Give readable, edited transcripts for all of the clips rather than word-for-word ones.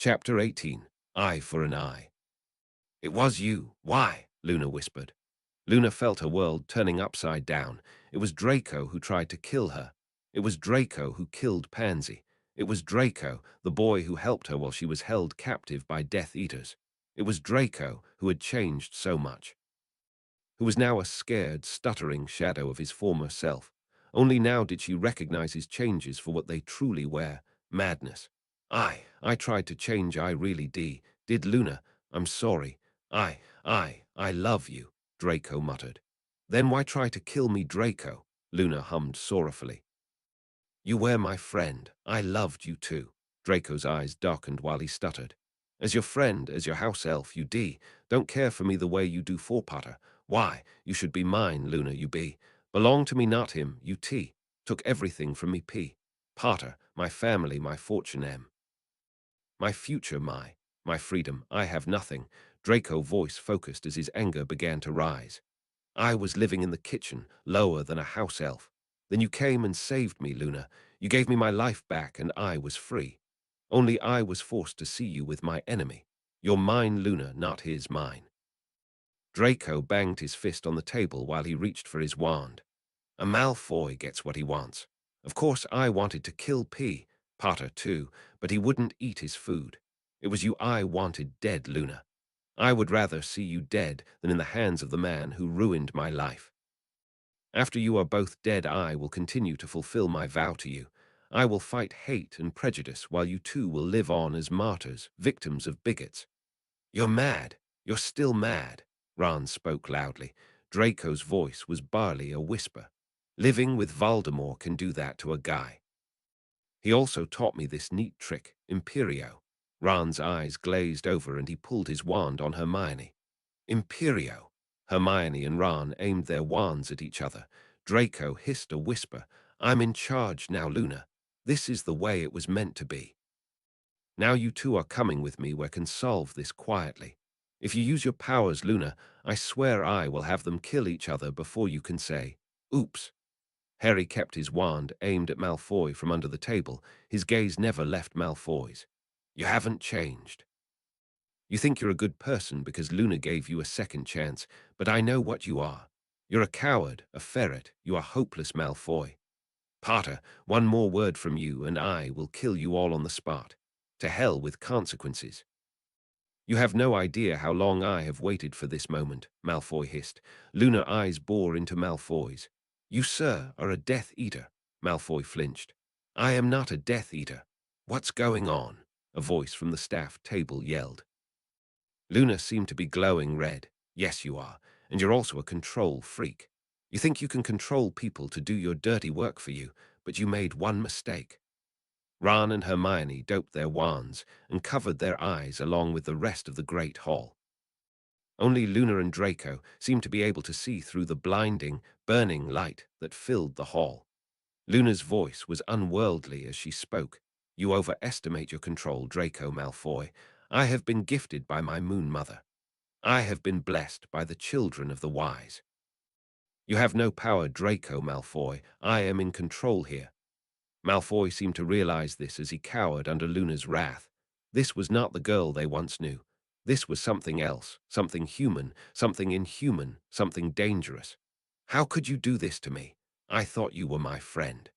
Chapter 18. Eye for an Eye. It was you. Why? Luna whispered. Luna felt her world turning upside down. It was Draco who tried to kill her. It was Draco who killed Pansy. It was Draco, the boy who helped her while she was held captive by Death Eaters. It was Draco who had changed so much, who was now a scared, stuttering shadow of his former self. Only now did she recognize his changes for what they truly were: madness. I tried to change, I really did, Luna. I'm sorry. I love you, Draco muttered. Then why try to kill me, Draco? Luna hummed sorrowfully. You were my friend. I loved you too. Draco's eyes darkened while he stuttered. As your friend, as your house elf, you don't care for me the way you do for Potter. Why? You should be mine, Luna, you be. Belong to me, not him, you took everything from me, Potter, my family, my fortune, my future, my freedom. I have nothing. Draco's voice focused as his anger began to rise. I was living in the kitchen, lower than a house elf. Then you came and saved me, Luna. You gave me my life back and I was free. Only I was forced to see you with my enemy. You're mine, Luna, not his, mine. Draco banged his fist on the table while he reached for his wand. A Malfoy gets what he wants. Of course I wanted to kill Potter too, but he wouldn't eat his food. It was you I wanted dead, Luna. I would rather see you dead than in the hands of the man who ruined my life. After you are both dead, I will continue to fulfill my vow to you. I will fight hate and prejudice while you two will live on as martyrs, victims of bigots. You're mad. You're still mad. Ron spoke loudly. Draco's voice was barely a whisper. Living with Voldemort can do that to a guy. He also taught me this neat trick, Imperio. Ron's eyes glazed over and he pulled his wand on Hermione. Imperio. Hermione and Ron aimed their wands at each other. Draco hissed a whisper. I'm in charge now, Luna. This is the way it was meant to be. Now you two are coming with me where can solve this quietly. If you use your powers, Luna, I swear I will have them kill each other before you can say, oops. Harry kept his wand aimed at Malfoy from under the table. His gaze never left Malfoy's. You haven't changed. You think you're a good person because Luna gave you a second chance, but I know what you are. You're a coward, a ferret. You are hopeless, Malfoy. Potter, one more word from you and I will kill you all on the spot. To hell with consequences. You have no idea how long I have waited for this moment, Malfoy hissed. Luna's eyes bore into Malfoy's. You, sir, are a Death Eater. Malfoy flinched. I am not a Death Eater. What's going on? A voice from the staff table yelled. Luna seemed to be glowing red. Yes, you are, and you're also a control freak. You think you can control people to do your dirty work for you, but you made one mistake. Ron and Hermione doped their wands and covered their eyes along with the rest of the Great Hall. Only Luna and Draco seemed to be able to see through the blinding, burning light that filled the hall. Luna's voice was unworldly as she spoke. You overestimate your control, Draco Malfoy. I have been gifted by my moon mother. I have been blessed by the children of the wise. You have no power, Draco Malfoy. I am in control here. Malfoy seemed to realize this as he cowered under Luna's wrath. This was not the girl they once knew. This was something else, something human, something inhuman, something dangerous. How could you do this to me? I thought you were my friend.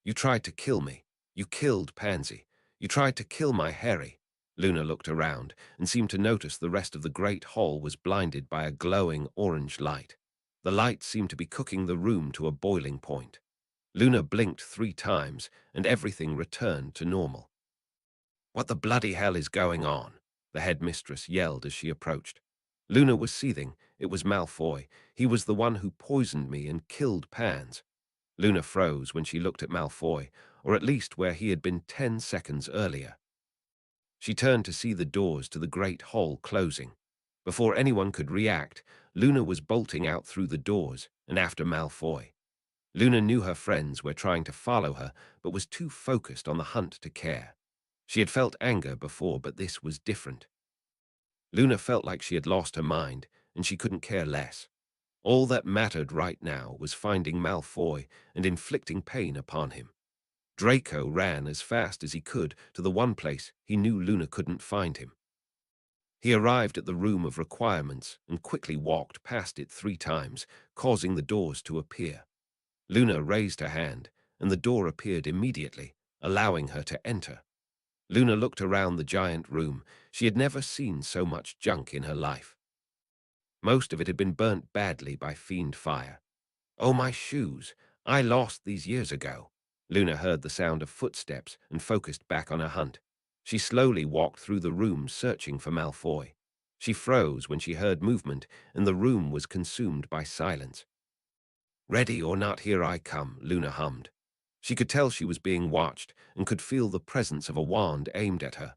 You tried to kill me. You killed Pansy. You tried to kill my Harry. Luna looked around and seemed to notice the rest of the great hall was blinded by a glowing orange light. The light seemed to be cooking the room to a boiling point. Luna blinked 3 times, and everything returned to normal. What the bloody hell is going on? The headmistress yelled as she approached. Luna was seething. It was Malfoy. He was the one who poisoned me and killed Pans. Luna froze when she looked at Malfoy, or at least where he had been 10 seconds earlier. She turned to see the doors to the great hall closing. Before anyone could react, Luna was bolting out through the doors and after Malfoy. Luna knew her friends were trying to follow her, but was too focused on the hunt to care. She had felt anger before, but this was different. Luna felt like she had lost her mind, and she couldn't care less. All that mattered right now was finding Malfoy and inflicting pain upon him. Draco ran as fast as he could to the one place he knew Luna couldn't find him. He arrived at the room of requirements and quickly walked past it 3 times, causing the doors to appear. Luna raised her hand, and the door appeared immediately, allowing her to enter. Luna looked around the giant room. She had never seen so much junk in her life. Most of it had been burnt badly by fiend fire. "Oh, my shoes! I lost these years ago." Luna heard the sound of footsteps and focused back on her hunt. She slowly walked through the room searching for Malfoy. She froze when she heard movement, and the room was consumed by silence. "Ready or not, here I come," Luna hummed. She could tell she was being watched and could feel the presence of a wand aimed at her.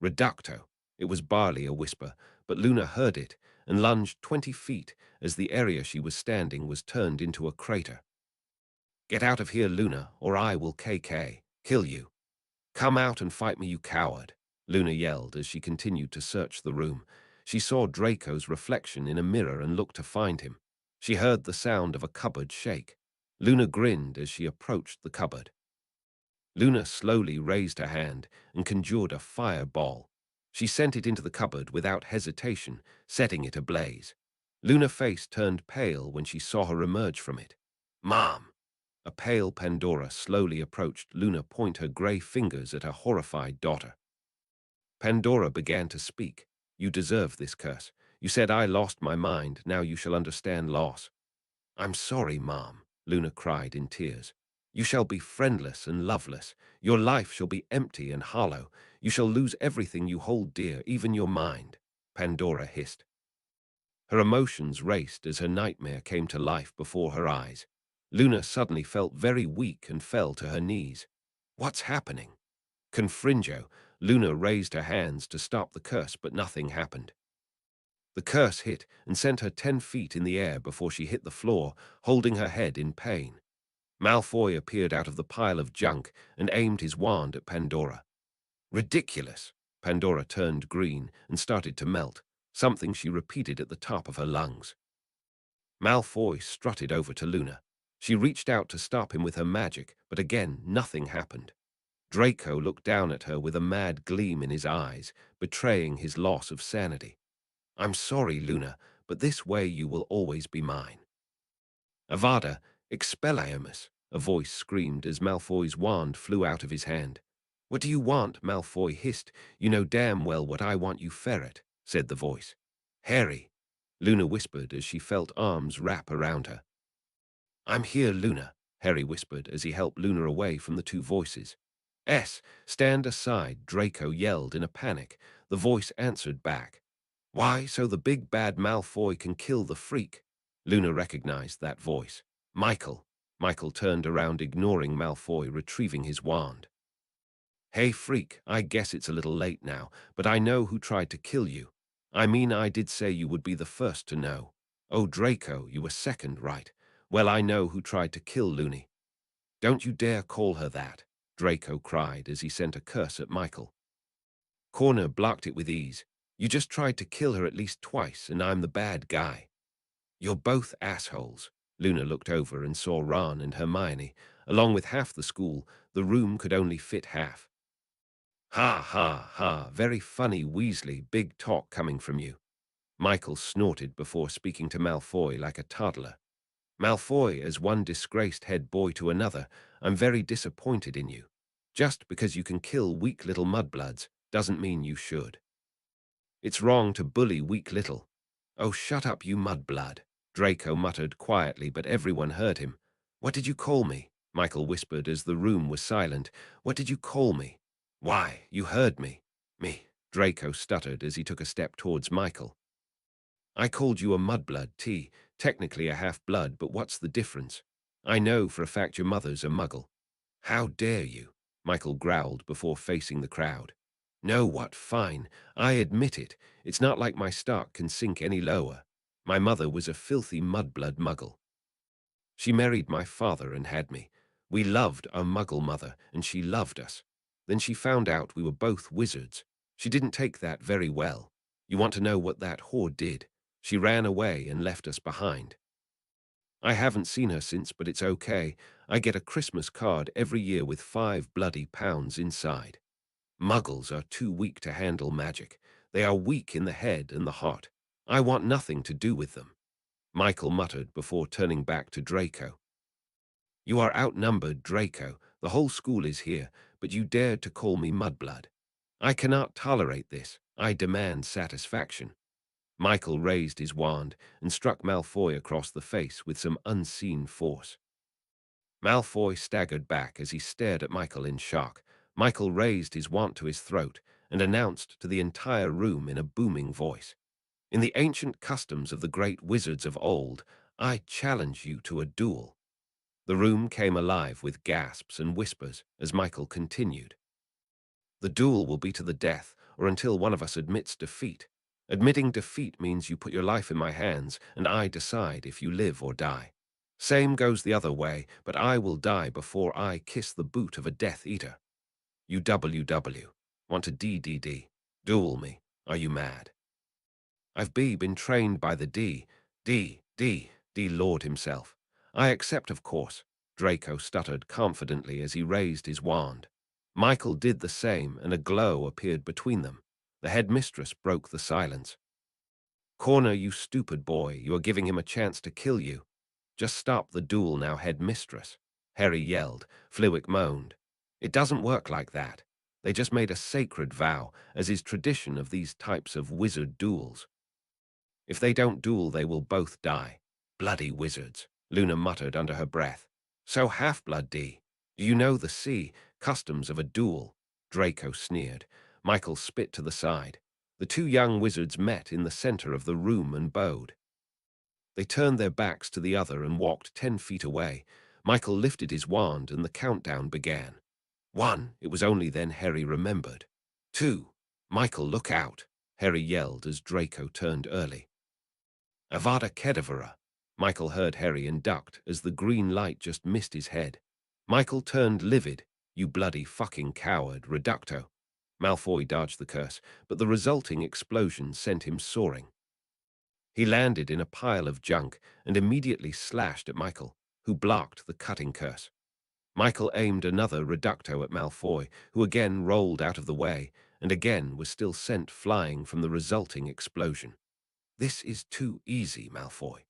"Reducto." It was barely a whisper, but Luna heard it and lunged 20 feet as the area she was standing was turned into a crater. "Get out of here, Luna, or I will kill you. Come out and fight me, you coward," Luna yelled as she continued to search the room. She saw Draco's reflection in a mirror and looked to find him. She heard the sound of a cupboard shake. Luna grinned as she approached the cupboard. Luna slowly raised her hand and conjured a fireball. She sent it into the cupboard without hesitation, setting it ablaze. Luna's face turned pale when she saw her emerge from it. "Mom!" A pale Pandora slowly approached Luna, point her grey fingers at her horrified daughter. Pandora began to speak. "You deserve this curse. You said I lost my mind, now you shall understand loss." "I'm sorry, Mom," Luna cried in tears. "You shall be friendless and loveless. Your life shall be empty and hollow. You shall lose everything you hold dear, even your mind," Pandora hissed. Her emotions raced as her nightmare came to life before her eyes. Luna suddenly felt very weak and fell to her knees. "What's happening?" Confringo, Luna raised her hands to stop the curse, but nothing happened. The curse hit and sent her 10 feet in the air before she hit the floor, holding her head in pain. Malfoy appeared out of the pile of junk and aimed his wand at Pandora. "Ridiculous!" Pandora turned green and started to melt, something she repeated at the top of her lungs. Malfoy strutted over to Luna. She reached out to stop him with her magic, but again nothing happened. Draco looked down at her with a mad gleam in his eyes, betraying his loss of sanity. "I'm sorry, Luna, but this way you will always be mine." "Avada, Expelliarmus!" a voice screamed as Malfoy's wand flew out of his hand. "What do you want?" Malfoy hissed. "You know damn well what I want, you ferret," said the voice. "Harry," Luna whispered as she felt arms wrap around her. "I'm here, Luna," Harry whispered as he helped Luna away from the two voices. Stand aside," Draco yelled in a panic. The voice answered back. "Why, so the big bad Malfoy can kill the freak." Luna recognized that voice. "Michael." Michael turned around, ignoring Malfoy, retrieving his wand. "Hey, freak, I guess it's a little late now, but I know who tried to kill you. I mean, I did say you would be the first to know. Oh, Draco, you were second, right? Well, I know who tried to kill Looney." "Don't you dare call her that," Draco cried as he sent a curse at Michael. Corner blocked it with ease. "You just tried to kill her at least twice, and I'm the bad guy." "You're both assholes." Luna looked over and saw Ron and Hermione. Along with half the school, the room could only fit half. "Ha, ha, ha, very funny, Weasley, big talk coming from you." Michael snorted before speaking to Malfoy like a toddler. "Malfoy, as one disgraced head boy to another, I'm very disappointed in you. Just because you can kill weak little mudbloods doesn't mean you should. It's wrong to bully weak little—" "Oh, shut up, you mudblood," Draco muttered quietly, but everyone heard him. "What did you call me?" Michael whispered as the room was silent. "What did you call me?" "Why, you heard me." "Me," Draco stuttered as he took a step towards Michael. "I called you a mudblood, technically a half-blood, but what's the difference? I know for a fact your mother's a muggle." "How dare you?" Michael growled before facing the crowd. "No, what, fine. I admit it. It's not like my stock can sink any lower. My mother was a filthy mudblood muggle. She married my father and had me. We loved our muggle mother, and she loved us. Then she found out we were both wizards. She didn't take that very well. You want to know what that whore did? She ran away and left us behind." I haven't seen her since, but it's okay. I get a Christmas card every year with 5 bloody pounds inside. Muggles are too weak to handle magic. They are weak in the head and the heart. I want nothing to do with them. Michael muttered before turning back to Draco. You are outnumbered, Draco. The whole school is here, but you dared to call me mudblood. I cannot tolerate this. I demand satisfaction. Michael raised his wand and struck Malfoy across the face with some unseen force. Malfoy staggered back as he stared at Michael in shock. Michael raised his wand to his throat and announced to the entire room in a booming voice, "In the ancient customs of the great wizards of old, I challenge you to a duel." The room came alive with gasps and whispers as Michael continued. "The duel will be to the death, or until one of us admits defeat. Admitting defeat means you put your life in my hands, and I decide if you live or die. Same goes the other way, but I will die before I kiss the boot of a Death Eater. You WW. Want to DDD? Duel me. Are you mad?" "I've been trained by the D Lord himself. I accept, of course," Draco stuttered confidently as he raised his wand. Michael did the same, and a glow appeared between them. The headmistress broke the silence. "Corner, you stupid boy. You are giving him a chance to kill you." "Just stop the duel now, headmistress," Harry yelled. Flewick moaned. "It doesn't work like that. They just made a sacred vow, as is tradition of these types of wizard duels. If they don't duel, they will both die. Bloody wizards," Luna muttered under her breath. "So Half-Blood D. Do you know the customs of a duel?" Draco sneered. Michael spit to the side. The two young wizards met in the center of the room and bowed. They turned their backs to the other and walked 10 feet away. Michael lifted his wand and the countdown began. 1. It was only then Harry remembered. 2. "Michael, look out," Harry yelled as Draco turned early. "Avada Kedavra." Michael heard Harry and ducked as the green light just missed his head. Michael turned livid. "You bloody fucking coward, Reducto." Malfoy dodged the curse, but the resulting explosion sent him soaring. He landed in a pile of junk and immediately slashed at Michael, who blocked the cutting curse. Michael aimed another Reducto at Malfoy, who again rolled out of the way and again was still sent flying from the resulting explosion. "This is too easy, Malfoy."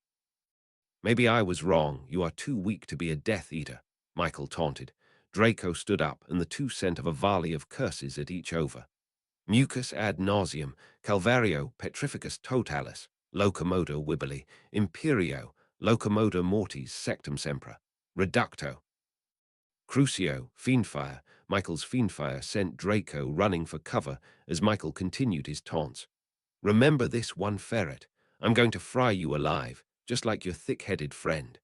"Maybe I was wrong. You are too weak to be a Death Eater," Michael taunted. Draco stood up, and the two sent of a volley of curses at each over. "Mucus ad nauseam, Calvario petrificus totalis, locomodo wibbly, Imperio, locomodo mortis sectum sempra, Reducto." "Crucio, Fiendfire." Michael's Fiendfire sent Draco running for cover as Michael continued his taunts. "Remember this one ferret. I'm going to fry you alive, just like your thick-headed friend."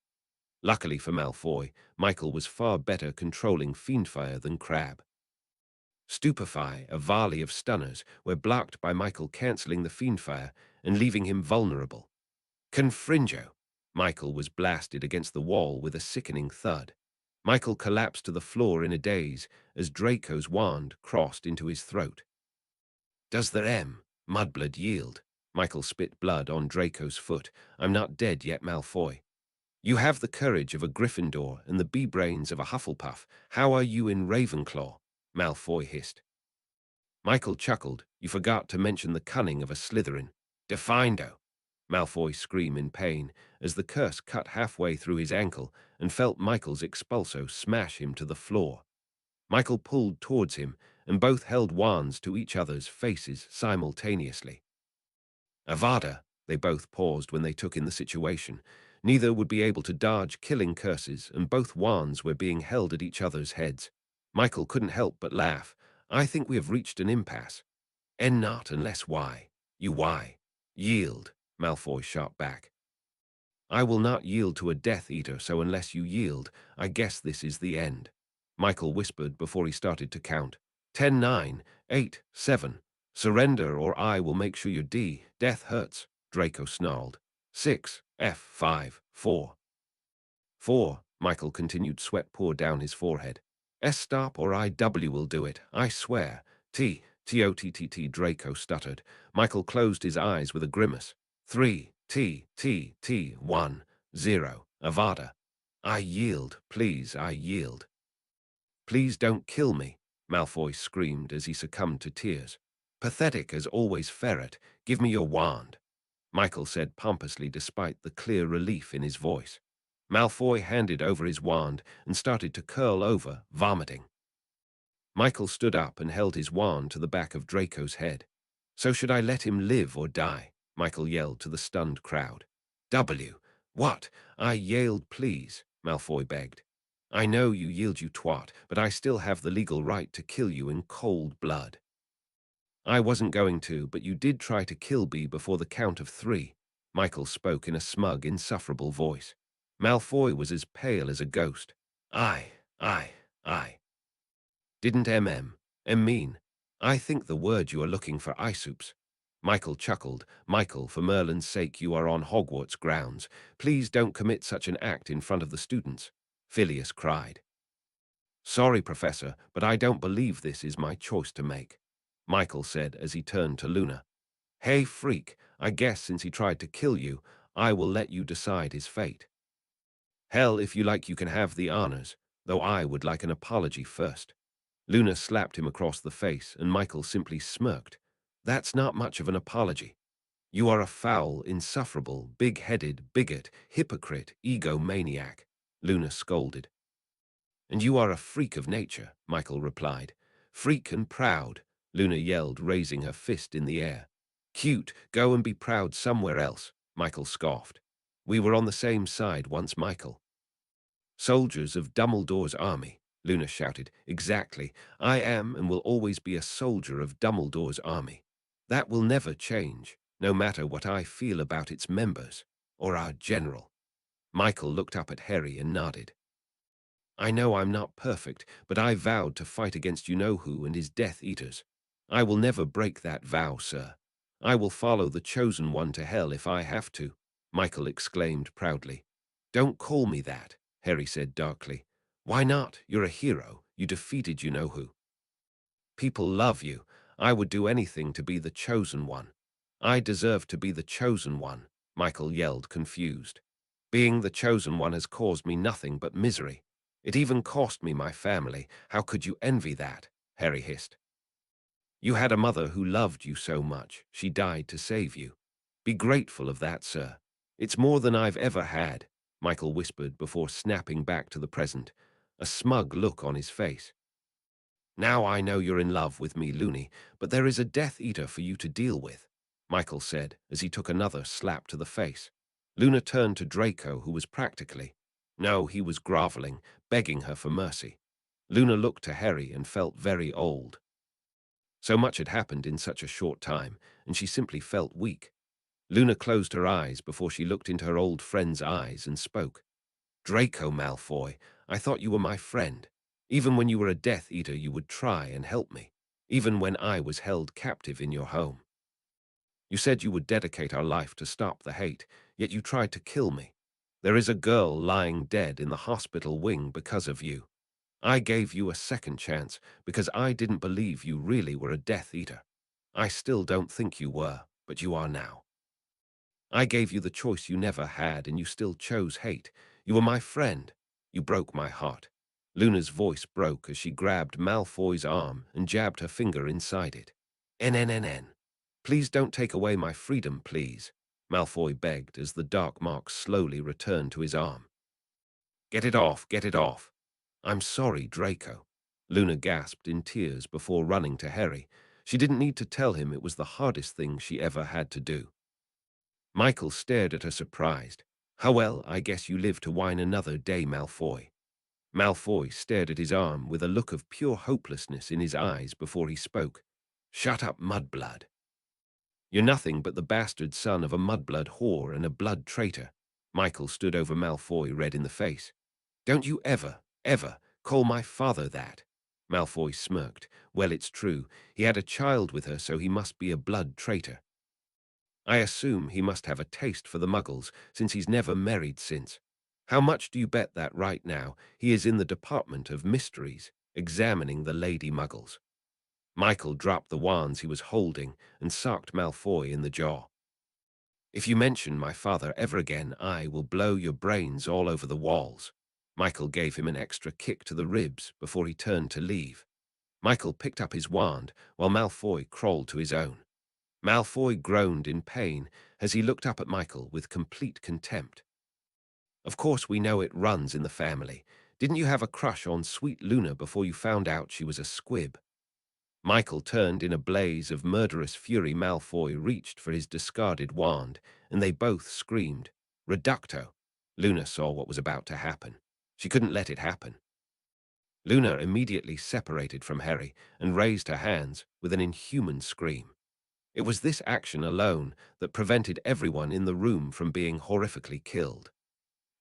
Luckily for Malfoy, Michael was far better controlling Fiendfire than Crabbe. "Stupefy." A volley of stunners were blocked by Michael, cancelling the Fiendfire and leaving him vulnerable. "Confringo." Michael was blasted against the wall with a sickening thud. Michael collapsed to the floor in a daze as Draco's wand crossed into his throat. "Does the Mudblood yield?" Michael spit blood on Draco's foot. "I'm not dead yet, Malfoy." "You have the courage of a Gryffindor and the bee-brains of a Hufflepuff. How are you in Ravenclaw?" Malfoy hissed. Michael chuckled. "You forgot to mention the cunning of a Slytherin." "Defindo!" Malfoy screamed in pain as the curse cut halfway through his ankle and felt Michael's expulso smash him to the floor. Michael pulled towards him, and both held wands to each other's faces simultaneously. "Avada!" They both paused when they took in the situation. Neither would be able to dodge killing curses, and both wands were being held at each other's heads. Michael couldn't help but laugh. "I think we have reached an impasse." Not unless why. You why? Yield," Malfoy shot back. "I will not yield to a Death Eater, so unless you yield, I guess this is the end," Michael whispered before he started to count. 10, 9, 8, 7. "Surrender or I will make sure your death hurts," Draco snarled. 6, F, 5, 4. 4, Michael continued, sweat poured down his forehead. Stop or IW will do it, I swear." T-O-T-T-T, Draco stuttered. Michael closed his eyes with a grimace. 3, T, 1, 0. Avada. I yield, please, I yield. Please don't kill me, Malfoy screamed as he succumbed to tears. Pathetic as always, ferret, give me your wand, Michael said pompously despite the clear relief in his voice. Malfoy handed over his wand and started to curl over, vomiting. Michael stood up and held his wand to the back of Draco's head. So should I let him live or die? Michael yelled to the stunned crowd. What? I yelled, please, Malfoy begged. I know you yield, you twat, but I still have the legal right to kill you in cold blood. I wasn't going to, but you did try to kill me before the count of 3, Michael spoke in a smug, insufferable voice. Malfoy was as pale as a ghost. I didn't mean. I think the word you are looking for, isoups. Michael chuckled. Michael, for Merlin's sake, you are on Hogwarts grounds. Please don't commit such an act in front of the students, Phileas cried. Sorry, Professor, but I don't believe this is my choice to make, Michael said as he turned to Luna. Hey, freak, I guess since he tried to kill you, I will let you decide his fate. Hell, if you like, you can have the honors, though I would like an apology first. Luna slapped him across the face, and Michael simply smirked. That's not much of an apology. You are a foul, insufferable, big-headed, bigot, hypocrite, egomaniac, Luna scolded. And you are a freak of nature, Michael replied. Freak and proud, Luna yelled, raising her fist in the air. Cute, go and be proud somewhere else, Michael scoffed. We were on the same side once, Michael. Soldiers of Dumbledore's army, Luna shouted. Exactly. I am and will always be a soldier of Dumbledore's army. That will never change, no matter what I feel about its members, or our general. Michael looked up at Harry and nodded. I know I'm not perfect, but I vowed to fight against you-know-who and his Death Eaters. I will never break that vow, sir. I will follow the Chosen One to hell if I have to, Michael exclaimed proudly. Don't call me that, Harry said darkly. Why not? You're a hero. You defeated you-know-who. People love you. I would do anything to be the Chosen One. I deserve to be the Chosen One, Michael yelled, confused. Being the Chosen One has caused me nothing but misery. It even cost me my family. How could you envy that? Harry hissed. You had a mother who loved you so much. She died to save you. Be grateful of that, sir. It's more than I've ever had, Michael whispered before snapping back to the present, a smug look on his face. Now I know you're in love with me, Loony, but there is a Death Eater for you to deal with, Michael said as he took another slap to the face. Luna turned to Draco, who was practically— No, he was groveling, begging her for mercy. Luna looked to Harry and felt very old. So much had happened in such a short time, and she simply felt weak. Luna closed her eyes before she looked into her old friend's eyes and spoke. Draco Malfoy, I thought you were my friend. Even when you were a Death Eater, you would try and help me, even when I was held captive in your home. You said you would dedicate our life to stop the hate, yet you tried to kill me. There is a girl lying dead in the hospital wing because of you. I gave you a second chance because I didn't believe you really were a Death Eater. I still don't think you were, but you are now. I gave you the choice you never had, and you still chose hate. You were my friend. You broke my heart. Luna's voice broke as she grabbed Malfoy's arm and jabbed her finger inside it. NNNN. Please don't take away my freedom, please, Malfoy begged as the dark mark slowly returned to his arm. Get it off, get it off. I'm sorry, Draco. Luna gasped in tears before running to Harry. She didn't need to tell him it was the hardest thing she ever had to do. Michael stared at her surprised. How well, I guess you live to whine another day, Malfoy. Malfoy stared at his arm with a look of pure hopelessness in his eyes before he spoke. Shut up, mudblood. You're nothing but the bastard son of a mudblood whore and a blood traitor. Michael stood over Malfoy, red in the face. Don't you ever call my father that. Malfoy smirked. Well, it's true. He had a child with her, so he must be a blood traitor. I assume he must have a taste for the muggles, since he's never married since. How much do you bet that right now he is in the Department of Mysteries, examining the Lady Muggles? Michael dropped the wands he was holding and socked Malfoy in the jaw. If you mention my father ever again, I will blow your brains all over the walls. Michael gave him an extra kick to the ribs before he turned to leave. Michael picked up his wand while Malfoy crawled to his own. Malfoy groaned in pain as he looked up at Michael with complete contempt. Of course we know it runs in the family. Didn't you have a crush on sweet Luna before you found out she was a squib? Michael turned in a blaze of murderous fury. Malfoy reached for his discarded wand, and they both screamed, "Reducto!" Luna saw what was about to happen. She couldn't let it happen. Luna immediately separated from Harry and raised her hands with an inhuman scream. It was this action alone that prevented everyone in the room from being horrifically killed.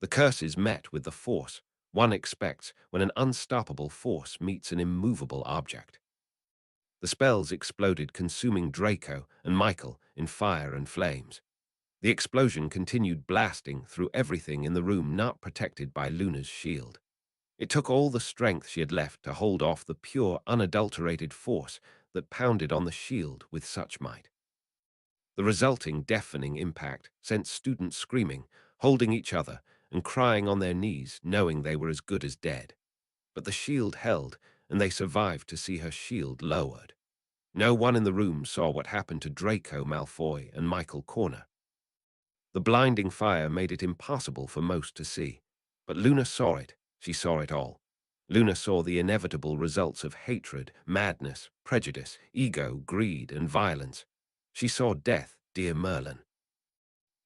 The curses met with the force one expects when an unstoppable force meets an immovable object. The spells exploded, consuming Draco and Michael in fire and flames. The explosion continued, blasting through everything in the room not protected by Luna's shield. It took all the strength she had left to hold off the pure, unadulterated force that pounded on the shield with such might. The resulting deafening impact sent students screaming, holding each other, and crying on their knees, knowing they were as good as dead. But the shield held, and they survived to see her shield lowered. No one in the room saw what happened to Draco Malfoy and Michael Corner. The blinding fire made it impossible for most to see. But Luna saw it. She saw it all. Luna saw the inevitable results of hatred, madness, prejudice, ego, greed, and violence. She saw death, dear Merlin.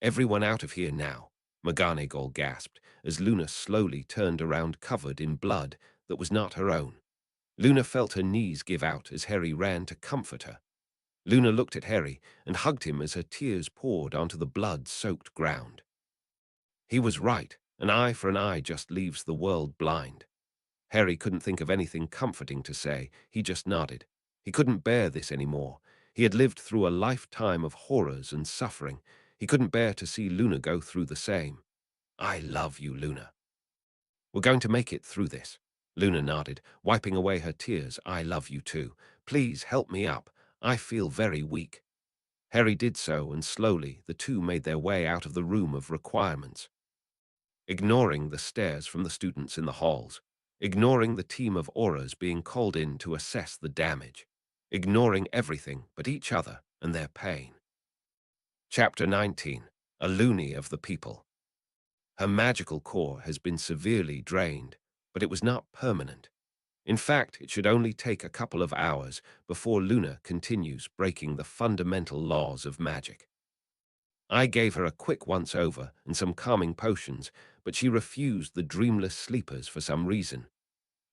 "Everyone out of here now," McGonagall gasped as Luna slowly turned around, covered in blood that was not her own. Luna felt her knees give out as Harry ran to comfort her. Luna looked at Harry and hugged him as her tears poured onto the blood-soaked ground. He was right. An eye for an eye just leaves the world blind. Harry couldn't think of anything comforting to say. He just nodded. He couldn't bear this anymore. He had lived through a lifetime of horrors and suffering. He couldn't bear to see Luna go through the same. "I love you, Luna." "We're going to make it through this." Luna nodded, wiping away her tears. "I love you too. Please help me up. I feel very weak." Harry did so, and slowly the two made their way out of the room of requirements. Ignoring the stares from the students in the halls, ignoring the team of Auras being called in to assess the damage, ignoring everything but each other and their pain. Chapter 19. A Loony of the People. Her magical core has been severely drained, but it was not permanent. In fact, it should only take a couple of hours before Luna continues breaking the fundamental laws of magic. I gave her a quick once-over and some calming potions, but she refused the dreamless sleepers for some reason.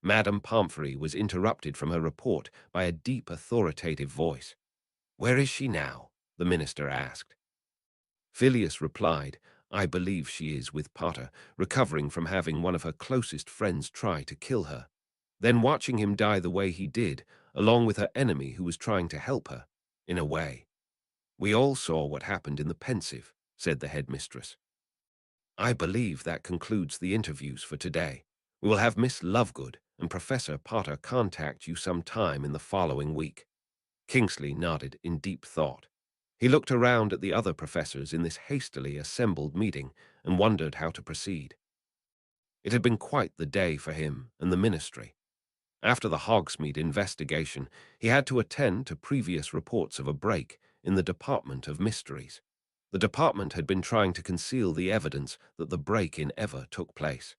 Madame Pomfrey was interrupted from her report by a deep, authoritative voice. "Where is she now?" the minister asked. Phileas replied, "I believe she is with Potter, recovering from having one of her closest friends try to kill her, then watching him die the way he did, along with her enemy who was trying to help her, in a way. We all saw what happened in the Pensive," said the headmistress. "I believe that concludes the interviews for today. We will have Miss Lovegood and Professor Potter contact you sometime in the following week." Kingsley nodded in deep thought. He looked around at the other professors in this hastily assembled meeting and wondered how to proceed. It had been quite the day for him and the ministry. After the Hogsmeade investigation, he had to attend to previous reports of a break in the Department of Mysteries. The department had been trying to conceal the evidence that the break-in ever took place.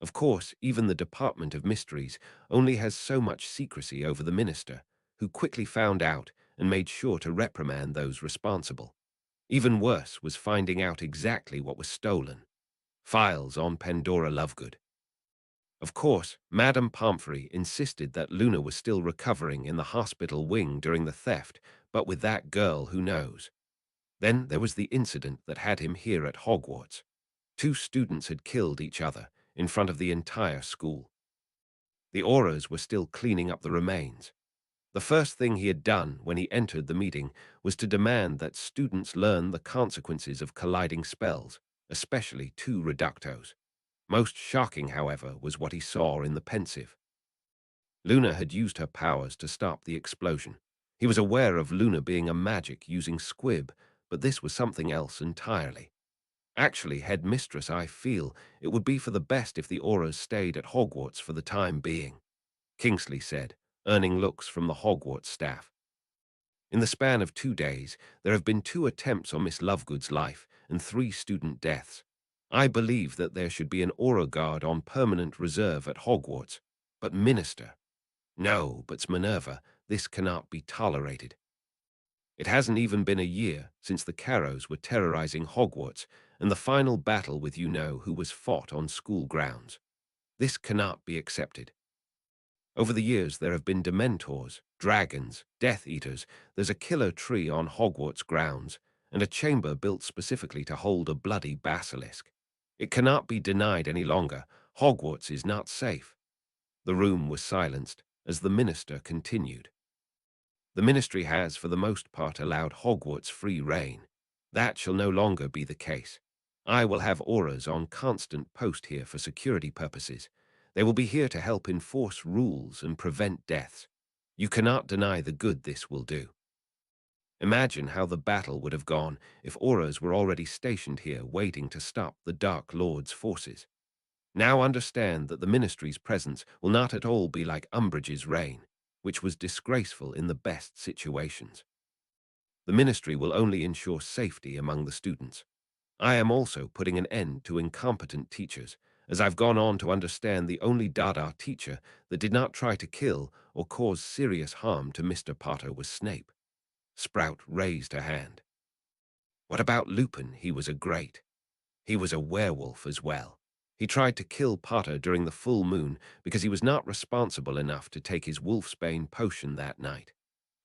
Of course, even the Department of Mysteries only has so much secrecy over the minister, who quickly found out and made sure to reprimand those responsible. Even worse was finding out exactly what was stolen. Files on Pandora Lovegood. Of course, Madame Pomfrey insisted that Luna was still recovering in the hospital wing during the theft, but with that girl, who knows? Then there was the incident that had him here at Hogwarts. 2 students had killed each other in front of the entire school. The Auras were still cleaning up the remains. The first thing he had done when he entered the meeting was to demand that students learn the consequences of colliding spells, especially 2 reductos. Most shocking, however, was what he saw in the Pensive. Luna had used her powers to stop the explosion. He was aware of Luna being a magic using squib, but this was something else entirely. Actually, headmistress, I feel it would be for the best if the Auras stayed at Hogwarts for the time being, Kingsley said, earning looks from the Hogwarts staff. In the span of 2 days, there have been 2 attempts on Miss Lovegood's life and 3 student deaths. I believe that there should be an Aura Guard on permanent reserve at Hogwarts. But Minister, no, but Minerva, this cannot be tolerated. It hasn't even been a year since the Carrows were terrorizing Hogwarts and the final battle with you-know-who was fought on school grounds. This cannot be accepted. Over the years, there have been Dementors, dragons, Death Eaters. There's a killer tree on Hogwarts grounds, and a chamber built specifically to hold a bloody basilisk. It cannot be denied any longer. Hogwarts is not safe. The room was silenced as the minister continued. The ministry has, for the most part, allowed Hogwarts free rein. That shall no longer be the case. I will have Auras on constant post here for security purposes. They will be here to help enforce rules and prevent deaths. You cannot deny the good this will do. Imagine how the battle would have gone if Auras were already stationed here waiting to stop the Dark Lord's forces. Now understand that the ministry's presence will not at all be like Umbridge's reign, which was disgraceful in the best situations. The ministry will only ensure safety among the students. I am also putting an end to incompetent teachers, as I've gone on to understand the only Dada teacher that did not try to kill or cause serious harm to Mr. Potter was Snape. Sprout raised her hand. What about Lupin? He was He was a werewolf as well. He tried to kill Potter during the full moon because he was not responsible enough to take his wolfsbane potion that night.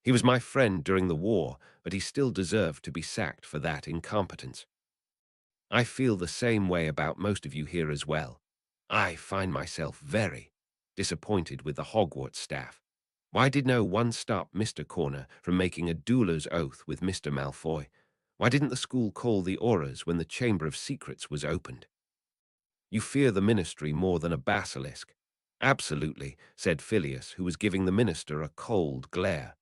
He was my friend during the war, but he still deserved to be sacked for that incompetence. I feel the same way about most of you here as well. I find myself very disappointed with the Hogwarts staff. Why did no one stop Mr. Corner from making a dueller's oath with Mr. Malfoy? Why didn't the school call the Auras when the Chamber of Secrets was opened? You fear the ministry more than a basilisk. Absolutely, said Phileas, who was giving the minister a cold glare.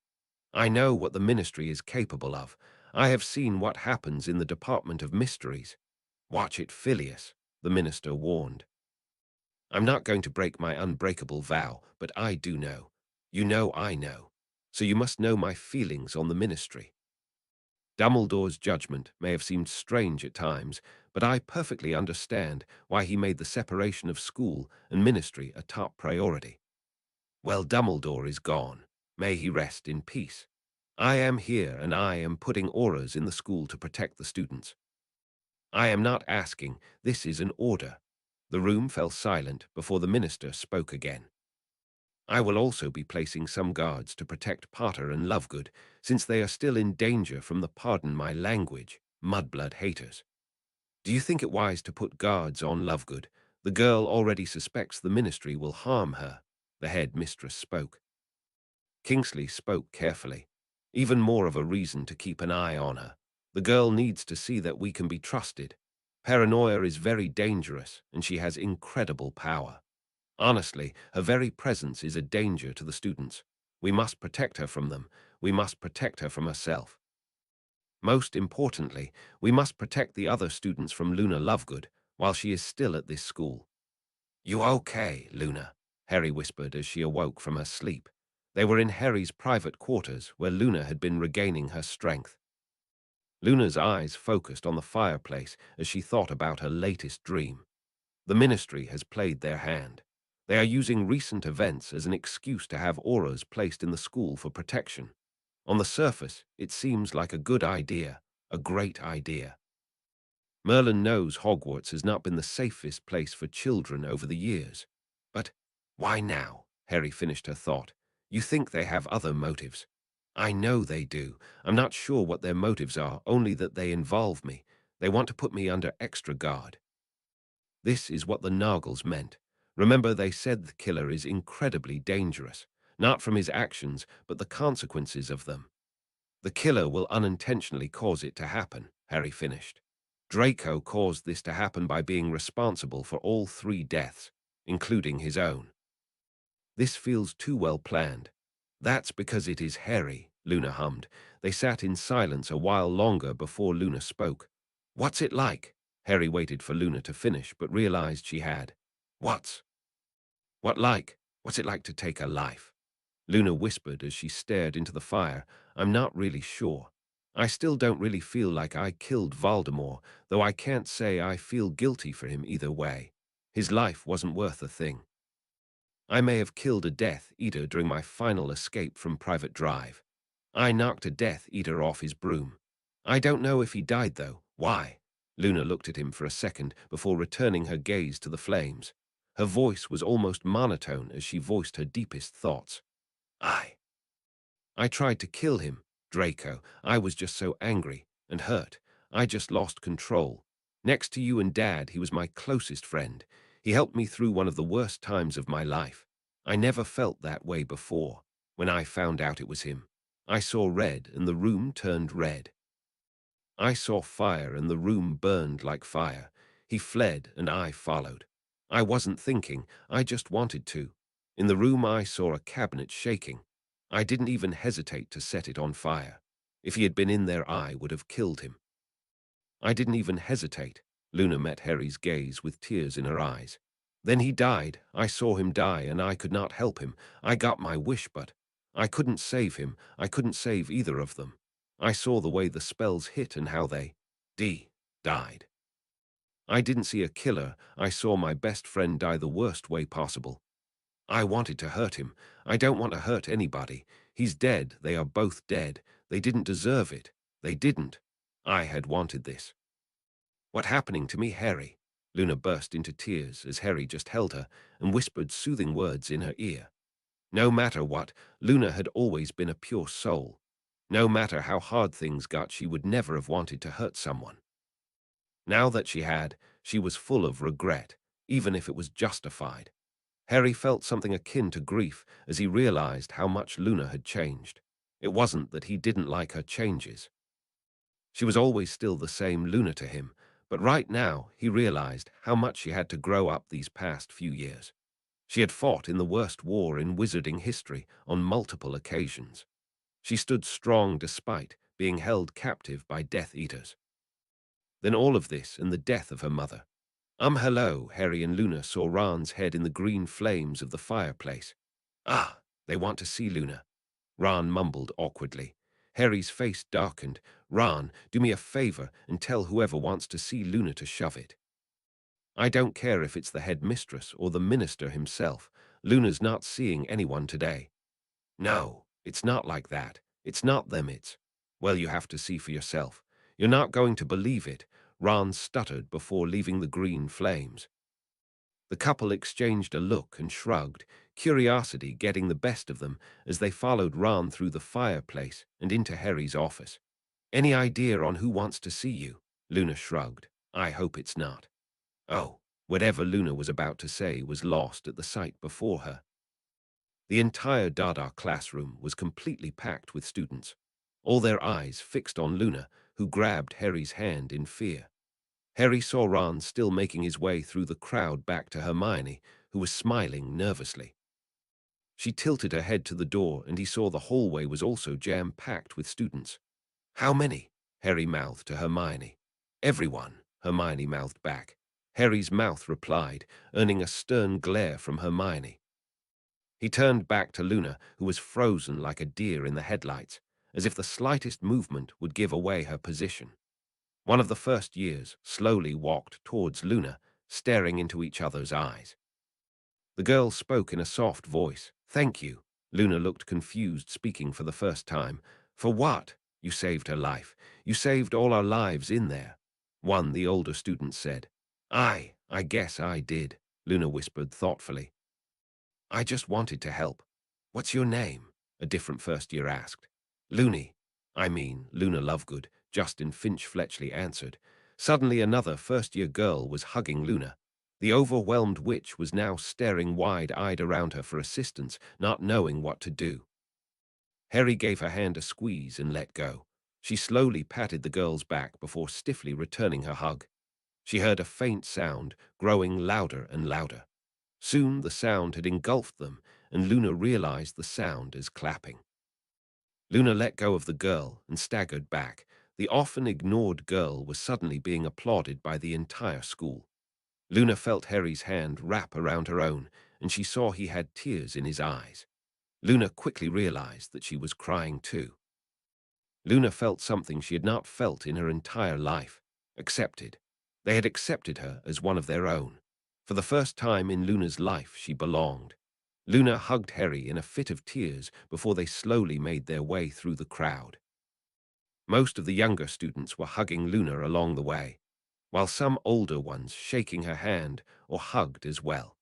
I know what the ministry is capable of. I have seen what happens in the Department of Mysteries. Watch it, Phileas, the minister warned. I'm not going to break my unbreakable vow, but I do know. You know I know. So you must know my feelings on the ministry. Dumbledore's judgment may have seemed strange at times, but I perfectly understand why he made the separation of school and ministry a top priority. Well, Dumbledore is gone. May he rest in peace. I am here, and I am putting Auras in the school to protect the students. I am not asking. This is an order. The room fell silent before the minister spoke again. I will also be placing some guards to protect Potter and Lovegood, since they are still in danger from the pardon my language, mudblood haters. Do you think it wise to put guards on Lovegood? The girl already suspects the ministry will harm her, the head mistress spoke. Kingsley spoke carefully. Even more of a reason to keep an eye on her. The girl needs to see that we can be trusted. Paranoia is very dangerous, and she has incredible power. Honestly, her very presence is a danger to the students. We must protect her from them. We must protect her from herself. Most importantly, we must protect the other students from Luna Lovegood while she is still at this school. You okay, Luna? Harry whispered as she awoke from her sleep. They were in Harry's private quarters where Luna had been regaining her strength. Luna's eyes focused on the fireplace as she thought about her latest dream. The ministry has played their hand. They are using recent events as an excuse to have Auras placed in the school for protection. On the surface, it seems like a good idea, a great idea. Merlin knows Hogwarts has not been the safest place for children over the years. But why now? Harry finished her thought. You think they have other motives. I know they do. I'm not sure what their motives are, only that they involve me. They want to put me under extra guard. This is what the Nargles meant. Remember, they said the killer is incredibly dangerous, not from his actions, but the consequences of them. The killer will unintentionally cause it to happen, Harry finished. Draco caused this to happen by being responsible for all 3 deaths, including his own. This feels too well planned. That's because it is Harry, Luna hummed. They sat in silence a while longer before Luna spoke. What's it like? Harry waited for Luna to finish, but realized she had. What like? What's it like to take a life? Luna whispered as she stared into the fire. I'm not really sure. I still don't really feel like I killed Voldemort, though I can't say I feel guilty for him either way. His life wasn't worth a thing. I may have killed a Death Eater during my final escape from Private Drive. I knocked a Death Eater off his broom. I don't know if he died, though. Why? Luna looked at him for a second before returning her gaze to the flames. Her voice was almost monotone as she voiced her deepest thoughts. I I tried to kill him, Draco. I was just so angry and hurt. I just lost control. Next to you and Dad, he was my closest friend. He helped me through one of the worst times of my life. I never felt that way before. When I found out it was him, I saw red and the room turned red. I saw fire and the room burned like fire. He fled and I followed. I wasn't thinking, I just wanted to. In the room I saw a cabinet shaking. I didn't even hesitate to set it on fire. If he had been in there, I would have killed him. I didn't even hesitate. Luna met Harry's gaze with tears in her eyes. Then he died. I saw him die, and I could not help him. I got my wish, but I couldn't save him. I couldn't save either of them. I saw the way the spells hit and how they died. I didn't see a killer. I saw my best friend die the worst way possible. I wanted to hurt him. I don't want to hurt anybody. He's dead. They are both dead. They didn't deserve it. They didn't. I had wanted this. What happening to me, Harry? Luna burst into tears as Harry just held her and whispered soothing words in her ear. No matter what, Luna had always been a pure soul. No matter how hard things got, she would never have wanted to hurt someone. Now that she had, she was full of regret, even if it was justified. Harry felt something akin to grief as he realized how much Luna had changed. It wasn't that he didn't like her changes. She was always still the same Luna to him, but right now he realized how much she had to grow up these past few years. She had fought in the worst war in wizarding history on multiple occasions. She stood strong despite being held captive by Death Eaters. Then all of this and the death of her mother. Hello, Harry and Luna saw Ron's head in the green flames of the fireplace. Ah, they want to see Luna. Ron mumbled awkwardly. Harry's face darkened. Ron, do me a favor and tell whoever wants to see Luna to shove it. I don't care if it's the headmistress or the minister himself. Luna's not seeing anyone today. No, it's not like that. It's not them, it's... Well, you have to see for yourself. You're not going to believe it. Ron stuttered before leaving the green flames. The couple exchanged a look and shrugged, curiosity getting the best of them as they followed Ron through the fireplace and into Harry's office. Any idea on who wants to see you? Luna shrugged. I hope it's not. Oh, whatever Luna was about to say was lost at the sight before her. The entire Dada classroom was completely packed with students, all their eyes fixed on Luna, who grabbed Harry's hand in fear. Harry saw Ron still making his way through the crowd back to Hermione, who was smiling nervously. She tilted her head to the door, and he saw the hallway was also jam-packed with students. How many? Harry mouthed to Hermione. Everyone, Hermione mouthed back. Harry's mouth replied, earning a stern glare from Hermione. He turned back to Luna, who was frozen like a deer in the headlights, as if the slightest movement would give away her position. One of the first years slowly walked towards Luna, staring into each other's eyes. The girl spoke in a soft voice. Thank you. Luna looked confused, speaking for the first time. For what? You saved her life. You saved all our lives in there. One, the older student said. I guess I did, Luna whispered thoughtfully. I just wanted to help. What's your name? A different first year asked. Luna Lovegood, Justin Finch-Fletchley answered. Suddenly another first-year girl was hugging Luna. The overwhelmed witch was now staring wide-eyed around her for assistance, not knowing what to do. Harry gave her hand a squeeze and let go. She slowly patted the girl's back before stiffly returning her hug. She heard a faint sound, growing louder and louder. Soon the sound had engulfed them, and Luna realized the sound as clapping. Luna let go of the girl and staggered back. The often ignored girl was suddenly being applauded by the entire school. Luna felt Harry's hand wrap around her own, and she saw he had tears in his eyes. Luna quickly realized that she was crying too. Luna felt something she had not felt in her entire life. Accepted. They had accepted her as one of their own. For the first time in Luna's life, she belonged. Luna hugged Harry in a fit of tears before they slowly made their way through the crowd. Most of the younger students were hugging Luna along the way, while some older ones shaking her hand or hugged as well.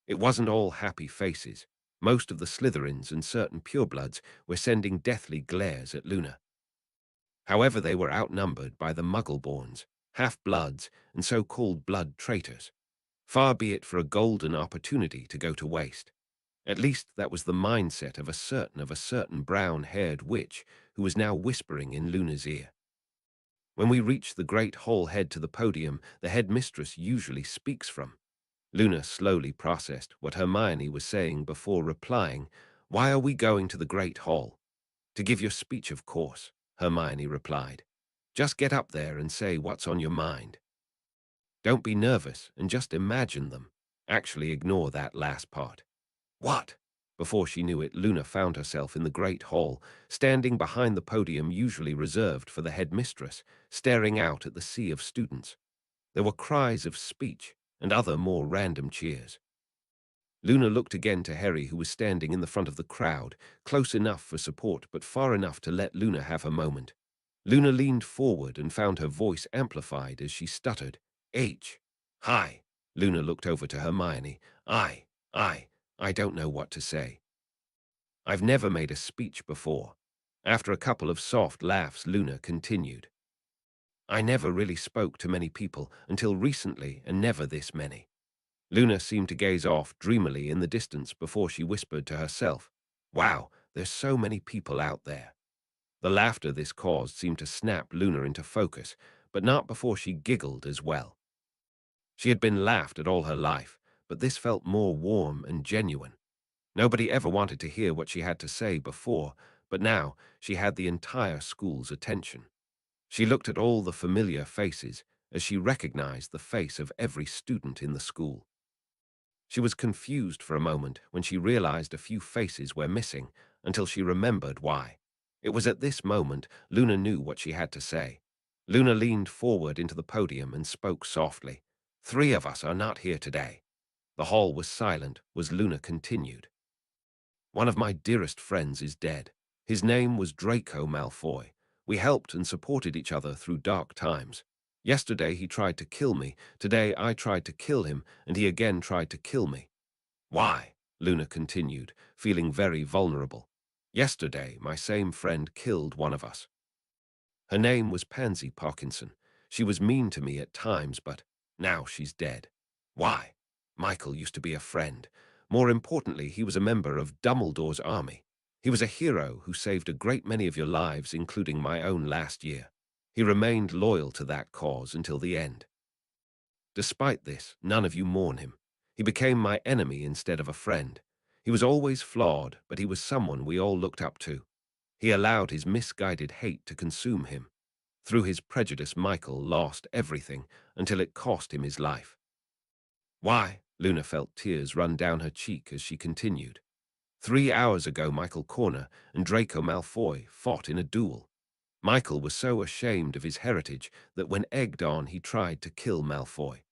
It wasn't all happy faces. Most of the Slytherins and certain purebloods were sending deathly glares at Luna. However, they were outnumbered by the Muggleborns, half-bloods, and so-called blood traitors. Far be it for a golden opportunity to go to waste. At least that was the mindset of a certain brown-haired witch who was now whispering in Luna's ear. When we reach the great hall head to the podium, the headmistress usually speaks from. Luna slowly processed what Hermione was saying before replying, "Why are we going to the great hall?" "To give your speech, of course," Hermione replied. "Just get up there and say what's on your mind. Don't be nervous and just imagine them. Actually ignore that last part." "What?" Before she knew it, Luna found herself in the great hall, standing behind the podium usually reserved for the headmistress, staring out at the sea of students. There were cries of speech and other more random cheers. Luna looked again to Harry, who was standing in the front of the crowd, close enough for support but far enough to let Luna have her moment. Luna leaned forward and found her voice amplified as she stuttered, "Hi." Luna looked over to Hermione. I don't know what to say. I've never made a speech before." After a couple of soft laughs, Luna continued, "I never really spoke to many people until recently, and never this many." Luna seemed to gaze off dreamily in the distance before she whispered to herself, "Wow, there's so many people out there." The laughter this caused seemed to snap Luna into focus, but not before she giggled as well. She had been laughed at all her life, but this felt more warm and genuine. Nobody ever wanted to hear what she had to say before, but now she had the entire school's attention. She looked at all the familiar faces as she recognized the face of every student in the school. She was confused for a moment when she realized a few faces were missing, until she remembered why. It was at this moment Luna knew what she had to say. Luna leaned forward into the podium and spoke softly. "Three of us are not here today." The hall was silent as Luna continued. "One of my dearest friends is dead. His name was Draco Malfoy. We helped and supported each other through dark times. Yesterday he tried to kill me, today I tried to kill him, and he again tried to kill me." "Why?" Luna continued, feeling very vulnerable. "Yesterday my same friend killed one of us. Her name was Pansy Parkinson. She was mean to me at times, but now she's dead." "Why?" "Michael used to be a friend. More importantly, he was a member of Dumbledore's army. He was a hero who saved a great many of your lives, including my own last year. He remained loyal to that cause until the end. Despite this, none of you mourn him. He became my enemy instead of a friend. He was always flawed, but he was someone we all looked up to. He allowed his misguided hate to consume him. Through his prejudice, Michael lost everything until it cost him his life." "Why?" Luna felt tears run down her cheek as she continued. 3 hours ago, Michael Corner and Draco Malfoy fought in a duel. Michael was so ashamed of his heritage that when egged on, he tried to kill Malfoy.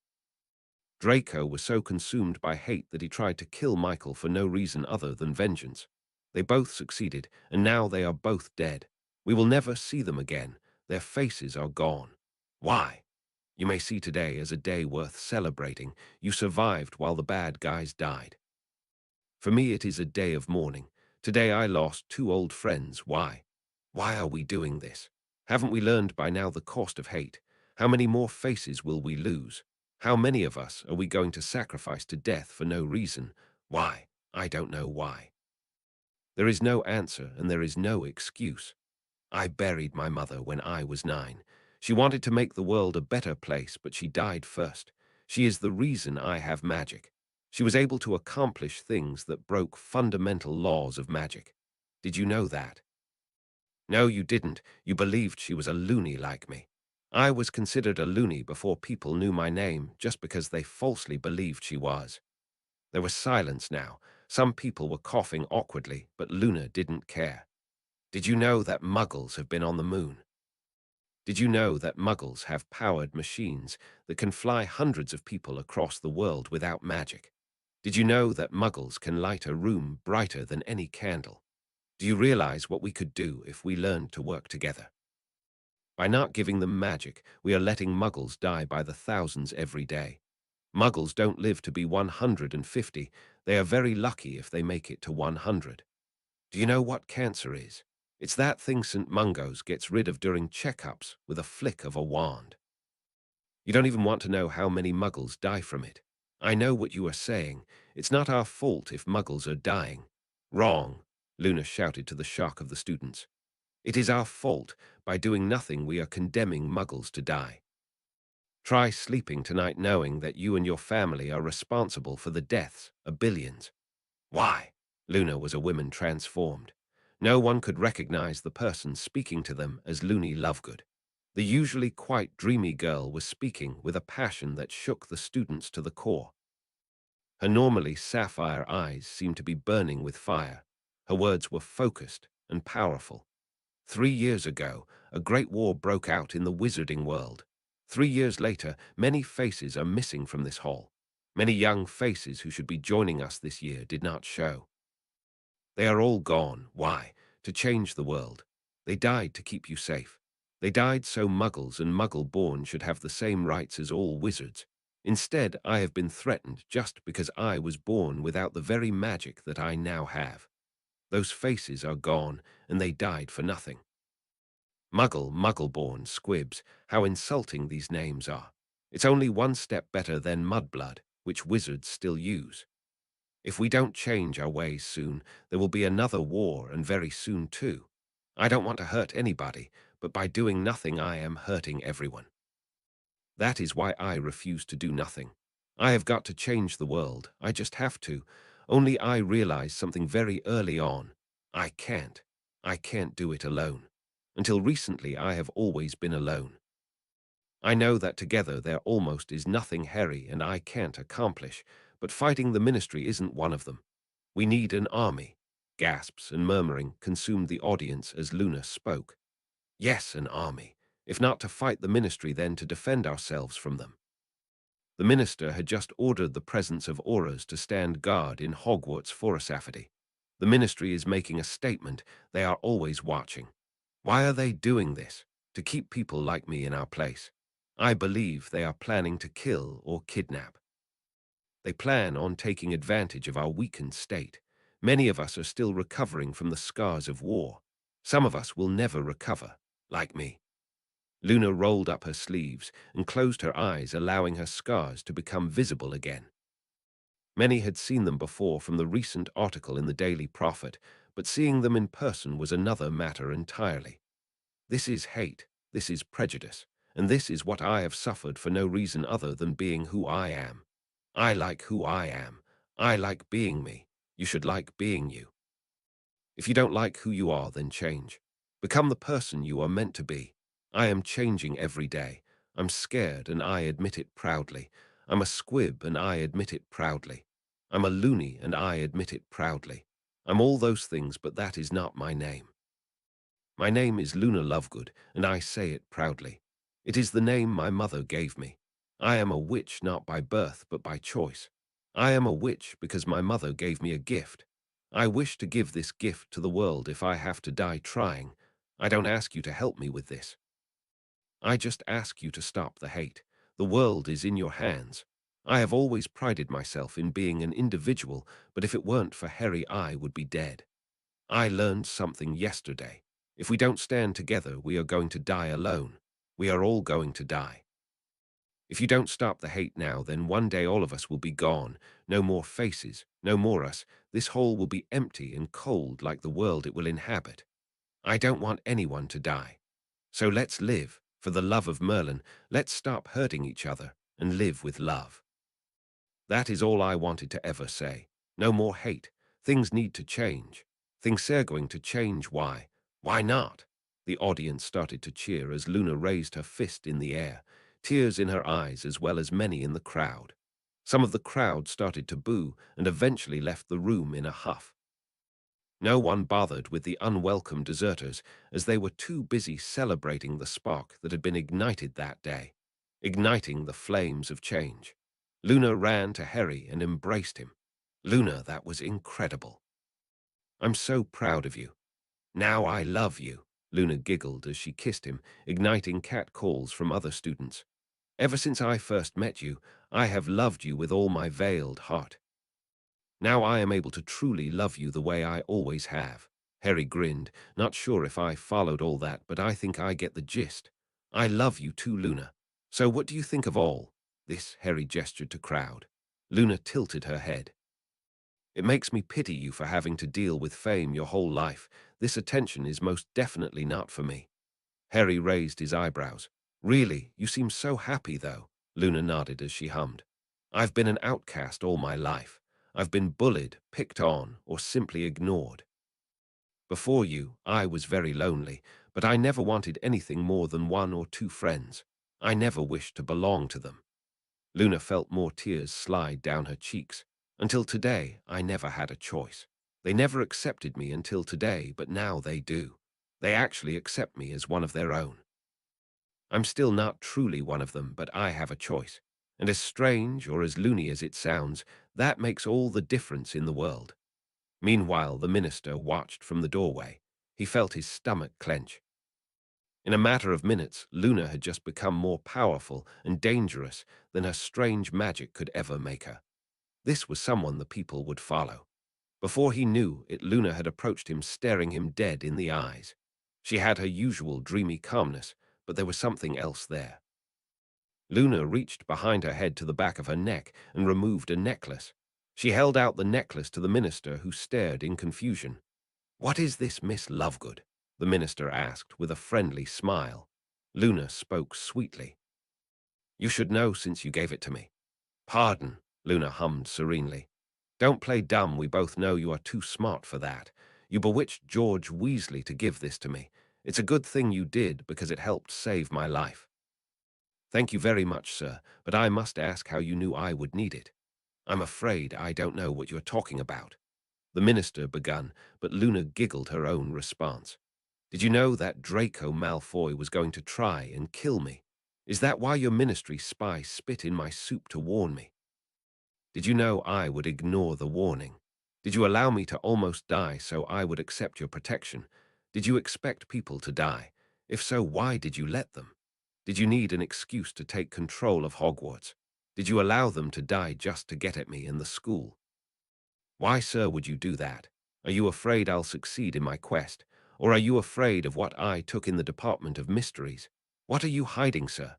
Draco was so consumed by hate that he tried to kill Michael for no reason other than vengeance. They both succeeded, and now they are both dead. We will never see them again. Their faces are gone. Why? You may see today as a day worth celebrating. You survived while the bad guys died. For me, it is a day of mourning. Today I lost two old friends. Why? Why are we doing this? Haven't we learned by now the cost of hate? How many more faces will we lose? How many of us are we going to sacrifice to death for no reason? Why? I don't know why. There is no answer and there is no excuse. I buried my mother when I was 9. She wanted to make the world a better place, but she died first. She is the reason I have magic. She was able to accomplish things that broke fundamental laws of magic. Did you know that? No, you didn't. You believed she was a loony like me. I was considered a loony before people knew my name just because they falsely believed she was. There was silence now. Some people were coughing awkwardly, but Luna didn't care. Did you know that Muggles have been on the moon? Did you know that Muggles have powered machines that can fly hundreds of people across the world without magic? Did you know that Muggles can light a room brighter than any candle? Do you realize what we could do if we learned to work together? By not giving them magic, we are letting Muggles die by the thousands every day. Muggles don't live to be 150. They are very lucky if they make it to 100. Do you know what cancer is? It's that thing St. Mungo's gets rid of during checkups with a flick of a wand. You don't even want to know how many Muggles die from it. I know what you are saying. It's not our fault if Muggles are dying. Wrong, Luna shouted to the shock of the students. It is our fault. By doing nothing, we are condemning Muggles to die. Try sleeping tonight knowing that you and your family are responsible for the deaths of billions. Why? Luna was a woman transformed. No one could recognize the person speaking to them as Loony Lovegood. The usually quite dreamy girl was speaking with a passion that shook the students to the core. Her normally sapphire eyes seemed to be burning with fire. Her words were focused and powerful. 3 years ago, a great war broke out in the wizarding world. 3 years later, many faces are missing from this hall. Many young faces who should be joining us this year did not show. They are all gone. Why? To change the world. They died to keep you safe. They died so Muggles and Muggle-born should have the same rights as all wizards. Instead, I have been threatened just because I was born without the very magic that I now have. Those faces are gone, and they died for nothing. Muggle, Muggle-born, squibs, how insulting these names are. It's only one step better than mudblood, which wizards still use. If we don't change our ways soon, there will be another war, and very soon too. I don't want to hurt anybody, but by doing nothing I am hurting everyone. That is why I refuse to do nothing. I have got to change the world. I just have to. Only I realized something very early on. I can't. I can't do it alone. Until recently, I have always been alone. I know that together there almost is nothing Harry and I can't accomplish, but fighting the ministry isn't one of them. We need an army. Gasps and murmuring consumed the audience as Luna spoke. Yes, an army. If not to fight the ministry, then to defend ourselves from them. The minister had just ordered the presence of auras to stand guard in Hogwarts Forest. The ministry is making a statement. They are always watching. Why are they doing this? To keep people like me in our place. I believe they are planning to kill or kidnap. They plan on taking advantage of our weakened state. Many of us are still recovering from the scars of war. Some of us will never recover, like me. Luna rolled up her sleeves and closed her eyes, allowing her scars to become visible again. Many had seen them before from the recent article in the Daily Prophet, but seeing them in person was another matter entirely. This is hate, this is prejudice, and this is what I have suffered for no reason other than being who I am. I like who I am. I like being me. You should like being you. If you don't like who you are, then change. Become the person you are meant to be. I am changing every day. I'm scared, and I admit it proudly. I'm a squib, and I admit it proudly. I'm a loony, and I admit it proudly. I'm all those things, but that is not my name. My name is Luna Lovegood, and I say it proudly. It is the name my mother gave me. I am a witch not by birth, but by choice. I am a witch because my mother gave me a gift. I wish to give this gift to the world if I have to die trying. I don't ask you to help me with this. I just ask you to stop the hate. The world is in your hands. I have always prided myself in being an individual, but if it weren't for Harry, I would be dead. I learned something yesterday. If we don't stand together, we are going to die alone. We are all going to die. If you don't stop the hate now, then one day all of us will be gone. No more faces, no more us. This hole will be empty and cold like the world it will inhabit. I don't want anyone to die. So let's live. For the love of Merlin, let's stop hurting each other and live with love. That is all I wanted to ever say. No more hate. Things need to change. Things are going to change. Why? Why not? The audience started to cheer as Luna raised her fist in the air, tears in her eyes as well as many in the crowd. Some of the crowd started to boo and eventually left the room in a huff. No one bothered with the unwelcome deserters as they were too busy celebrating the spark that had been ignited that day, igniting the flames of change. Luna ran to Harry and embraced him. Luna, that was incredible. I'm so proud of you. Now I love you. Luna giggled as she kissed him, igniting cat calls from other students. Ever since I first met you, I have loved you with all my veiled heart. Now I am able to truly love you the way I always have. Harry grinned, not sure if I followed all that, but I think I get the gist. I love you too, Luna. So what do you think of all this? Harry gestured to crowd. Luna tilted her head. It makes me pity you for having to deal with fame your whole life. This attention is most definitely not for me. Harry raised his eyebrows. Really, you seem so happy, though. Luna nodded as she hummed. I've been an outcast all my life. I've been bullied, picked on, or simply ignored. Before you, I was very lonely, but I never wanted anything more than one or two friends. I never wished to belong to them. Luna felt more tears slide down her cheeks. Until today, I never had a choice. They never accepted me until today, but now they do. They actually accept me as one of their own. I'm still not truly one of them, but I have a choice. And as strange or as loony as it sounds, that makes all the difference in the world. Meanwhile, the minister watched from the doorway. He felt his stomach clench. In a matter of minutes, Luna had just become more powerful and dangerous than her strange magic could ever make her. This was someone the people would follow. Before he knew it, Luna had approached him, staring him dead in the eyes. She had her usual dreamy calmness, but there was something else there. Luna reached behind her head to the back of her neck and removed a necklace. She held out the necklace to the minister, who stared in confusion. "What is this, Miss Lovegood?" the minister asked with a friendly smile. Luna spoke sweetly. "You should know since you gave it to me." "Pardon," Luna hummed serenely. "Don't play dumb, we both know you are too smart for that. You bewitched George Weasley to give this to me. It's a good thing you did because it helped save my life." "Thank you very much, sir, but I must ask how you knew I would need it." "I'm afraid I don't know what you're talking about." The minister begun, but Luna giggled her own response. "Did you know that Draco Malfoy was going to try and kill me? Is that why your ministry spy spit in my soup to warn me? Did you know I would ignore the warning? Did you allow me to almost die so I would accept your protection? Did you expect people to die? If so, why did you let them? Did you need an excuse to take control of Hogwarts? Did you allow them to die just to get at me and the school? Why, sir, would you do that? Are you afraid I'll succeed in my quest? Or are you afraid of what I took in the Department of Mysteries? What are you hiding, sir?"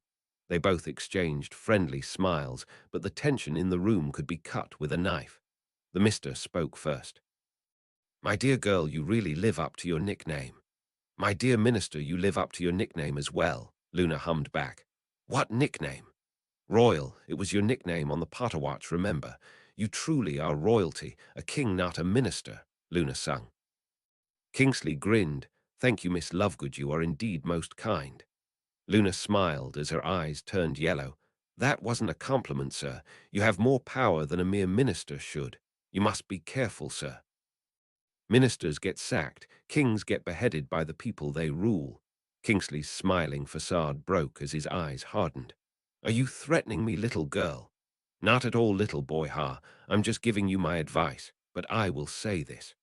They both exchanged friendly smiles, but the tension in the room could be cut with a knife. The mister spoke first. "My dear girl, you really live up to your nickname." "My dear minister, you live up to your nickname as well," Luna hummed back. "What nickname?" "Royal. It was your nickname on the Potter Watch, remember? You truly are royalty, a king, not a minister," Luna sung. Kingsley grinned. "Thank you, Miss Lovegood, you are indeed most kind." Luna smiled as her eyes turned yellow. "That wasn't a compliment, sir. You have more power than a mere minister should. You must be careful, sir. Ministers get sacked, kings get beheaded by the people they rule." Kingsley's smiling facade broke as his eyes hardened. "Are you threatening me, little girl?" "Not at all, little boy, ha. I'm just giving you my advice, but I will say this.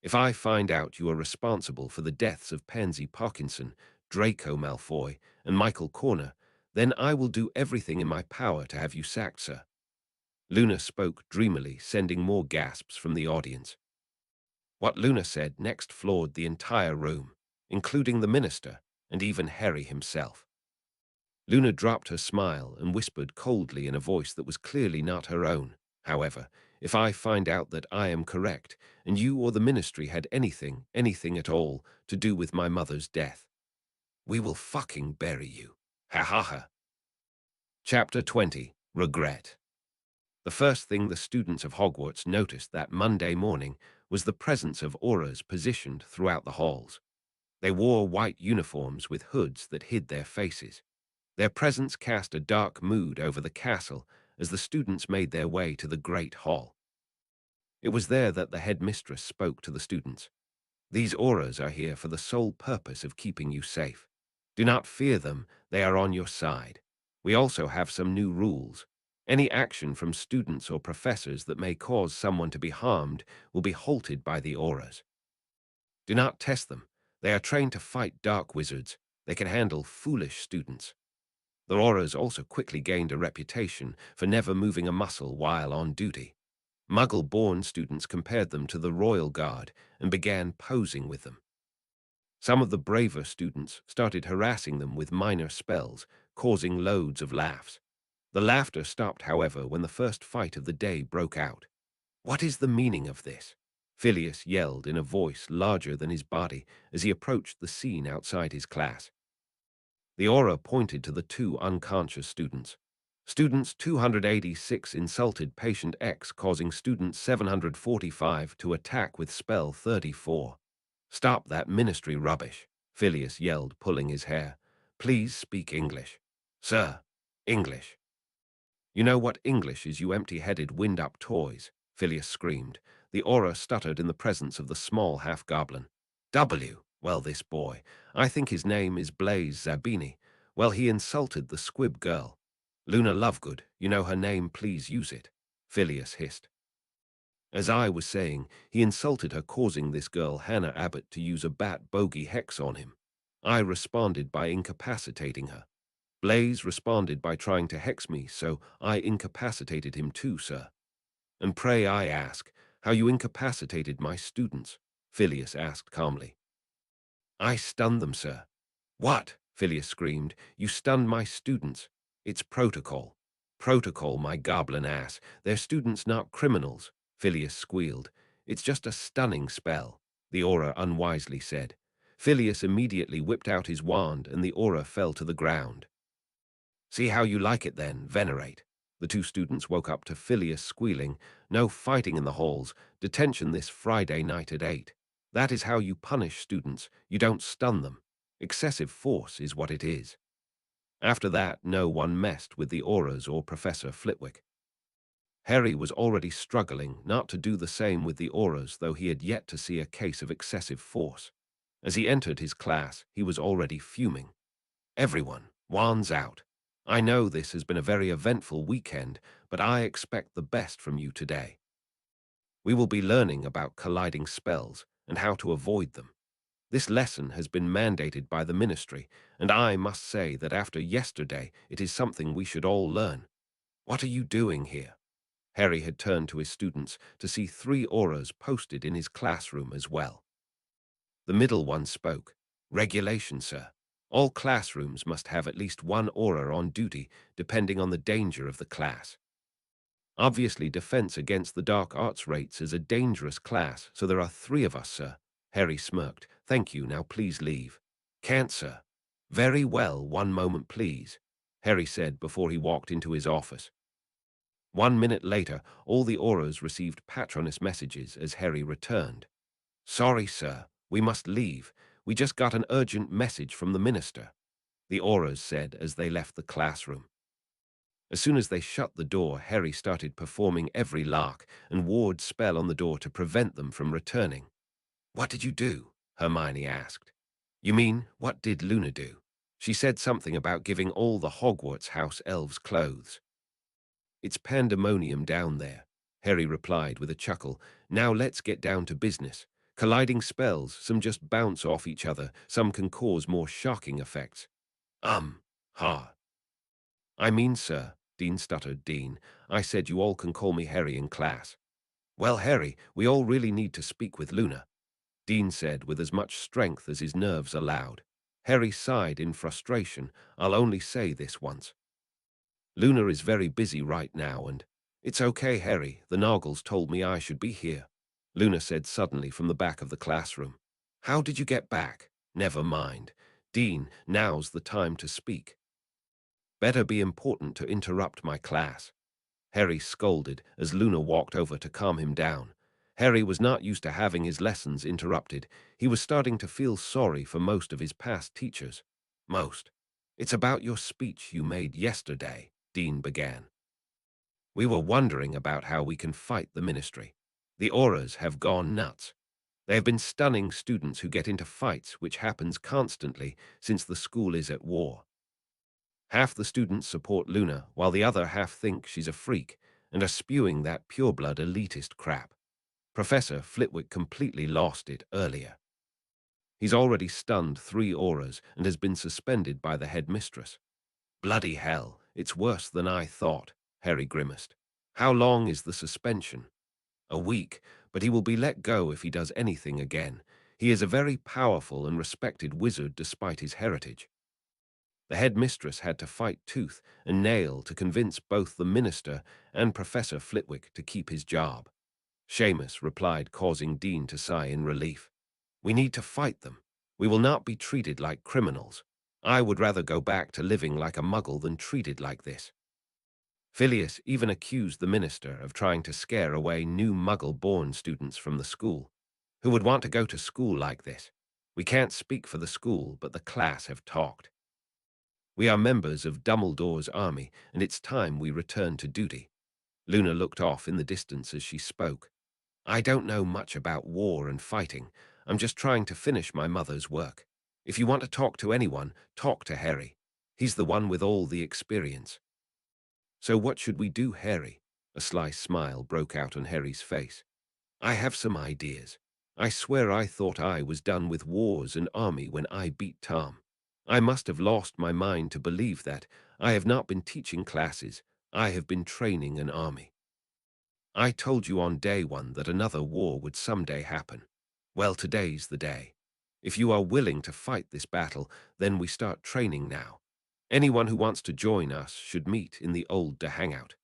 If I find out you are responsible for the deaths of Pansy Parkinson, Draco Malfoy, and Michael Corner, then I will do everything in my power to have you sacked, sir." Luna spoke dreamily, sending more gasps from the audience. What Luna said next floored the entire room, including the minister and even Harry himself. Luna dropped her smile and whispered coldly in a voice that was clearly not her own. "However, if I find out that I am correct, and you or the ministry had anything at all, to do with my mother's death, we will fucking bury you. Ha ha ha." Chapter 20. Regret. The first thing the students of Hogwarts noticed that Monday morning was the presence of auras positioned throughout the halls. They wore white uniforms with hoods that hid their faces. Their presence cast a dark mood over the castle as the students made their way to the great hall. It was there that the headmistress spoke to the students. These auras are here for the sole purpose of keeping you safe. Do not fear them, they are on your side. We also have some new rules. Any action from students or professors that may cause someone to be harmed will be halted by the auras. Do not test them. They are trained to fight dark wizards. They can handle foolish students. The auras also quickly gained a reputation for never moving a muscle while on duty. Muggle-born students compared them to the royal guard and began posing with them. Some of the braver students started harassing them with minor spells, causing loads of laughs. The laughter stopped, however, when the first fight of the day broke out. "What is the meaning of this?" Phileas yelled in a voice larger than his body as he approached the scene outside his class. The aura pointed to the two unconscious students. Students 286 insulted patient X, causing student 745 to attack with spell 34. "Stop that ministry rubbish," Phileas yelled, pulling his hair. "Please speak English." "Sir, English." "You know what English is, you empty-headed wind-up toys," Phileas screamed. The aura stuttered in the presence of the small half-goblin. Well, this boy, I think his name is Blaze Zabini. Well, he insulted the squib girl. "Luna Lovegood, you know her name, please use it," Phileas hissed. "As I was saying, he insulted her, causing this girl, Hannah Abbott, to use a bat bogey hex on him. I responded by incapacitating her. Blaze responded by trying to hex me, so I incapacitated him too, sir." "And pray I ask, how you incapacitated my students?" Phileas asked calmly. "I stunned them, sir." "What?" Phileas screamed. "You stunned my students. It's protocol." "Protocol, my goblin ass. They're students, not criminals," Phileas squealed. "It's just a stunning spell," the aura unwisely said. Phileas immediately whipped out his wand and the aura fell to the ground. "See how you like it then, venerate." The two students woke up to Phileas squealing. "No fighting in the halls. Detention this Friday night at 8. That is how you punish students. You don't stun them. Excessive force is what it is." After that, no one messed with the auras or Professor Flitwick. Harry was already struggling not to do the same with the auras, though he had yet to see a case of excessive force. As he entered his class, he was already fuming. "Everyone, wands out. I know this has been a very eventful weekend, but I expect the best from you today. We will be learning about colliding spells and how to avoid them. This lesson has been mandated by the ministry, and I must say that after yesterday it is something we should all learn. What are you doing here?" Harry had turned to his students to see 3 auras posted in his classroom as well. The middle one spoke. "Regulation, sir. All classrooms must have at least 1 aura on duty, depending on the danger of the class. Obviously, defense against the dark arts rates is a dangerous class, so there are 3 of us, sir." Harry smirked. "Thank you, now please leave." "Can't, sir." "Very well, 1 moment, please," Harry said before he walked into his office. 1 minute later, all the auras received patronus messages as Harry returned. "Sorry, sir, we must leave. We just got an urgent message from the minister," the auras said as they left the classroom. As soon as they shut the door, Harry started performing every lark and ward spell on the door to prevent them from returning. "What did you do?" Hermione asked. "You mean, what did Luna do?" "She said something about giving all the Hogwarts house elves clothes." "It's pandemonium down there," Harry replied with a chuckle. "Now let's get down to business. Colliding spells, some just bounce off each other, some can cause more shocking effects." Ha. "I mean, sir," Dean stuttered. "Dean, I said you all can call me Harry in class." "Well, Harry, we all really need to speak with Luna," Dean said with as much strength as his nerves allowed. Harry sighed in frustration. "I'll only say this once. Luna is very busy right now and—" "It's okay, Harry. The Noggles told me I should be here," Luna said suddenly from the back of the classroom. "How did you get back?" "Never mind. Dean, now's the time to speak." "Better be important to interrupt my class," Harry scolded as Luna walked over to calm him down. Harry was not used to having his lessons interrupted. He was starting to feel sorry for most of his past teachers. Most. It's about your speech you made yesterday, Dean began. We were wondering about how we can fight the ministry. The auras have gone nuts. They have been stunning students who get into fights, which happens constantly since the school is at war. Half the students support Luna, while the other half think she's a freak and are spewing that pureblood elitist crap. Professor Flitwick completely lost it earlier. He's already stunned 3 auras and has been suspended by the headmistress. Bloody hell, it's worse than I thought, Harry grimaced. How long is the suspension? A week, but he will be let go if he does anything again. He is a very powerful and respected wizard despite his heritage. The headmistress had to fight tooth and nail to convince both the minister and Professor Flitwick to keep his job. Seamus replied, causing Dean to sigh in relief. We need to fight them. We will not be treated like criminals. I would rather go back to living like a muggle than treated like this. Phileas even accused the minister of trying to scare away new muggle-born students from the school. Who would want to go to school like this? We can't speak for the school, but the class have talked. We are members of Dumbledore's army, and it's time we return to duty. Luna looked off in the distance as she spoke. I don't know much about war and fighting. I'm just trying to finish my mother's work. If you want to talk to anyone, talk to Harry. He's the one with all the experience. So what should we do, Harry? A sly smile broke out on Harry's face. I have some ideas. I swear I thought I was done with wars and army when I beat Tom. I must have lost my mind to believe that. I have not been teaching classes. I have been training an army. I told you on day 1 that another war would someday happen. Well, today's the day. If you are willing to fight this battle, then we start training now. Anyone who wants to join us should meet in the old hangout.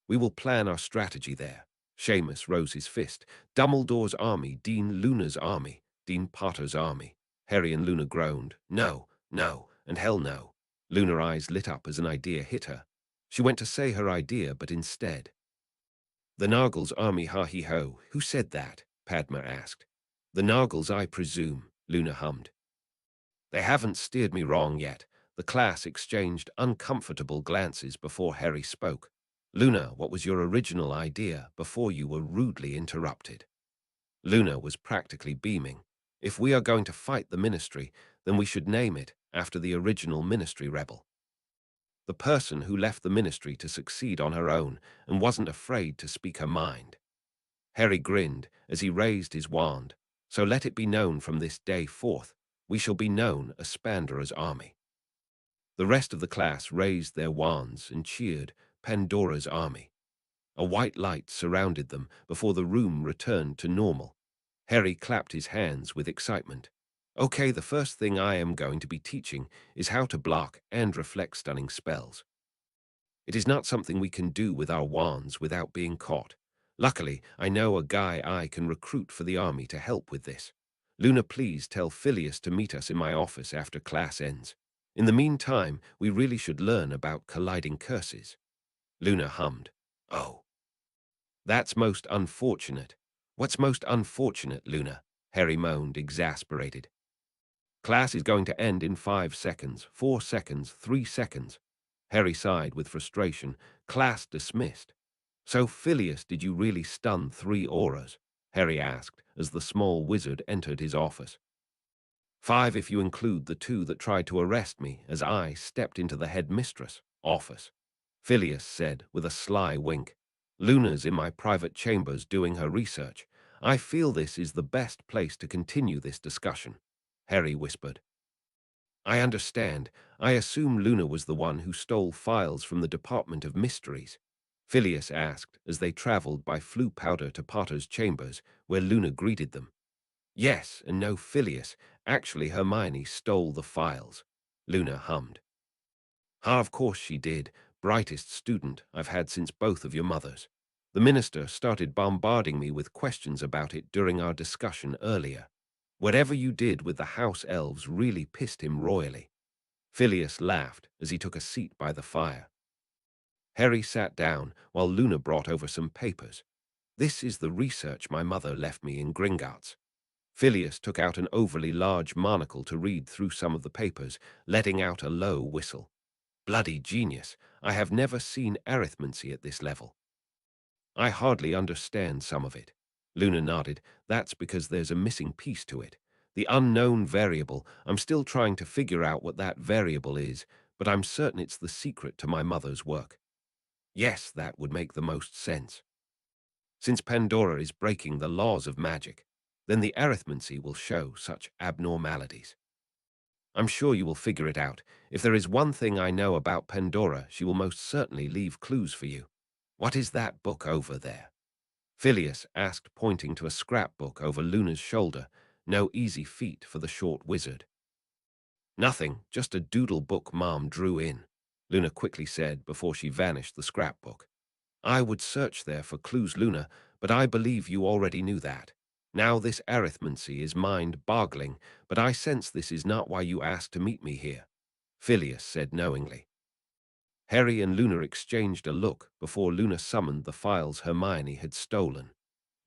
We will plan our strategy there. Seamus rose his fist. Dumbledore's army, Dean Luna's army, Dean Potter's army. Harry and Luna groaned. No, no, and hell no. Luna's eyes lit up as an idea hit her. She went to say her idea, but instead. The Nargle's army, ha-he-ho. Who said that? Padma asked. The Nargles, I presume, Luna hummed. They haven't steered me wrong yet. The class exchanged uncomfortable glances before Harry spoke. Luna, what was your original idea before you were rudely interrupted? Luna was practically beaming. If we are going to fight the ministry, then we should name it after the original ministry rebel. The person who left the ministry to succeed on her own and wasn't afraid to speak her mind. Harry grinned as he raised his wand. So let it be known from this day forth, we shall be known as Spandora's army. The rest of the class raised their wands and cheered Pandora's army. A white light surrounded them before the room returned to normal. Harry clapped his hands with excitement. Okay, the first thing I am going to be teaching is how to block and reflect stunning spells. It is not something we can do with our wands without being caught. Luckily, I know a guy I can recruit for the army to help with this. Luna, please tell Phileas to meet us in my office after class ends. In the meantime, we really should learn about colliding curses. Luna hummed. Oh. That's most unfortunate. What's most unfortunate, Luna? Harry moaned, exasperated. Class is going to end in 5 seconds, 4 seconds, 3 seconds. Harry sighed with frustration. Class dismissed. So, Phileas, did you really stun 3 auras? Harry asked as the small wizard entered his office. 5 if you include the 2 that tried to arrest me as I stepped into the headmistress' office. Phileas said with a sly wink. Luna's in my private chambers doing her research. I feel this is the best place to continue this discussion, Harry whispered. I understand. I assume Luna was the one who stole files from the Department of Mysteries, Phileas asked as they traveled by flue powder to Potter's chambers, where Luna greeted them. Yes, and no, Phileas. Actually, Hermione stole the files, Luna hummed. Ah, of course she did. Brightest student I've had since both of your mothers. The minister started bombarding me with questions about it during our discussion earlier. Whatever you did with the house elves really pissed him royally. Phileas laughed as he took a seat by the fire. Harry sat down while Luna brought over some papers. This is the research my mother left me in Gringotts. Phileas took out an overly large monocle to read through some of the papers, letting out a low whistle. Bloody genius. I have never seen arithmancy at this level. I hardly understand some of it. Luna nodded. That's because there's a missing piece to it. The unknown variable. I'm still trying to figure out what that variable is, but I'm certain it's the secret to my mother's work. Yes, that would make the most sense. Since Pandora is breaking the laws of magic, then the arithmancy will show such abnormalities. I'm sure you will figure it out. If there is one thing I know about Pandora, she will most certainly leave clues for you. What is that book over there? Phileas asked, pointing to a scrapbook over Luna's shoulder. No easy feat for the short wizard. Nothing, just a doodle book Mom drew in, Luna quickly said before she vanished the scrapbook. I would search there for clues, Luna, but I believe you already knew that. Now this arithmancy is mind-boggling, but I sense this is not why you asked to meet me here, Phileas said knowingly. Harry and Luna exchanged a look before Luna summoned the files Hermione had stolen.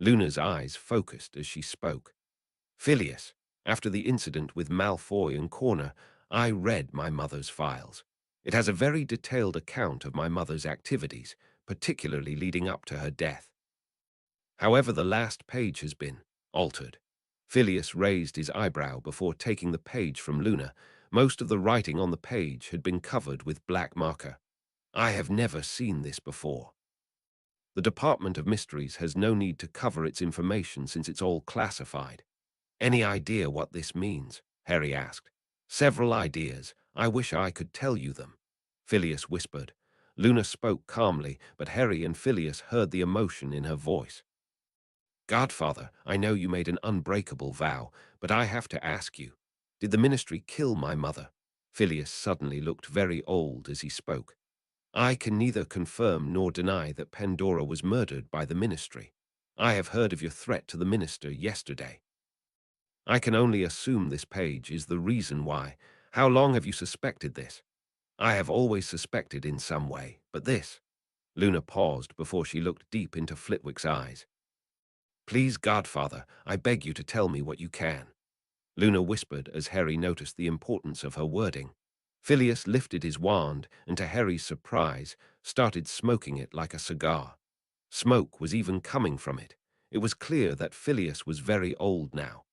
Luna's eyes focused as she spoke. Phileas, after the incident with Malfoy and Corner, I read my mother's files. It has a very detailed account of my mother's activities, particularly leading up to her death. However, the last page has been altered. Phileas raised his eyebrow before taking the page from Luna. Most of the writing on the page had been covered with black marker. I have never seen this before. The Department of Mysteries has no need to cover its information since it's all classified. Any idea what this means? Harry asked. Several ideas. I wish I could tell you them, Phileas whispered. Luna spoke calmly, but Harry and Phileas heard the emotion in her voice. Godfather, I know you made an unbreakable vow, but I have to ask you, did the Ministry kill my mother? Phileas suddenly looked very old as he spoke. I can neither confirm nor deny that Pandora was murdered by the Ministry. I have heard of your threat to the Minister yesterday. I can only assume this page is the reason why. How long have you suspected this? I have always suspected in some way, but this... Luna paused before she looked deep into Flitwick's eyes. Please, Godfather, I beg you to tell me what you can. Luna whispered as Harry noticed the importance of her wording. Phileas lifted his wand and, to Harry's surprise, started smoking it like a cigar. Smoke was even coming from it. It was clear that Phileas was very old now.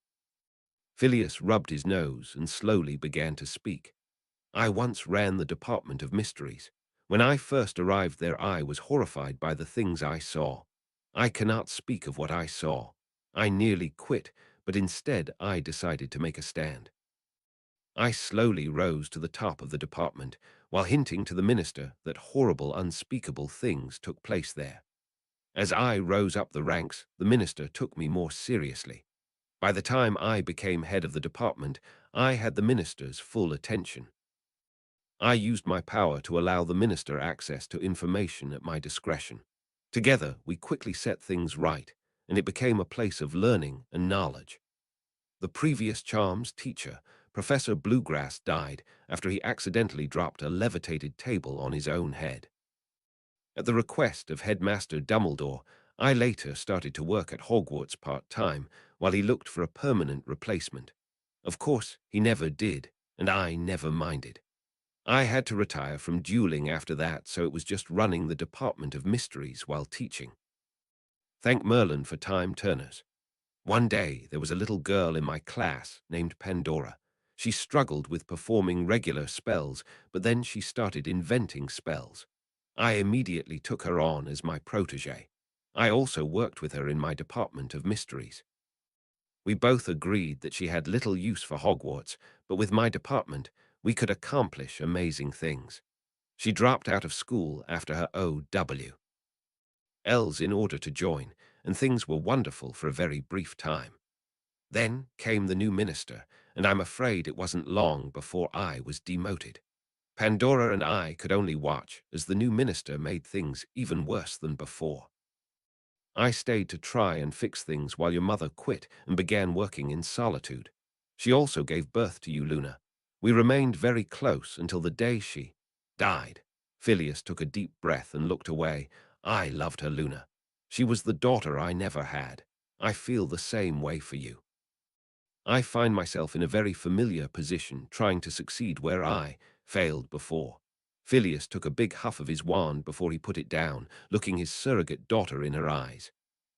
Phileas rubbed his nose and slowly began to speak. I once ran the Department of Mysteries. When I first arrived there, I was horrified by the things I saw. I cannot speak of what I saw. I nearly quit, but instead I decided to make a stand. I slowly rose to the top of the department, while hinting to the minister that horrible, unspeakable things took place there. As I rose up the ranks, the minister took me more seriously. By the time I became head of the department, I had the minister's full attention. I used my power to allow the minister access to information at my discretion. Together, we quickly set things right, and it became a place of learning and knowledge. The previous charms teacher, Professor Bluegrass, died after he accidentally dropped a levitated table on his own head. At the request of Headmaster Dumbledore, I later started to work at Hogwarts part-time while he looked for a permanent replacement. Of course, he never did, and I never minded. I had to retire from dueling after that, so it was just running the Department of Mysteries while teaching. Thank Merlin for time turners. One day, there was a little girl in my class named Pandora. She struggled with performing regular spells, but then she started inventing spells. I immediately took her on as my protege. I also worked with her in my Department of Mysteries. We both agreed that she had little use for Hogwarts, but with my department, we could accomplish amazing things. She dropped out of school after her OW L's in order to join, and things were wonderful for a very brief time. Then came the new minister, and I'm afraid it wasn't long before I was demoted. Pandora and I could only watch as the new minister made things even worse than before. I stayed to try and fix things while your mother quit and began working in solitude. She also gave birth to you, Luna. We remained very close until the day she died. Phileas took a deep breath and looked away. I loved her, Luna. She was the daughter I never had. I feel the same way for you. I find myself in a very familiar position, trying to succeed where I failed before. Phileas took a big huff of his wand before he put it down, looking his surrogate daughter in her eyes.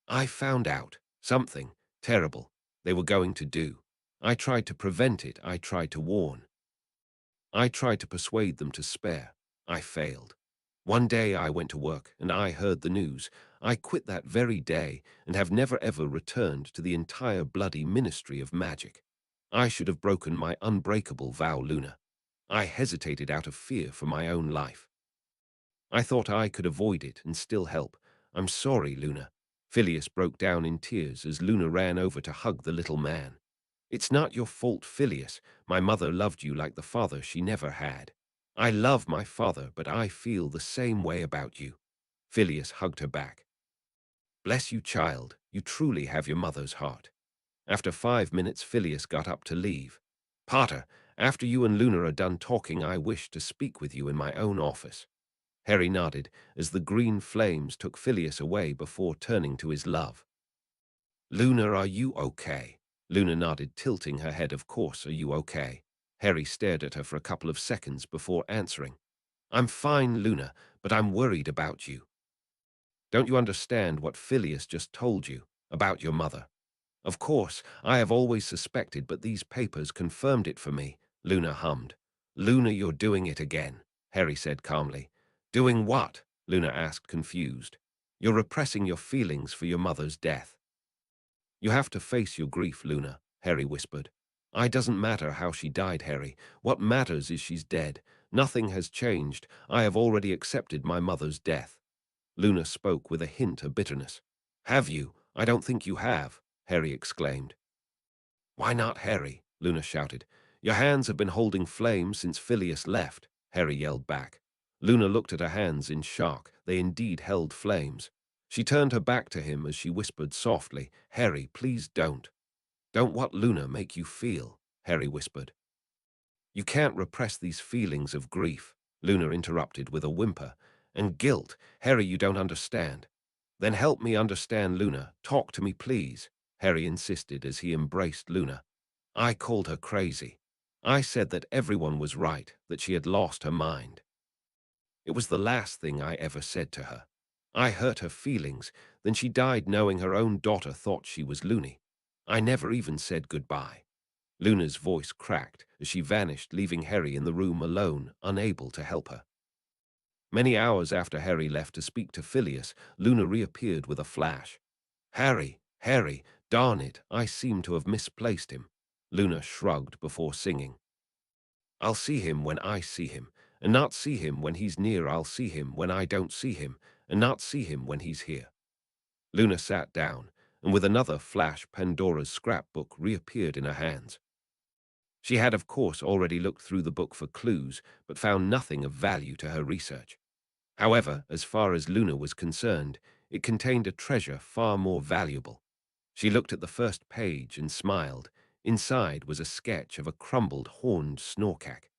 I found out something terrible they were going to do. I tried to prevent it. I tried to warn. I tried to persuade them to spare. I failed. One day I went to work and I heard the news. I quit that very day and have never ever returned to the entire bloody ministry of magic. I should have broken my unbreakable vow, Luna. I hesitated out of fear for my own life. I thought I could avoid it and still help. I'm sorry, Luna. Phileas broke down in tears as Luna ran over to hug the little man. It's not your fault, Phileas. My mother loved you like the father she never had. I love my father, but I feel the same way about you. Phileas hugged her back. Bless you, child. You truly have your mother's heart. After 5 minutes, Phileas got up to leave. Potter, after you and Luna are done talking, I wish to speak with you in my own office. Harry nodded as the green flames took Phileas away before turning to his love. Luna, are you okay? Luna nodded, tilting her head. Of course, are you okay? Harry stared at her for a couple of seconds before answering. I'm fine, Luna, but I'm worried about you. Don't you understand what Phileas just told you about your mother? Of course, I have always suspected, but these papers confirmed it for me, Luna hummed. Luna, you're doing it again, Harry said calmly. Doing what? Luna asked, confused. You're repressing your feelings for your mother's death. You have to face your grief, Luna, Harry whispered. It doesn't matter how she died, Harry. What matters is she's dead. Nothing has changed. I have already accepted my mother's death. Luna spoke with a hint of bitterness. Have you? I don't think you have, Harry exclaimed. Why not, Harry? Luna shouted. Your hands have been holding flames since Phileas left, Harry yelled back. Luna looked at her hands in shock. They indeed held flames. She turned her back to him as she whispered softly, Harry, please don't. Don't what, Luna, make you feel? Harry whispered. You can't repress these feelings of grief, Luna interrupted with a whimper. And guilt. Harry, you don't understand. Then help me understand, Luna. Talk to me, please, Harry insisted as he embraced Luna. I called her crazy. I said that everyone was right, that she had lost her mind. It was the last thing I ever said to her. I hurt her feelings, then she died knowing her own daughter thought she was loony. I never even said goodbye. Luna's voice cracked as she vanished, leaving Harry in the room alone, unable to help her. Many hours after Harry left to speak to Phileas, Luna reappeared with a flash. Harry, darn it, I seem to have misplaced him. Luna shrugged before singing. I'll see him when I see him, and not see him when he's near. I'll see him when I don't see him, and not see him when he's here. Luna sat down, and with another flash, Pandora's scrapbook reappeared in her hands. She had, of course, already looked through the book for clues, but found nothing of value to her research. However, as far as Luna was concerned, it contained a treasure far more valuable. She looked at the first page and smiled. Inside was a sketch of a crumbled horned snorkack.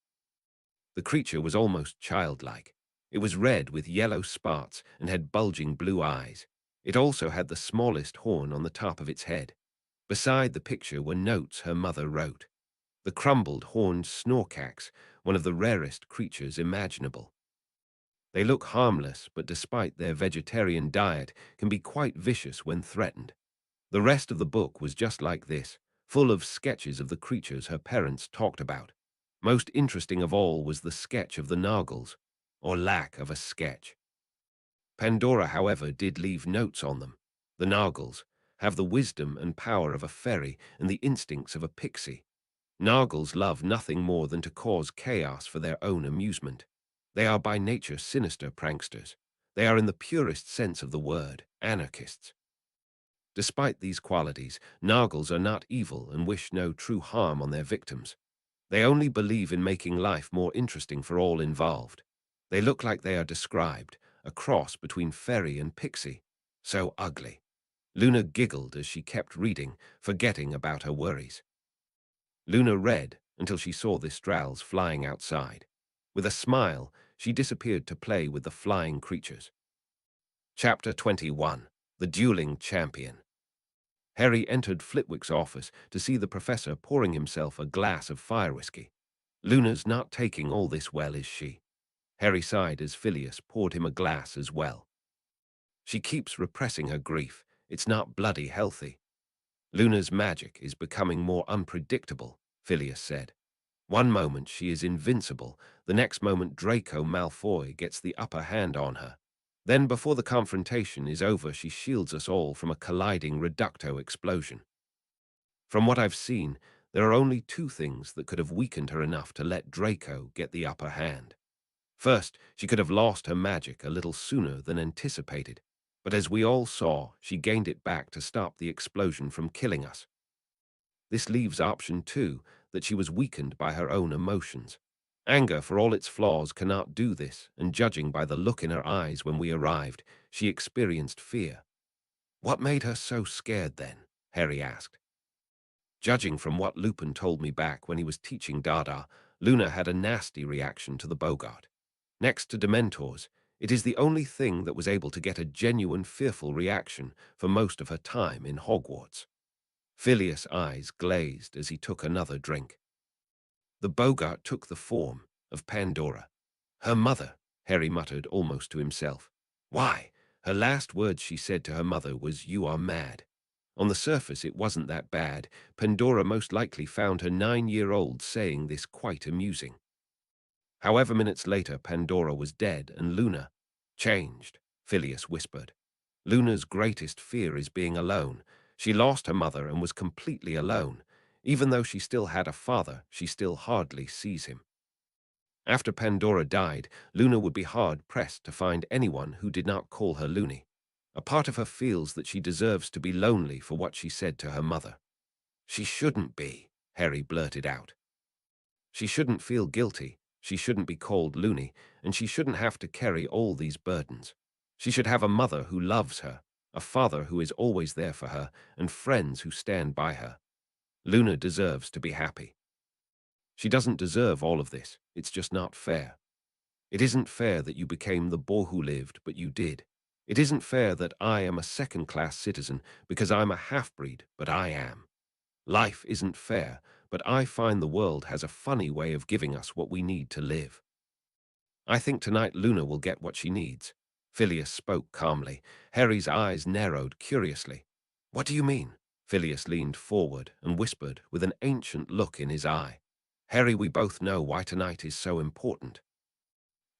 The creature was almost childlike. It was red with yellow spots and had bulging blue eyes. It also had the smallest horn on the top of its head. Beside the picture were notes her mother wrote. The crumbled horned snorkacks, one of the rarest creatures imaginable. They look harmless, but despite their vegetarian diet, can be quite vicious when threatened. The rest of the book was just like this, full of sketches of the creatures her parents talked about. Most interesting of all was the sketch of the Nargles, or lack of a sketch. Pandora, however, did leave notes on them. The Nargles have the wisdom and power of a fairy and the instincts of a pixie. Nargles love nothing more than to cause chaos for their own amusement. They are by nature sinister pranksters. They are, in the purest sense of the word, anarchists. Despite these qualities, Nargles are not evil and wish no true harm on their victims. They only believe in making life more interesting for all involved. They look like they are described, a cross between fairy and pixie. So ugly. Luna giggled as she kept reading, forgetting about her worries. Luna read until she saw the Strals flying outside. With a smile, she disappeared to play with the flying creatures. Chapter 21. The dueling champion. Harry entered Flitwick's office to see the professor pouring himself a glass of fire whiskey. Luna's not taking all this well, is she? Harry sighed as Phileas poured him a glass as well. She keeps repressing her grief. It's not bloody healthy. Luna's magic is becoming more unpredictable, Phileas said. One moment she is invincible, the next moment Draco Malfoy gets the upper hand on her. Then before the confrontation is over, she shields us all from a colliding reducto explosion. From what I've seen, there are only two things that could have weakened her enough to let Draco get the upper hand. First, she could have lost her magic a little sooner than anticipated, but as we all saw, she gained it back to stop the explosion from killing us. This leaves option two, that she was weakened by her own emotions. Anger, for all its flaws, cannot do this, and judging by the look in her eyes when we arrived, she experienced fear. What made her so scared then? Harry asked. Judging from what Lupin told me back when he was teaching Dada, Luna had a nasty reaction to the Bogart. Next to Dementors, it is the only thing that was able to get a genuine fearful reaction for most of her time in Hogwarts. Phileas' eyes glazed as he took another drink. The Bogart took the form of Pandora. Her mother, Harry muttered almost to himself. Why? Her last words she said to her mother was, "You are mad." On the surface, it wasn't that bad. Pandora most likely found her 9-year-old saying this quite amusing. However, minutes later, Pandora was dead and Luna changed, Phileas whispered. Luna's greatest fear is being alone. She lost her mother and was completely alone. Even though she still had a father, she still hardly sees him. After Pandora died, Luna would be hard-pressed to find anyone who did not call her Loony. A part of her feels that she deserves to be lonely for what she said to her mother. She shouldn't be, Harry blurted out. She shouldn't feel guilty, she shouldn't be called Loony, and she shouldn't have to carry all these burdens. She should have a mother who loves her, a father who is always there for her, and friends who stand by her. Luna deserves to be happy. She doesn't deserve all of this. It's just not fair. It isn't fair that you became the boy who lived, but you did. It isn't fair that I am a second-class citizen because I'm a half-breed, but I am. Life isn't fair, but I find the world has a funny way of giving us what we need to live. I think tonight Luna will get what she needs. Phileas spoke calmly. Harry's eyes narrowed curiously. What do you mean? Phileas leaned forward and whispered with an ancient look in his eye. Harry, we both know why tonight is so important.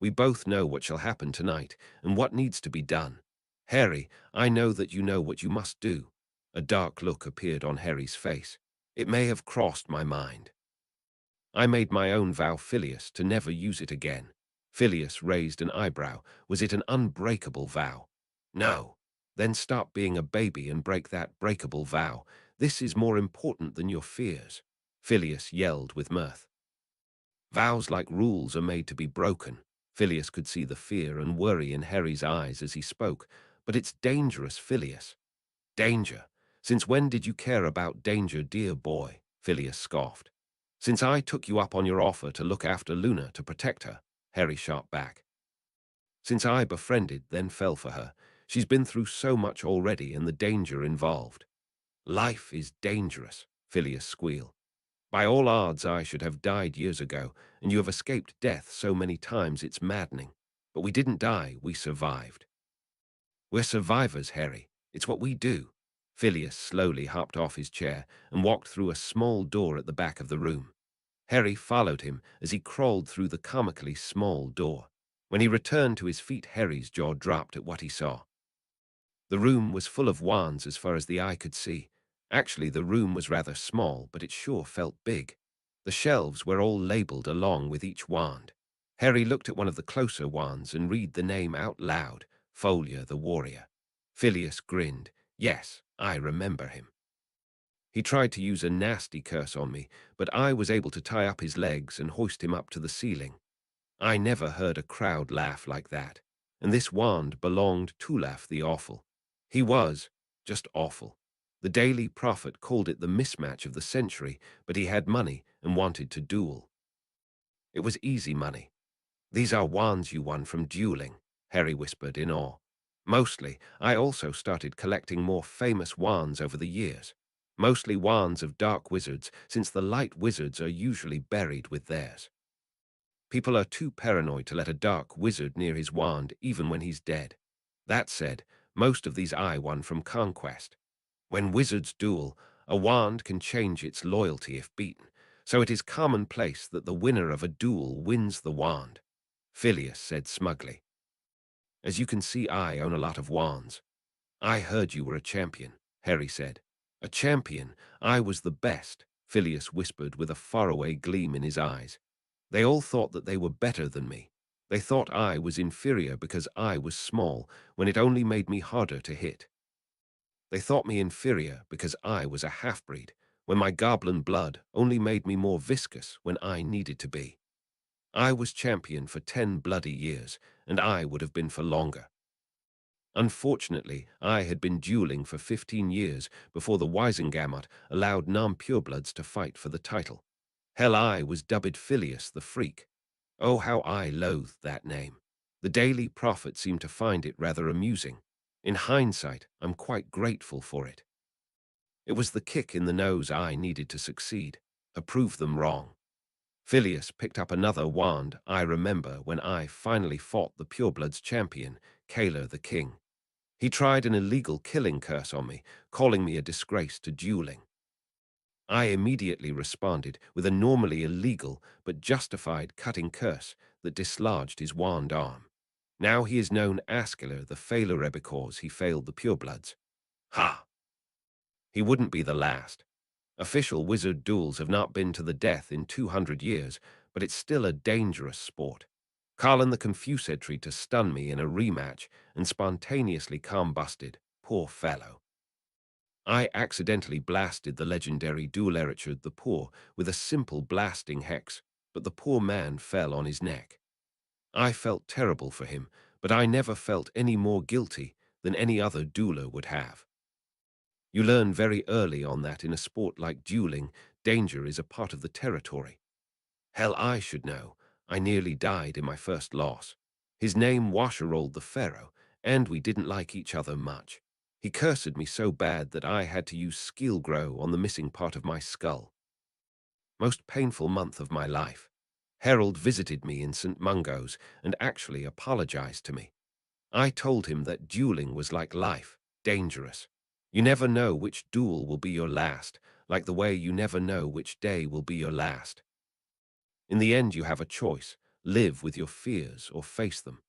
We both know what shall happen tonight and what needs to be done. Harry, I know that you know what you must do. A dark look appeared on Harry's face. It may have crossed my mind. I made my own vow, Phileas, to never use it again. Phileas raised an eyebrow. Was it an unbreakable vow? No. Then stop being a baby and break that breakable vow. This is more important than your fears. Phileas yelled with mirth. Vows like rules are made to be broken. Phileas could see the fear and worry in Harry's eyes as he spoke. But it's dangerous, Phileas. Danger? Since when did you care about danger, dear boy? Phileas scoffed. Since I took you up on your offer to look after Luna to protect her, Harry shot back. Since I befriended, then fell for her. She's been through so much already and the danger involved. Life is dangerous, Phileas squealed. By all odds, I should have died years ago, and you have escaped death so many times it's maddening. But we didn't die, we survived. We're survivors, Harry. It's what we do. Phileas slowly hopped off his chair and walked through a small door at the back of the room. Harry followed him as he crawled through the comically small door. When he returned to his feet, Harry's jaw dropped at what he saw. The room was full of wands as far as the eye could see. Actually, the room was rather small, but it sure felt big. The shelves were all labeled along with each wand. Harry looked at one of the closer wands and read the name out loud, Folia the Warrior. Phileas grinned. Yes, I remember him. He tried to use a nasty curse on me, but I was able to tie up his legs and hoist him up to the ceiling. I never heard a crowd laugh like that. And this wand belonged to Tulaf the Awful. He was just awful. The Daily Prophet called it the mismatch of the century, but he had money and wanted to duel. It was easy money. These are wands you won from dueling, Harry whispered in awe. Mostly, I also started collecting more famous wands over the years. Mostly wands of dark wizards, since the light wizards are usually buried with theirs. People are too paranoid to let a dark wizard near his wand even when he's dead. That said, most of these I won from conquest. When wizards duel, a wand can change its loyalty if beaten, so it is commonplace that the winner of a duel wins the wand, Phileas said smugly. As you can see, I own a lot of wands. I heard you were a champion, Harry said. A champion? I was the best, Phileas whispered with a faraway gleam in his eyes. They all thought that they were better than me. They thought I was inferior because I was small, when it only made me harder to hit. They thought me inferior because I was a half-breed, when my goblin blood only made me more viscous when I needed to be. I was champion for 10 bloody years, and I would have been for longer. Unfortunately, I had been dueling for 15 years before the Wisengamot allowed non-purebloods to fight for the title. Hell, I was dubbed Phileas the Freak. Oh, how I loathed that name. The Daily Prophet seemed to find it rather amusing. In hindsight, I'm quite grateful for it. It was the kick in the nose I needed to succeed, to prove them wrong. Phileas picked up another wand I remember when I finally fought the purebloods champion, Kaler the King. He tried an illegal killing curse on me, calling me a disgrace to dueling. I immediately responded with a normally illegal but justified cutting curse that dislodged his wand arm. Now he is known Askiller the Failer because he failed the purebloods. Ha! He wouldn't be the last. Official wizard duels have not been to the death in 200 years, but it's still a dangerous sport. Carlin the Confused tried to stun me in a rematch and spontaneously combusted. Poor fellow. I accidentally blasted the legendary dueler Richard the Poor with a simple blasting hex, but the poor man fell on his neck. I felt terrible for him, but I never felt any more guilty than any other dueler would have. You learn very early on that in a sport like dueling, danger is a part of the territory. Hell, I should know. I nearly died in my first loss. His name Washerold the Pharaoh, and we didn't like each other much. He cursed me so bad that I had to use skill grow on the missing part of my skull. Most painful month of my life. Harold visited me in St. Mungo's and actually apologized to me. I told him that dueling was like life, dangerous. You never know which duel will be your last, like the way you never know which day will be your last. In the end, you have a choice, live with your fears or face them.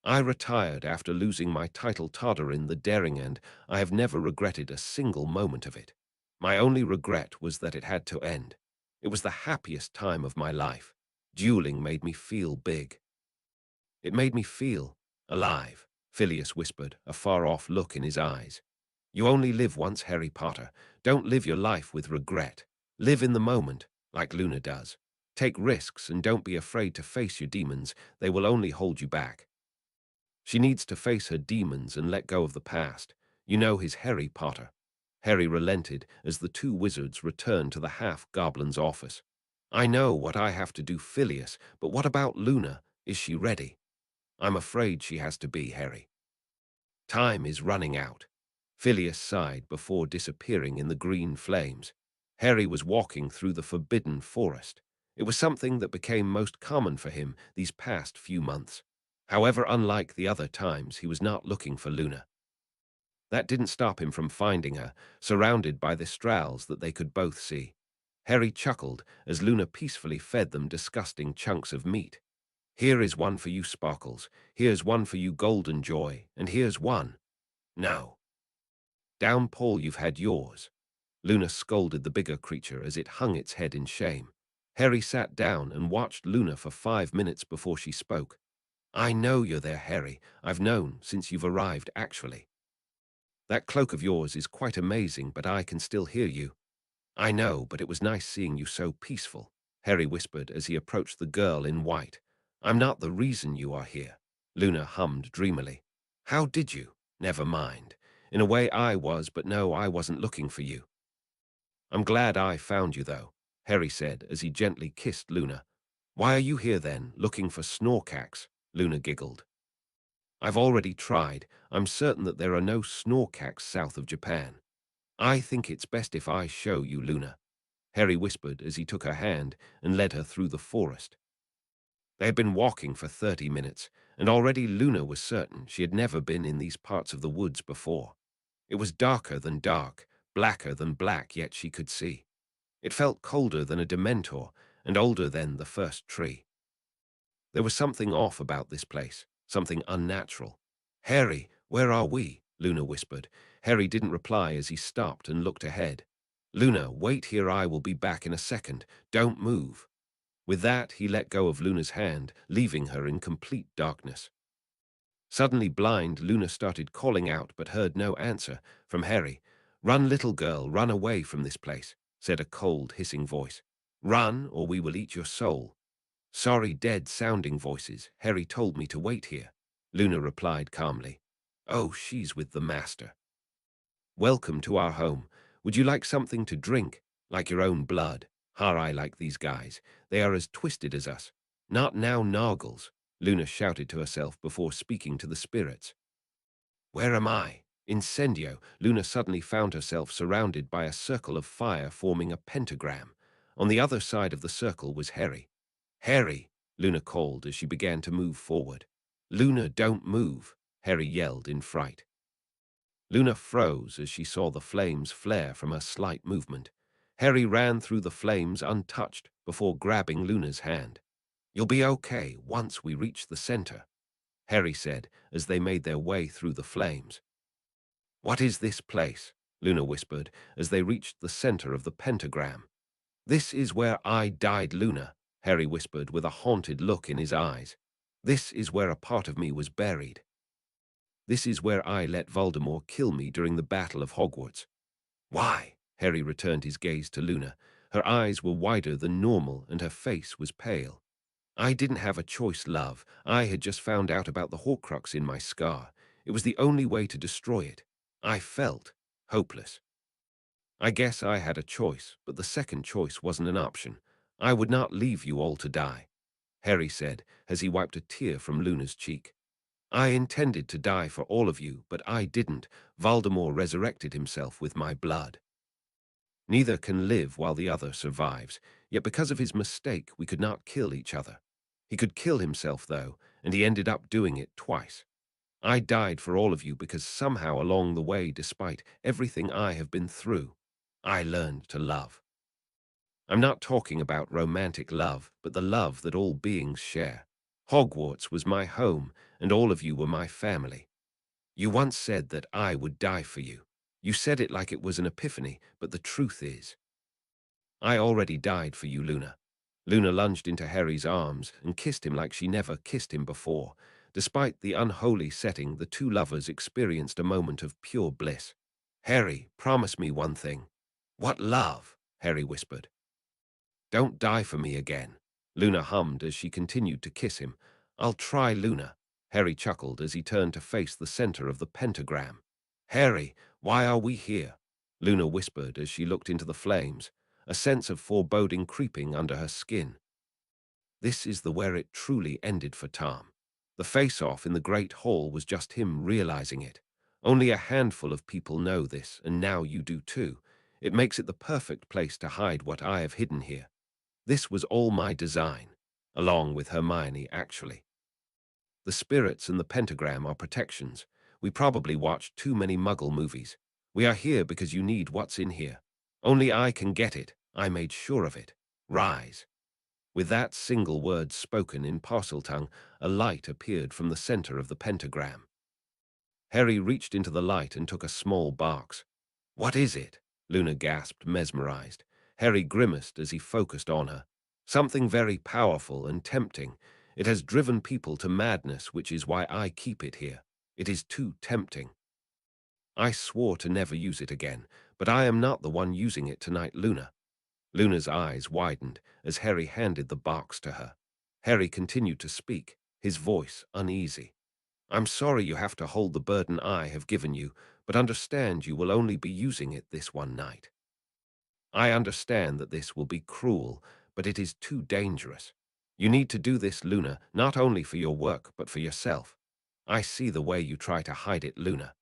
I retired after losing my title Tardarin the Daring, and I have never regretted a single moment of it. My only regret was that it had to end. It was the happiest time of my life. Dueling made me feel big. It made me feel alive, Phileas whispered, a far-off look in his eyes. You only live once, Harry Potter. Don't live your life with regret. Live in the moment, like Luna does. Take risks and don't be afraid to face your demons. They will only hold you back. She needs to face her demons and let go of the past. You know his Harry Potter. Harry relented as the two wizards returned to the half-goblin's office. I know what I have to do, Phileas, but what about Luna? Is she ready? I'm afraid she has to be, Harry. Time is running out. Phileas sighed before disappearing in the green flames. Harry was walking through the forbidden forest. It was something that became most common for him these past few months. However, unlike the other times, he was not looking for Luna. That didn't stop him from finding her, surrounded by the strals that they could both see. Harry chuckled as Luna peacefully fed them disgusting chunks of meat. Here is one for you, Sparkles. Here's one for you, Golden Joy. And here's one. No. Down, Paul, you've had yours. Luna scolded the bigger creature as it hung its head in shame. Harry sat down and watched Luna for 5 minutes before she spoke. I know you're there, Harry. I've known since you've arrived, actually. That cloak of yours is quite amazing, but I can still hear you. I know, but it was nice seeing you so peaceful, Harry whispered as he approached the girl in white. I'm not the reason you are here, Luna hummed dreamily. How did you? Never mind. In a way I was, but no, I wasn't looking for you. I'm glad I found you, though, Harry said as he gently kissed Luna. Why are you here then, looking for Snorkax? Luna giggled. I've already tried. I'm certain that there are no snorkaks south of Japan. I think it's best if I show you, Luna, Harry whispered as he took her hand and led her through the forest. They had been walking for 30 minutes, and already Luna was certain she had never been in these parts of the woods before. It was darker than dark, blacker than black, yet she could see. It felt colder than a Dementor and older than the first tree. There was something off about this place, something unnatural. Harry, where are we? Luna whispered. Harry didn't reply as he stopped and looked ahead. Luna, wait here, I will be back in a second. Don't move. With that, he let go of Luna's hand, leaving her in complete darkness. Suddenly blind, Luna started calling out but heard no answer from Harry. Run, little girl, run away from this place, said a cold, hissing voice. Run, or we will eat your soul. Sorry, dead-sounding voices. Harry told me to wait here, Luna replied calmly. Oh, she's with the master. Welcome to our home. Would you like something to drink, like your own blood? I like these guys. They are as twisted as us. Not now, Nargles, Luna shouted to herself before speaking to the spirits. Where am I? Incendio. Luna suddenly found herself surrounded by a circle of fire forming a pentagram. On the other side of the circle was Harry. Harry, Luna called as she began to move forward. Luna, don't move, Harry yelled in fright. Luna froze as she saw the flames flare from her slight movement. Harry ran through the flames untouched before grabbing Luna's hand. You'll be okay once we reach the center, Harry said as they made their way through the flames. What is this place? Luna whispered as they reached the center of the pentagram. This is where I died, Luna, Harry whispered with a haunted look in his eyes. This is where a part of me was buried. This is where I let Voldemort kill me during the Battle of Hogwarts. Why? Harry returned his gaze to Luna. Her eyes were wider than normal and her face was pale. I didn't have a choice, love. I had just found out about the Horcrux in my scar. It was the only way to destroy it. I felt hopeless. I guess I had a choice, but the second choice wasn't an option. I would not leave you all to die, Harry said as he wiped a tear from Luna's cheek. I intended to die for all of you, but I didn't. Voldemort resurrected himself with my blood. Neither can live while the other survives, yet because of his mistake we could not kill each other. He could kill himself, though, and he ended up doing it twice. I died for all of you because somehow along the way, despite everything I have been through, I learned to love. I'm not talking about romantic love, but the love that all beings share. Hogwarts was my home, and all of you were my family. You once said that I would die for you. You said it like it was an epiphany, but the truth is, I already died for you, Luna. Luna lunged into Harry's arms and kissed him like she never kissed him before. Despite the unholy setting, the two lovers experienced a moment of pure bliss. Harry, promise me one thing. What, love? Harry whispered. Don't die for me again, Luna hummed as she continued to kiss him. I'll try, Luna, Harry chuckled as he turned to face the center of the pentagram. Harry, why are we here? Luna whispered as she looked into the flames, a sense of foreboding creeping under her skin. This is the where it truly ended for Tom. The face-off in the Great Hall was just him realizing it. Only a handful of people know this, and now you do too. It makes it the perfect place to hide what I have hidden here. This was all my design, along with Hermione, actually. The spirits and the pentagram are protections. We probably watched too many Muggle movies. We are here because you need what's in here. Only I can get it. I made sure of it. Rise. With that single word spoken in Parseltongue, a light appeared from the center of the pentagram. Harry reached into the light and took a small box. What is it? Luna gasped, mesmerized. Harry grimaced as he focused on her. Something very powerful and tempting. It has driven people to madness, which is why I keep it here. It is too tempting. I swore to never use it again, but I am not the one using it tonight, Luna. Luna's eyes widened as Harry handed the box to her. Harry continued to speak, his voice uneasy. I'm sorry you have to hold the burden I have given you, but understand you will only be using it this one night. I understand that this will be cruel, but it is too dangerous. You need to do this, Luna, not only for your work, but for yourself. I see the way you try to hide it, Luna.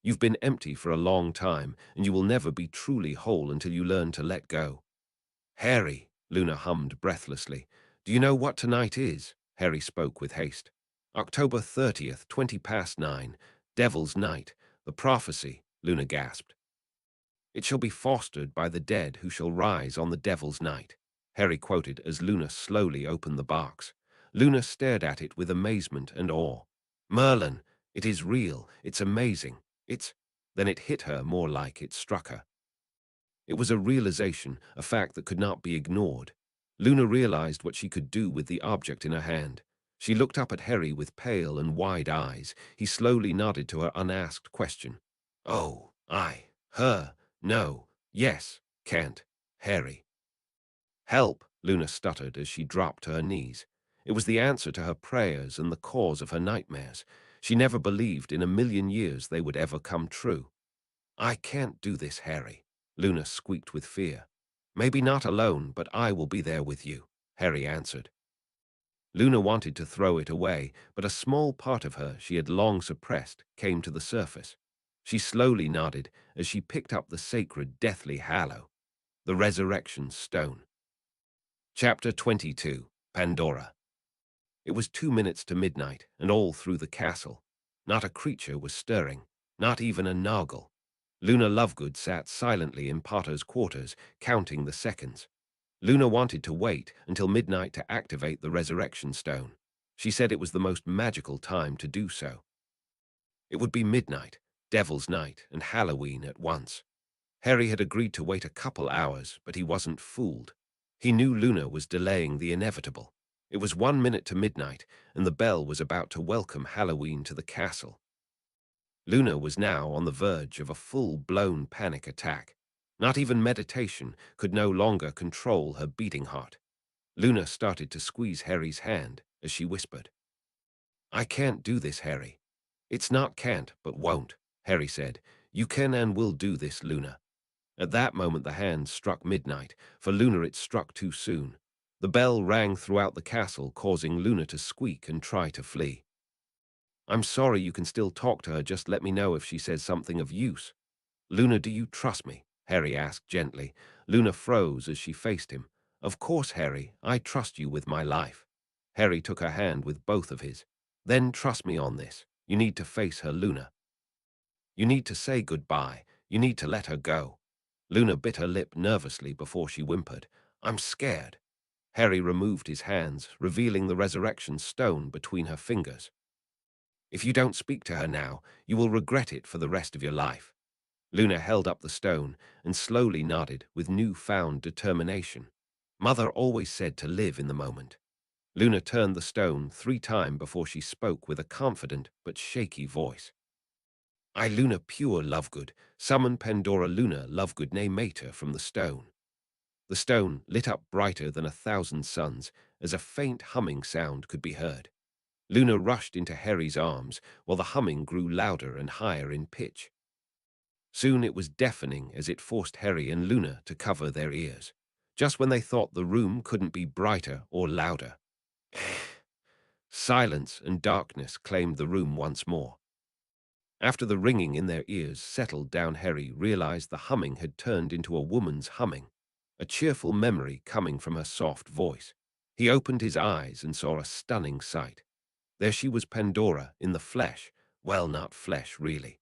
You've been empty for a long time, and you will never be truly whole until you learn to let go. Harry, Luna hummed breathlessly. Do you know what tonight is? Harry spoke with haste. October 30th, 20 past 9. Devil's Night. The prophecy, Luna gasped. It shall be fostered by the dead who shall rise on the devil's night, Harry quoted as Luna slowly opened the box. Luna stared at it with amazement and awe. Merlin, it is real, it's amazing, it's… Then it hit her more like it struck her. It was a realization, a fact that could not be ignored. Luna realized what she could do with the object in her hand. She looked up at Harry with pale and wide eyes. He slowly nodded to her unasked question. Oh, her, no, yes, can't, Harry. Help, Luna stuttered as she dropped to her knees. It was the answer to her prayers and the cause of her nightmares. She never believed in a million years they would ever come true. I can't do this, Harry, Luna squeaked with fear. Maybe not alone, but I will be there with you, Harry answered. Luna wanted to throw it away, but a small part of her she had long suppressed came to the surface. She slowly nodded as she picked up the sacred Deathly Hallow, the Resurrection Stone. Chapter 22. Pandora. It was 2 minutes to midnight, and all through the castle. Not a creature was stirring, not even a Noggle. Luna Lovegood sat silently in Potter's quarters, counting the seconds. Luna wanted to wait until midnight to activate the Resurrection Stone. She said it was the most magical time to do so. It would be midnight, Devil's Night, and Halloween at once. Harry had agreed to wait a couple hours, but he wasn't fooled. He knew Luna was delaying the inevitable. It was 1 minute to midnight, and the bell was about to welcome Halloween to the castle. Luna was now on the verge of a full-blown panic attack. Not even meditation could no longer control her beating heart. Luna started to squeeze Harry's hand as she whispered, I can't do this, Harry. It's not can't, but won't, Harry said. You can and will do this, Luna. At that moment the hand struck midnight. For Luna it struck too soon. The bell rang throughout the castle, causing Luna to squeak and try to flee. I'm sorry, you can still talk to her, just let me know if she says something of use. Luna, do you trust me? Harry asked gently. Luna froze as she faced him. Of course, Harry, I trust you with my life. Harry took her hand with both of his. Then trust me on this. You need to face her, Luna. You need to say goodbye. You need to let her go. Luna bit her lip nervously before she whimpered, I'm scared. Harry removed his hands, revealing the resurrection stone between her fingers. If you don't speak to her now, you will regret it for the rest of your life. Luna held up the stone and slowly nodded with new-found determination. Mother always said to live in the moment. Luna turned the stone 3 times before she spoke with a confident but shaky voice. I, Luna pure Lovegood, summon Pandora Luna Lovegood ne mater from the stone. The stone lit up brighter than 1,000 suns as a faint humming sound could be heard. Luna rushed into Harry's arms while the humming grew louder and higher in pitch. Soon it was deafening as it forced Harry and Luna to cover their ears, just when they thought the room couldn't be brighter or louder. Silence and darkness claimed the room once more. After the ringing in their ears settled down, Harry realized the humming had turned into a woman's humming, a cheerful memory coming from her soft voice. He opened his eyes and saw a stunning sight. There she was, Pandora, in the flesh. Well, not flesh, really.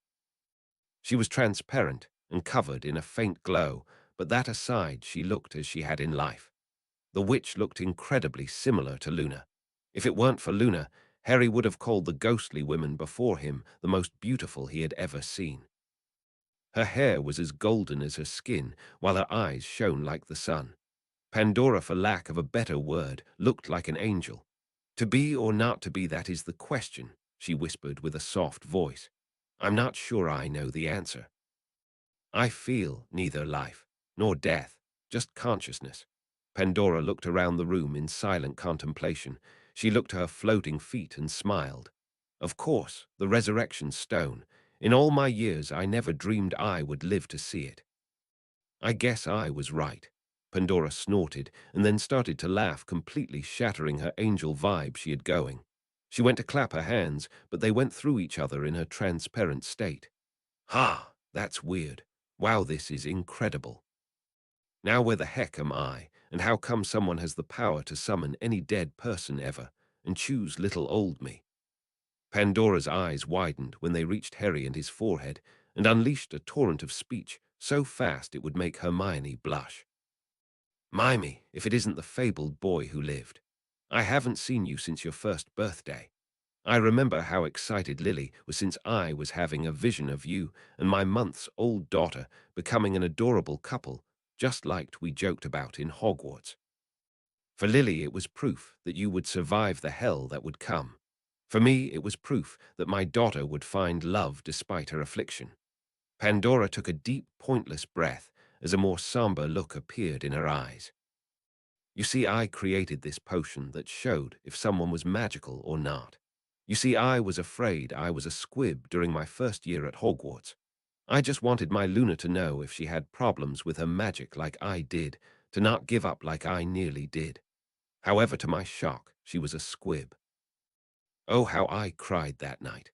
She was transparent and covered in a faint glow, but that aside, she looked as she had in life. The witch looked incredibly similar to Luna. If it weren't for Luna, Harry would have called the ghostly women before him the most beautiful he had ever seen. Her hair was as golden as her skin, while her eyes shone like the sun. Pandora, for lack of a better word, looked like an angel. To be or not to be, that is the question, she whispered with a soft voice. I'm not sure I know the answer. I feel neither life nor death, just consciousness. Pandora looked around the room in silent contemplation. She looked to her floating feet and smiled. Of course, the resurrection stone. In all my years, I never dreamed I would live to see it. I guess I was right. Pandora snorted and then started to laugh, completely shattering her angel vibe she had going. She went to clap her hands, but they went through each other in her transparent state. Ha! That's weird. Wow, this is incredible. Now where the heck am I, and how come someone has the power to summon any dead person ever and choose little old me? Pandora's eyes widened when they reached Harry and his forehead and unleashed a torrent of speech so fast it would make Hermione blush. Mimey, if it isn't the fabled boy who lived. I haven't seen you since your first birthday. I remember how excited Lily was since I was having a vision of you and my months-old daughter becoming an adorable couple, just like we joked about in Hogwarts. For Lily, it was proof that you would survive the hell that would come. For me, it was proof that my daughter would find love despite her affliction. Pandora took a deep, pointless breath as a more somber look appeared in her eyes. You see, I created this potion that showed if someone was magical or not. You see, I was afraid I was a squib during my first year at Hogwarts. I just wanted my Luna to know if she had problems with her magic like I did, to not give up like I nearly did. However, to my shock, she was a squib. Oh, how I cried that night.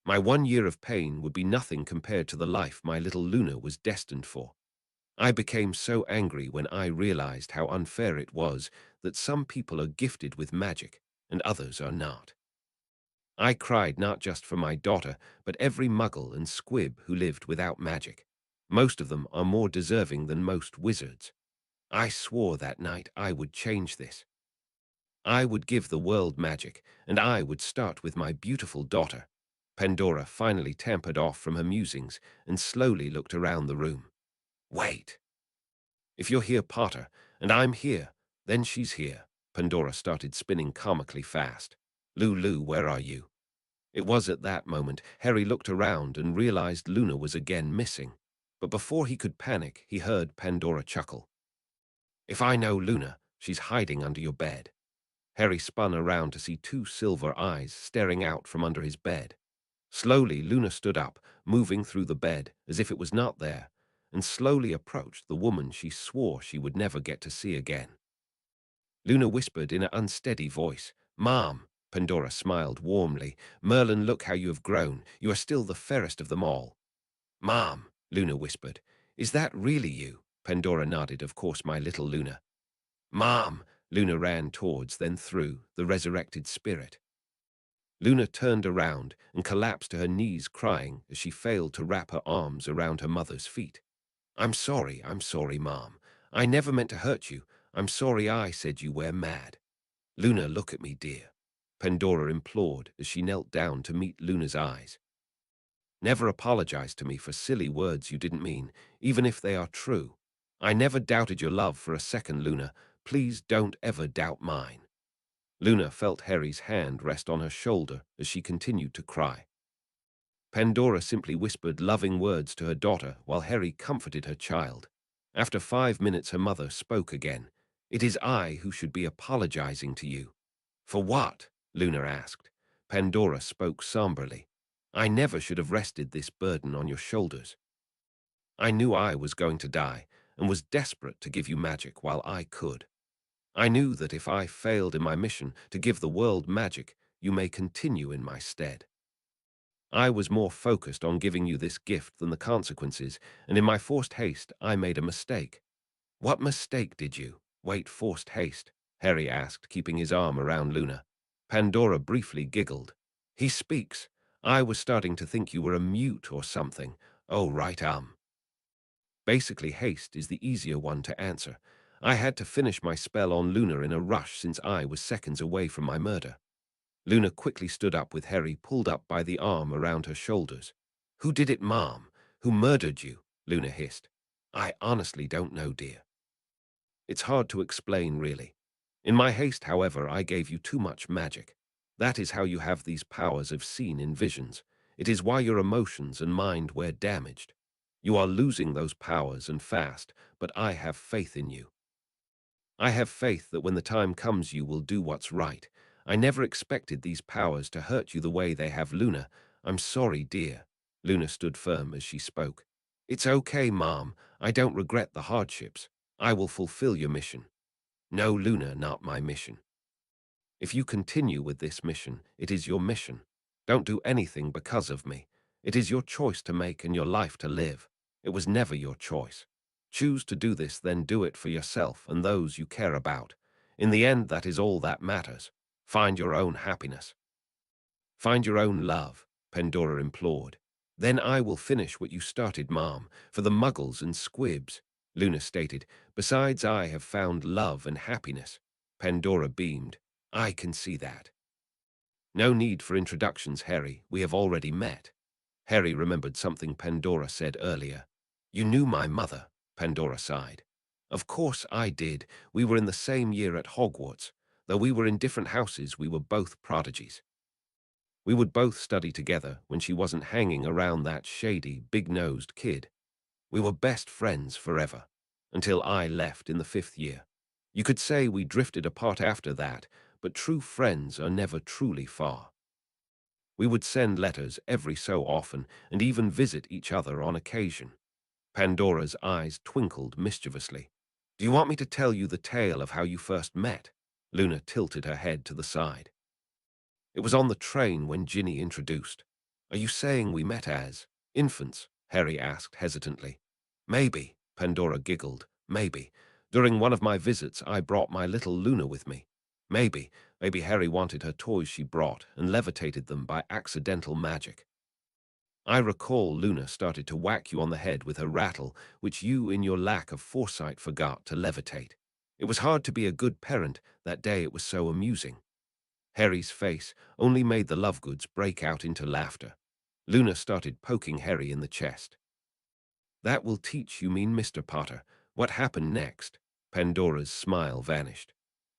My 1 year of pain would be nothing compared to the life my little Luna was destined for. I became so angry when I realized how unfair it was that some people are gifted with magic and others are not. I cried not just for my daughter, but every muggle and squib who lived without magic. Most of them are more deserving than most wizards. I swore that night I would change this. I would give the world magic, and I would start with my beautiful daughter. Pandora finally tampered off from her musings and slowly looked around the room. Wait. If you're here, Potter, and I'm here, then she's here. Pandora started spinning comically fast. Lulu, where are you? It was at that moment Harry looked around and realized Luna was again missing. But before he could panic, he heard Pandora chuckle. If I know Luna, she's hiding under your bed. Harry spun around to see two silver eyes staring out from under his bed. Slowly, Luna stood up, moving through the bed as if it was not there, and slowly approached the woman she swore she would never get to see again. Luna whispered in an unsteady voice, "Mom." Pandora smiled warmly. "Merlin, look how you have grown. You are still the fairest of them all." "Mom," Luna whispered. "Is that really you?" Pandora nodded. "Of course, my little Luna." "Mom," Luna ran towards, then through, the resurrected spirit. Luna turned around and collapsed to her knees crying as she failed to wrap her arms around her mother's feet. I'm sorry, Mom. I never meant to hurt you. I'm sorry I said you were mad." "Luna, look at me, dear," Pandora implored as she knelt down to meet Luna's eyes. "Never apologize to me for silly words you didn't mean, even if they are true. I never doubted your love for a second, Luna. Please don't ever doubt mine." Luna felt Harry's hand rest on her shoulder as she continued to cry. Pandora simply whispered loving words to her daughter while Harry comforted her child. After 5 minutes, her mother spoke again. "It is I who should be apologizing to you." "For what?" Luna asked. Pandora spoke somberly. "I never should have rested this burden on your shoulders. I knew I was going to die and was desperate to give you magic while I could. I knew that if I failed in my mission to give the world magic, you may continue in my stead. I was more focused on giving you this gift than the consequences, and in my forced haste, I made a mistake." "What mistake did you?" "Wait, forced haste?" Harry asked, keeping his arm around Luna. Pandora briefly giggled. "He speaks. I was starting to think you were a mute or something." "Oh, right, Basically, haste is the easier one to answer. I had to finish my spell on Luna in a rush since I was seconds away from my murder." Luna quickly stood up with Harry pulled up by the arm around her shoulders. "Who did it, Mom? Who murdered you?" Luna hissed. "I honestly don't know, dear. It's hard to explain, really. In my haste, however, I gave you too much magic. That is how you have these powers of seen in visions. It is why your emotions and mind were damaged. You are losing those powers and fast, but I have faith in you. I have faith that when the time comes you will do what's right. I never expected these powers to hurt you the way they have, Luna. I'm sorry, dear." Luna stood firm as she spoke. "It's okay, Mom. I don't regret the hardships. I will fulfill your mission." "No, Luna, not my mission." If you continue with this mission, it is your mission. Don't do anything because of me. It is your choice to make and your life to live. It was never your choice. Choose to do this, then do it for yourself and those you care about. In the end, that is all that matters. Find your own happiness. Find your own love, Pandora implored. Then I will finish what you started, Mom, for the muggles and squibs, Luna stated. Besides, I have found love and happiness. Pandora beamed. I can see that. No need for introductions, Harry. We have already met. Harry remembered something Pandora said earlier. You knew my mother, Pandora sighed. Of course I did. We were in the same year at Hogwarts. Though we were in different houses, we were both prodigies. We would both study together when she wasn't hanging around that shady, big-nosed kid. We were best friends forever, until I left in the 5th year. You could say we drifted apart after that, but true friends are never truly far. We would send letters every so often and even visit each other on occasion. Pandora's eyes twinkled mischievously. Do you want me to tell you the tale of how you first met? Luna tilted her head to the side. It was on the train when Ginny introduced. Are you saying we met as infants? Harry asked hesitantly. Maybe, Pandora giggled. Maybe. During one of my visits, I brought my little Luna with me. Maybe Harry wanted her toys she brought and levitated them by accidental magic. I recall Luna started to whack you on the head with her rattle, which you, in your lack of foresight, forgot to levitate. It was hard to be a good parent that day. It was so amusing. Harry's face only made the Lovegoods break out into laughter. Luna started poking Harry in the chest. That will teach you, mean Mr. Potter. What happened next? Pandora's smile vanished.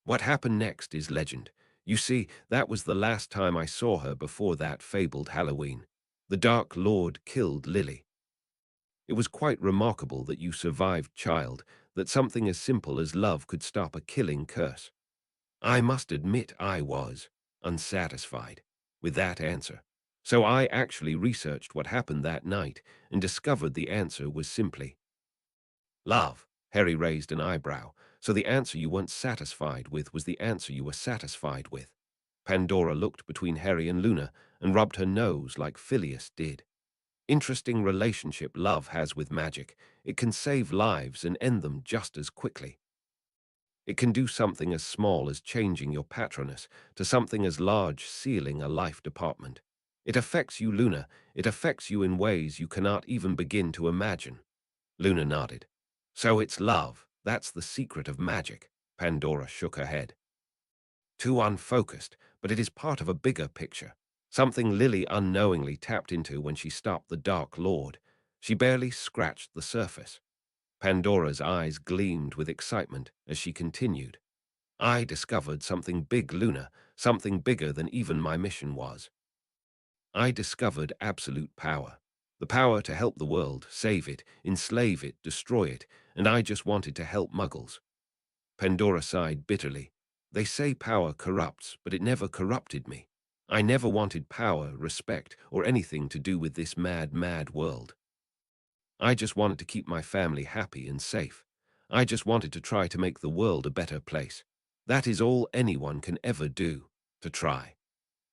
What happened next is legend. You see, that was the last time I saw her before that fabled Halloween. The Dark Lord killed Lily. It was quite remarkable that you survived, child, that something as simple as love could stop a killing curse. I must admit I was unsatisfied with that answer. So I actually researched what happened that night and discovered the answer was simply love. Harry raised an eyebrow. So the answer you weren't satisfied with was the answer you were satisfied with. Pandora looked between Harry and Luna and rubbed her nose like Phileas did. Interesting relationship love has with magic. It can save lives and end them just as quickly. It can do something as small as changing your patronus to something as large, sealing a life department. It affects you, Luna. It affects you in ways you cannot even begin to imagine. Luna nodded. So it's love. That's the secret of magic. Pandora shook her head. Too unfocused, but it is part of a bigger picture. Something Lily unknowingly tapped into when she stopped the Dark Lord. She barely scratched the surface. Pandora's eyes gleamed with excitement as she continued. I discovered something big, Luna, something bigger than even my mission was. I discovered absolute power. The power to help the world, save it, enslave it, destroy it, and I just wanted to help muggles. Pandora sighed bitterly. They say power corrupts, but it never corrupted me. I never wanted power, respect, or anything to do with this mad, mad world. I just wanted to keep my family happy and safe. I just wanted to try to make the world a better place. That is all anyone can ever do, to try.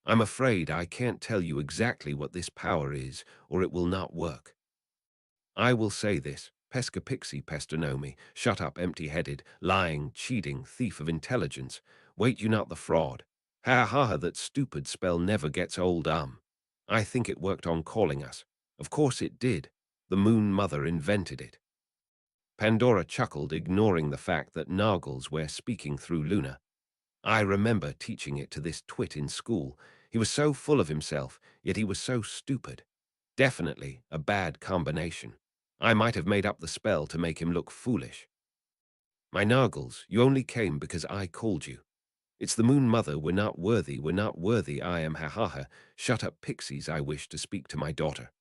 I'm afraid I can't tell you exactly what this power is, or it will not work. I will say this, pesca pixie pestonomi, shut up empty-headed, lying, cheating, thief of intelligence. Wait you not the fraud. Ha ha ha, that stupid spell never gets old. I think it worked on calling us. Of course it did. The Moon Mother invented it. Pandora chuckled, ignoring the fact that Nargles were speaking through Luna. I remember teaching it to this twit in school. He was so full of himself, yet he was so stupid. Definitely a bad combination. I might have made up the spell to make him look foolish. My Nargles, you only came because I called you. It's the Moon Mother, we're not worthy, I am ha ha ha. Shut up, pixies, I wish to speak to my daughter.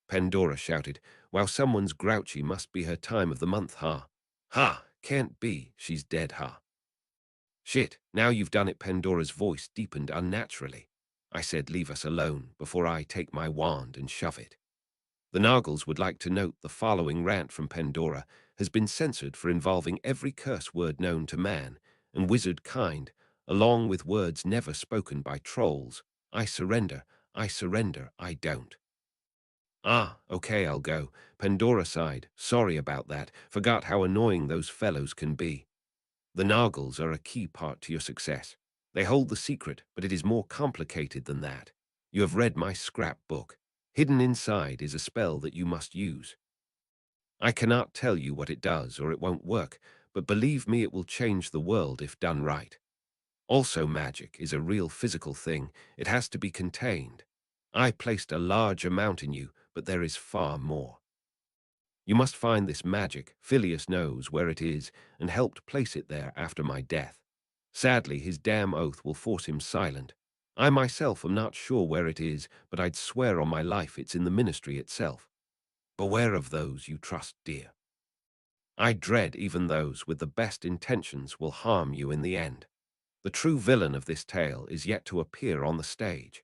Pandora shouted, wow, someone's grouchy, must be her time of the month, ha. Ha, can't be, she's dead, ha. Shit, now you've done it. Pandora's voice deepened unnaturally. I said leave us alone before I take my wand and shove it. The Nargles would like to note the following rant from Pandora has been censored for involving every curse word known to man and wizard kind, along with words never spoken by trolls. I surrender, I don't. Ah, okay, I'll go. Pandora sighed. Sorry about that. Forgot how annoying those fellows can be. The Nargles are a key part to your success. They hold the secret, but it is more complicated than that. You have read my scrapbook. Hidden inside is a spell that you must use. I cannot tell you what it does or it won't work, but believe me, it will change the world if done right. Also, magic is a real physical thing. It has to be contained. I placed a large amount in you, but there is far more. You must find this magic. Phileas knows where it is and helped place it there after my death. Sadly, his damn oath will force him silent. I myself am not sure where it is, but I'd swear on my life it's in the ministry itself. Beware of those you trust, dear. I dread even those with the best intentions will harm you in the end. The true villain of this tale is yet to appear on the stage.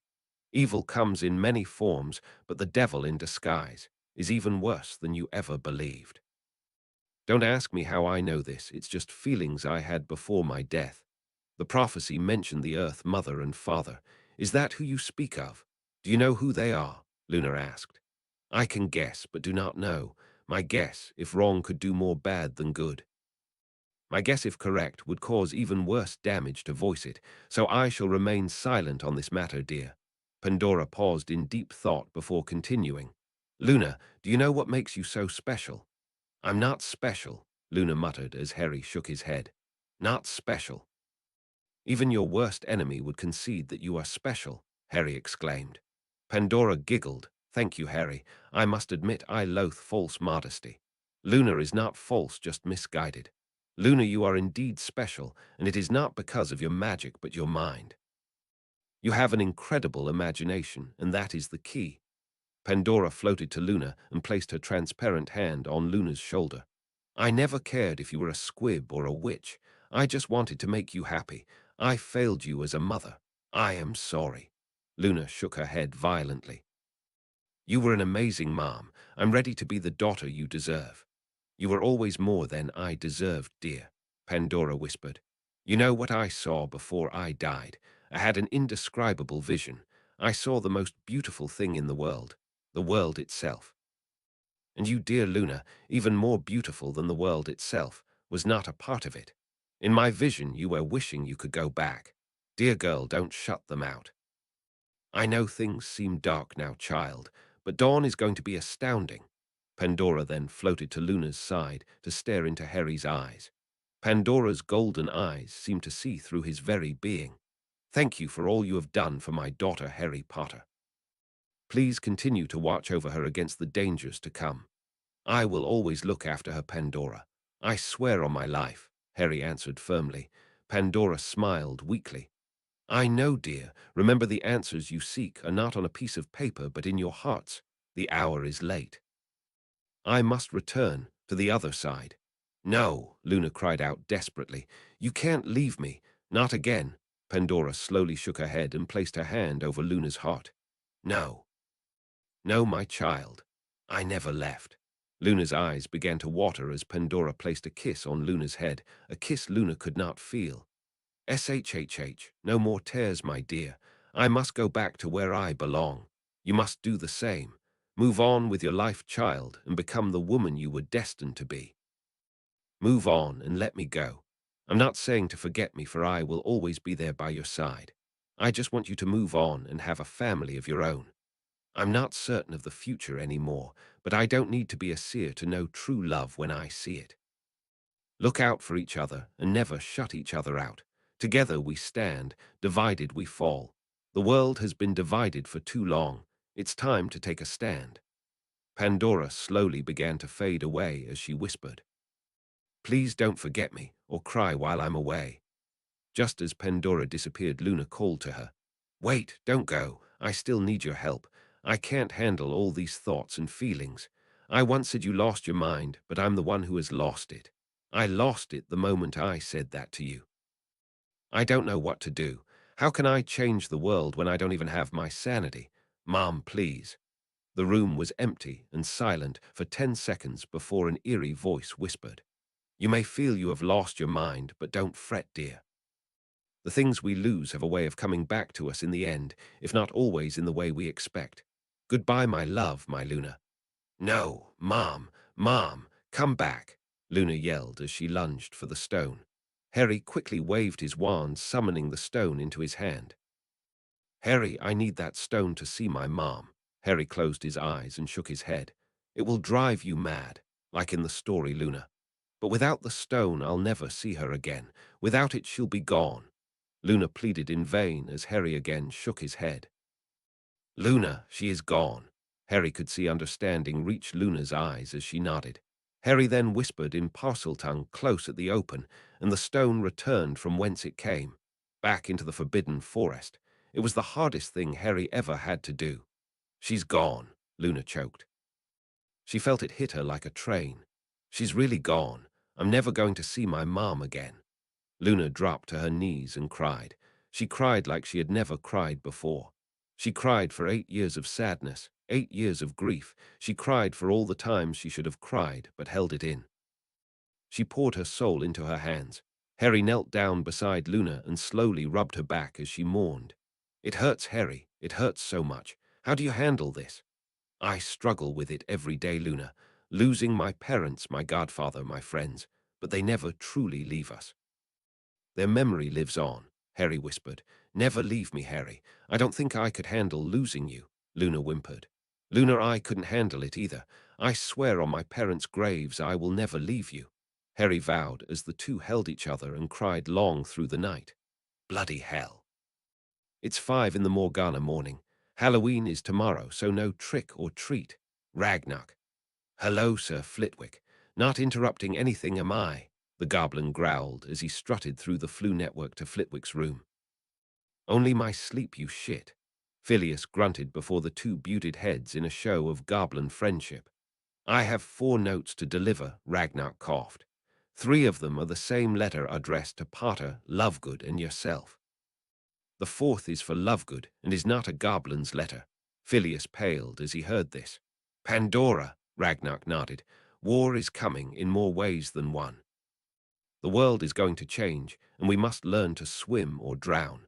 Evil comes in many forms, but the devil in disguise is even worse than you ever believed. Don't ask me how I know this, it's just feelings I had before my death. The prophecy mentioned the Earth Mother and Father. Is that who you speak of? Do you know who they are? Luna asked. I can guess, but do not know. My guess, if wrong, could do more bad than good. My guess, if correct, would cause even worse damage to voice it, so I shall remain silent on this matter, dear. Pandora paused in deep thought before continuing. Luna, do you know what makes you so special? I'm not special, Luna muttered as Harry shook his head. Not special. Even your worst enemy would concede that you are special, Harry exclaimed. Pandora giggled. Thank you, Harry. I must admit I loathe false modesty. Luna is not false, just misguided. Luna, you are indeed special, and it is not because of your magic but your mind. You have an incredible imagination, and that is the key. Pandora floated to Luna and placed her transparent hand on Luna's shoulder. I never cared if you were a squib or a witch. I just wanted to make you happy. I failed you as a mother. I am sorry. Luna shook her head violently. You were an amazing mom. I'm ready to be the daughter you deserve. You were always more than I deserved, dear, Pandora whispered. You know what I saw before I died? I had an indescribable vision. I saw the most beautiful thing in the world itself. And you, dear Luna, even more beautiful than the world itself, was not a part of it. In my vision, you were wishing you could go back. Dear girl, don't shut them out. I know things seem dark now, child, but dawn is going to be astounding. Pandora then floated to Luna's side to stare into Harry's eyes. Pandora's golden eyes seemed to see through his very being. Thank you for all you have done for my daughter, Harry Potter. Please continue to watch over her against the dangers to come. I will always look after her, Pandora. I swear on my life, Harry answered firmly. Pandora smiled weakly. I know, dear. Remember, the answers you seek are not on a piece of paper, but in your hearts. The hour is late. I must return to the other side. No, Luna cried out desperately. You can't leave me. Not again. Pandora slowly shook her head and placed her hand over Luna's heart. No. No, my child. I never left. Luna's eyes began to water as Pandora placed a kiss on Luna's head, a kiss Luna could not feel. SHHH, no more tears, my dear. I must go back to where I belong. You must do the same. Move on with your life, child, and become the woman you were destined to be. Move on and let me go. I'm not saying to forget me, for I will always be there by your side. I just want you to move on and have a family of your own. I'm not certain of the future anymore, but I don't need to be a seer to know true love when I see it. Look out for each other and never shut each other out. Together we stand, divided we fall. The world has been divided for too long. It's time to take a stand. Pandora slowly began to fade away as she whispered, Please don't forget me or cry while I'm away. Just as Pandora disappeared, Luna called to her. Wait, don't go. I still need your help. I can't handle all these thoughts and feelings. I once said you lost your mind, but I'm the one who has lost it. I lost it the moment I said that to you. I don't know what to do. How can I change the world when I don't even have my sanity? Mom, please. The room was empty and silent for 10 seconds before an eerie voice whispered, You may feel you have lost your mind, but don't fret, dear. The things we lose have a way of coming back to us in the end, if not always in the way we expect. Goodbye, my love, my Luna. No, Mom, come back, Luna yelled as she lunged for the stone. Harry quickly waved his wand, summoning the stone into his hand. Harry, I need that stone to see my mom. Harry closed his eyes and shook his head. It will drive you mad, like in the story, Luna. But without the stone, I'll never see her again. Without it, she'll be gone. Luna pleaded in vain as Harry again shook his head. Luna, she is gone. Harry could see understanding reach Luna's eyes as she nodded. Harry then whispered in Parseltongue close at the open, and the stone returned from whence it came, back into the forbidden forest. It was the hardest thing Harry ever had to do. She's gone, Luna choked. She felt it hit her like a train. She's really gone. I'm never going to see my mom again. Luna dropped to her knees and cried. She cried like she had never cried before. She cried for 8 years of sadness, 8 years of grief. She cried for all the times she should have cried, but held it in. She poured her soul into her hands. Harry knelt down beside Luna and slowly rubbed her back as she mourned. It hurts, Harry. It hurts so much. How do you handle this? I struggle with it every day, Luna. Losing my parents, my godfather, my friends, but they never truly leave us. Their memory lives on, Harry whispered. Never leave me, Harry. I don't think I could handle losing you, Luna whimpered. Luna, I couldn't handle it either. I swear on my parents' graves I will never leave you. Harry vowed as the two held each other and cried long through the night. Bloody hell. It's 5 in the Morgana morning. Halloween is tomorrow, so no trick or treat. Ragnarok. Hello, Sir Flitwick. Not interrupting anything, am I? The goblin growled as he strutted through the Flu network to Flitwick's room. Only my sleep, you shit. Phileas grunted before the two buted heads in a show of goblin friendship. I have 4 notes to deliver, Ragnar coughed. 3 of them are the same letter addressed to Potter, Lovegood, and yourself. The 4th is for Lovegood and is not a goblin's letter. Phileas paled as he heard this. Pandora, Ragnar nodded. War is coming in more ways than one. The world is going to change, and we must learn to swim or drown.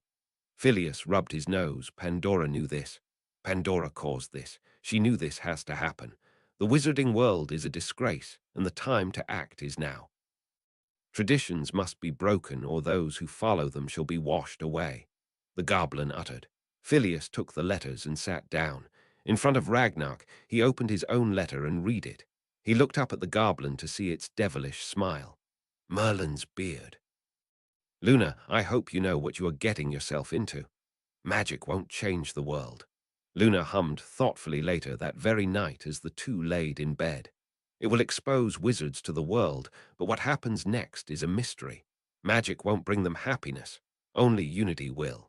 Phileas rubbed his nose. Pandora knew this. Pandora caused this. She knew this has to happen. The wizarding world is a disgrace, and the time to act is now. Traditions must be broken, or those who follow them shall be washed away. The goblin uttered. Phileas took the letters and sat down. In front of Ragnar, he opened his own letter and read it. He looked up at the goblin to see its devilish smile. Merlin's beard. Luna, I hope you know what you are getting yourself into. Magic won't change the world. Luna hummed thoughtfully later that very night as the two laid in bed. It will expose wizards to the world, but what happens next is a mystery. Magic won't bring them happiness. Only unity will.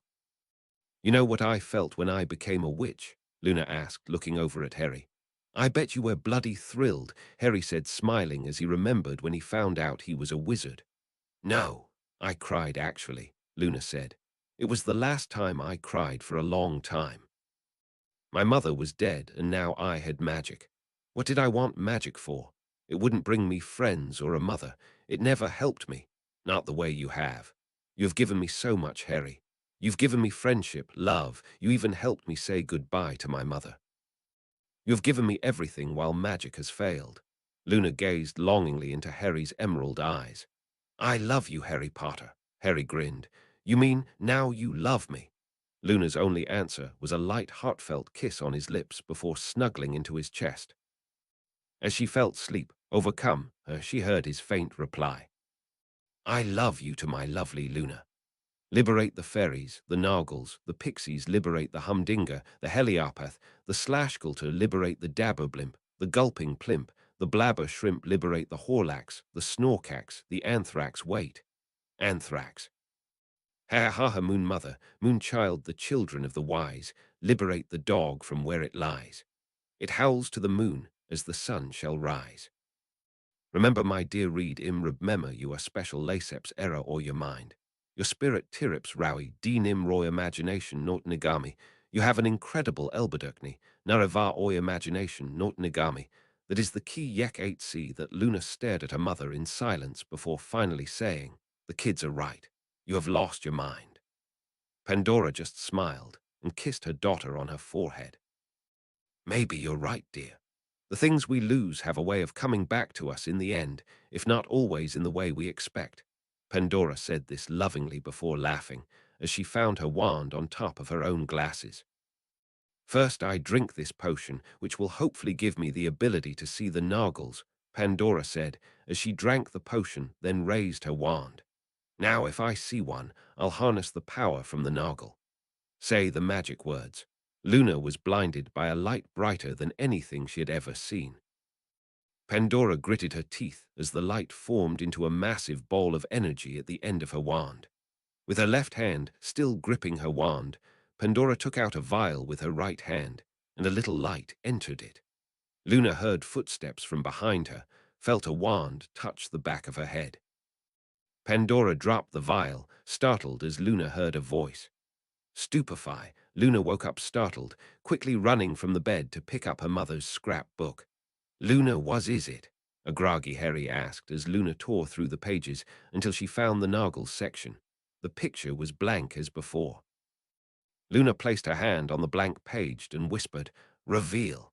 You know what I felt when I became a witch? Luna asked, looking over at Harry. I bet you were bloody thrilled, Harry said, smiling as he remembered when he found out he was a wizard. No, I cried actually, Luna said. It was the last time I cried for a long time. My mother was dead, and now I had magic. What did I want magic for? It wouldn't bring me friends or a mother. It never helped me. Not the way you have. You have given me so much, Harry. You've given me friendship, love. You even helped me say goodbye to my mother. You have given me everything while magic has failed. Luna gazed longingly into Harry's emerald eyes. I love you, Harry Potter. Harry grinned. You mean now you love me? Luna's only answer was a light, heartfelt kiss on his lips before snuggling into his chest. As she felt sleep overcome her, she heard his faint reply. I love you to my lovely Luna. Liberate the fairies, the Nargles, the pixies, liberate the humdinger, the heliopath, the slashculter, liberate the dabboblimp, the gulping plimp, the blabber shrimp, liberate the horlax, the snorkax, the anthrax, wait. Anthrax. Ha moon mother, moon child, the children of the wise, liberate the dog from where it lies. It howls to the moon as the sun shall rise. Remember, my dear read remember you are special laceps error or your mind. Your spirit tirips rowie, denim roy imagination not nigami. You have an incredible elbedurkni, narava or imagination not nigami. That is the key yek 8c that Luna stared at her mother in silence before finally saying, the kids are right. You have lost your mind. Pandora just smiled and kissed her daughter on her forehead. Maybe you're right, dear. The things we lose have a way of coming back to us in the end, if not always in the way we expect. Pandora said this lovingly before laughing, as she found her wand on top of her own glasses. First I drink this potion, which will hopefully give me the ability to see the Nargles, Pandora said, as she drank the potion, then raised her wand. Now if I see one, I'll harness the power from the Nargle. Say the magic words. Luna was blinded by a light brighter than anything she had ever seen. Pandora gritted her teeth as the light formed into a massive ball of energy at the end of her wand. With her left hand still gripping her wand, Pandora took out a vial with her right hand, and a little light entered it. Luna heard footsteps from behind her, felt a wand touch the back of her head. Pandora dropped the vial, startled as Luna heard a voice. Stupefied, Luna woke up startled, quickly running from the bed to pick up her mother's scrap book. Luna, what is it? A groggy Harry asked as Luna tore through the pages until she found the Nargles section. The picture was blank as before. Luna placed her hand on the blank page and whispered, "Reveal."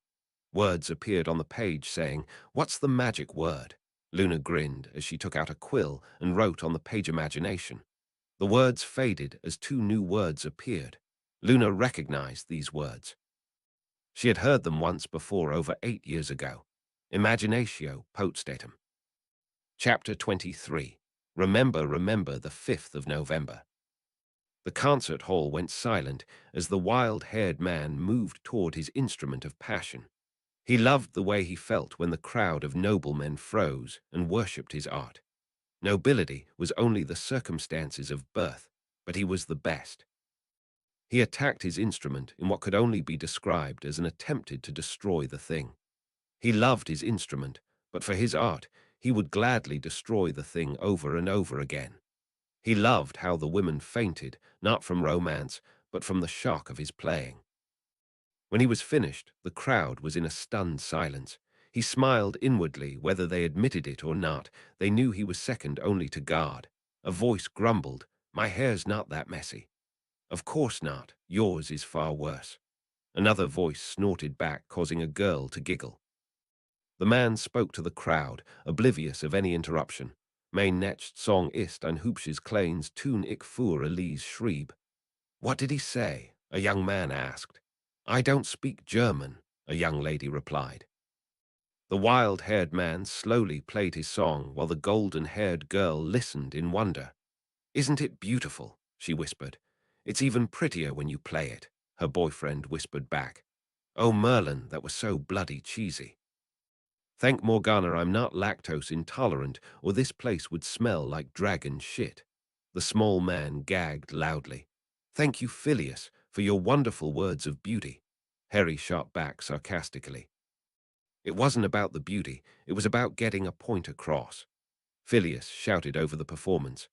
Words appeared on the page saying, "What's the magic word?" Luna grinned as she took out a quill and wrote on the page imagination. The words faded as two new words appeared. Luna recognized these words. She had heard them once before over 8 years ago. Imaginatio potestatum. Chapter 23. Remember, remember the 5th of November. The concert hall went silent as the wild-haired man moved toward his instrument of passion. He loved the way he felt when the crowd of noblemen froze and worshipped his art. Nobility was only the circumstances of birth, but he was the best. He attacked his instrument in what could only be described as an attempted to destroy the thing. He loved his instrument, but for his art, he would gladly destroy the thing over and over again. He loved how the women fainted, not from romance, but from the shock of his playing. When he was finished, the crowd was in a stunned silence. He smiled inwardly, whether they admitted it or not. They knew he was second only to God. A voice grumbled, "My hair's not that messy." "Of course not. Yours is far worse." Another voice snorted back, causing a girl to giggle. The man spoke to the crowd, oblivious of any interruption. Mein next song ist ein hübsches kleines tun ich für Elise schrieb. What did he say? A young man asked. I don't speak German, a young lady replied. The wild-haired man slowly played his song while the golden-haired girl listened in wonder. Isn't it beautiful? She whispered. It's even prettier when you play it, her boyfriend whispered back. Oh, Merlin, that was so bloody cheesy. Thank Morgana I'm not lactose intolerant, or this place would smell like dragon shit. The small man gagged loudly. Thank you, Phileas, for your wonderful words of beauty. Harry shot back sarcastically. It wasn't about the beauty, it was about getting a point across. Phileas shouted over the performance.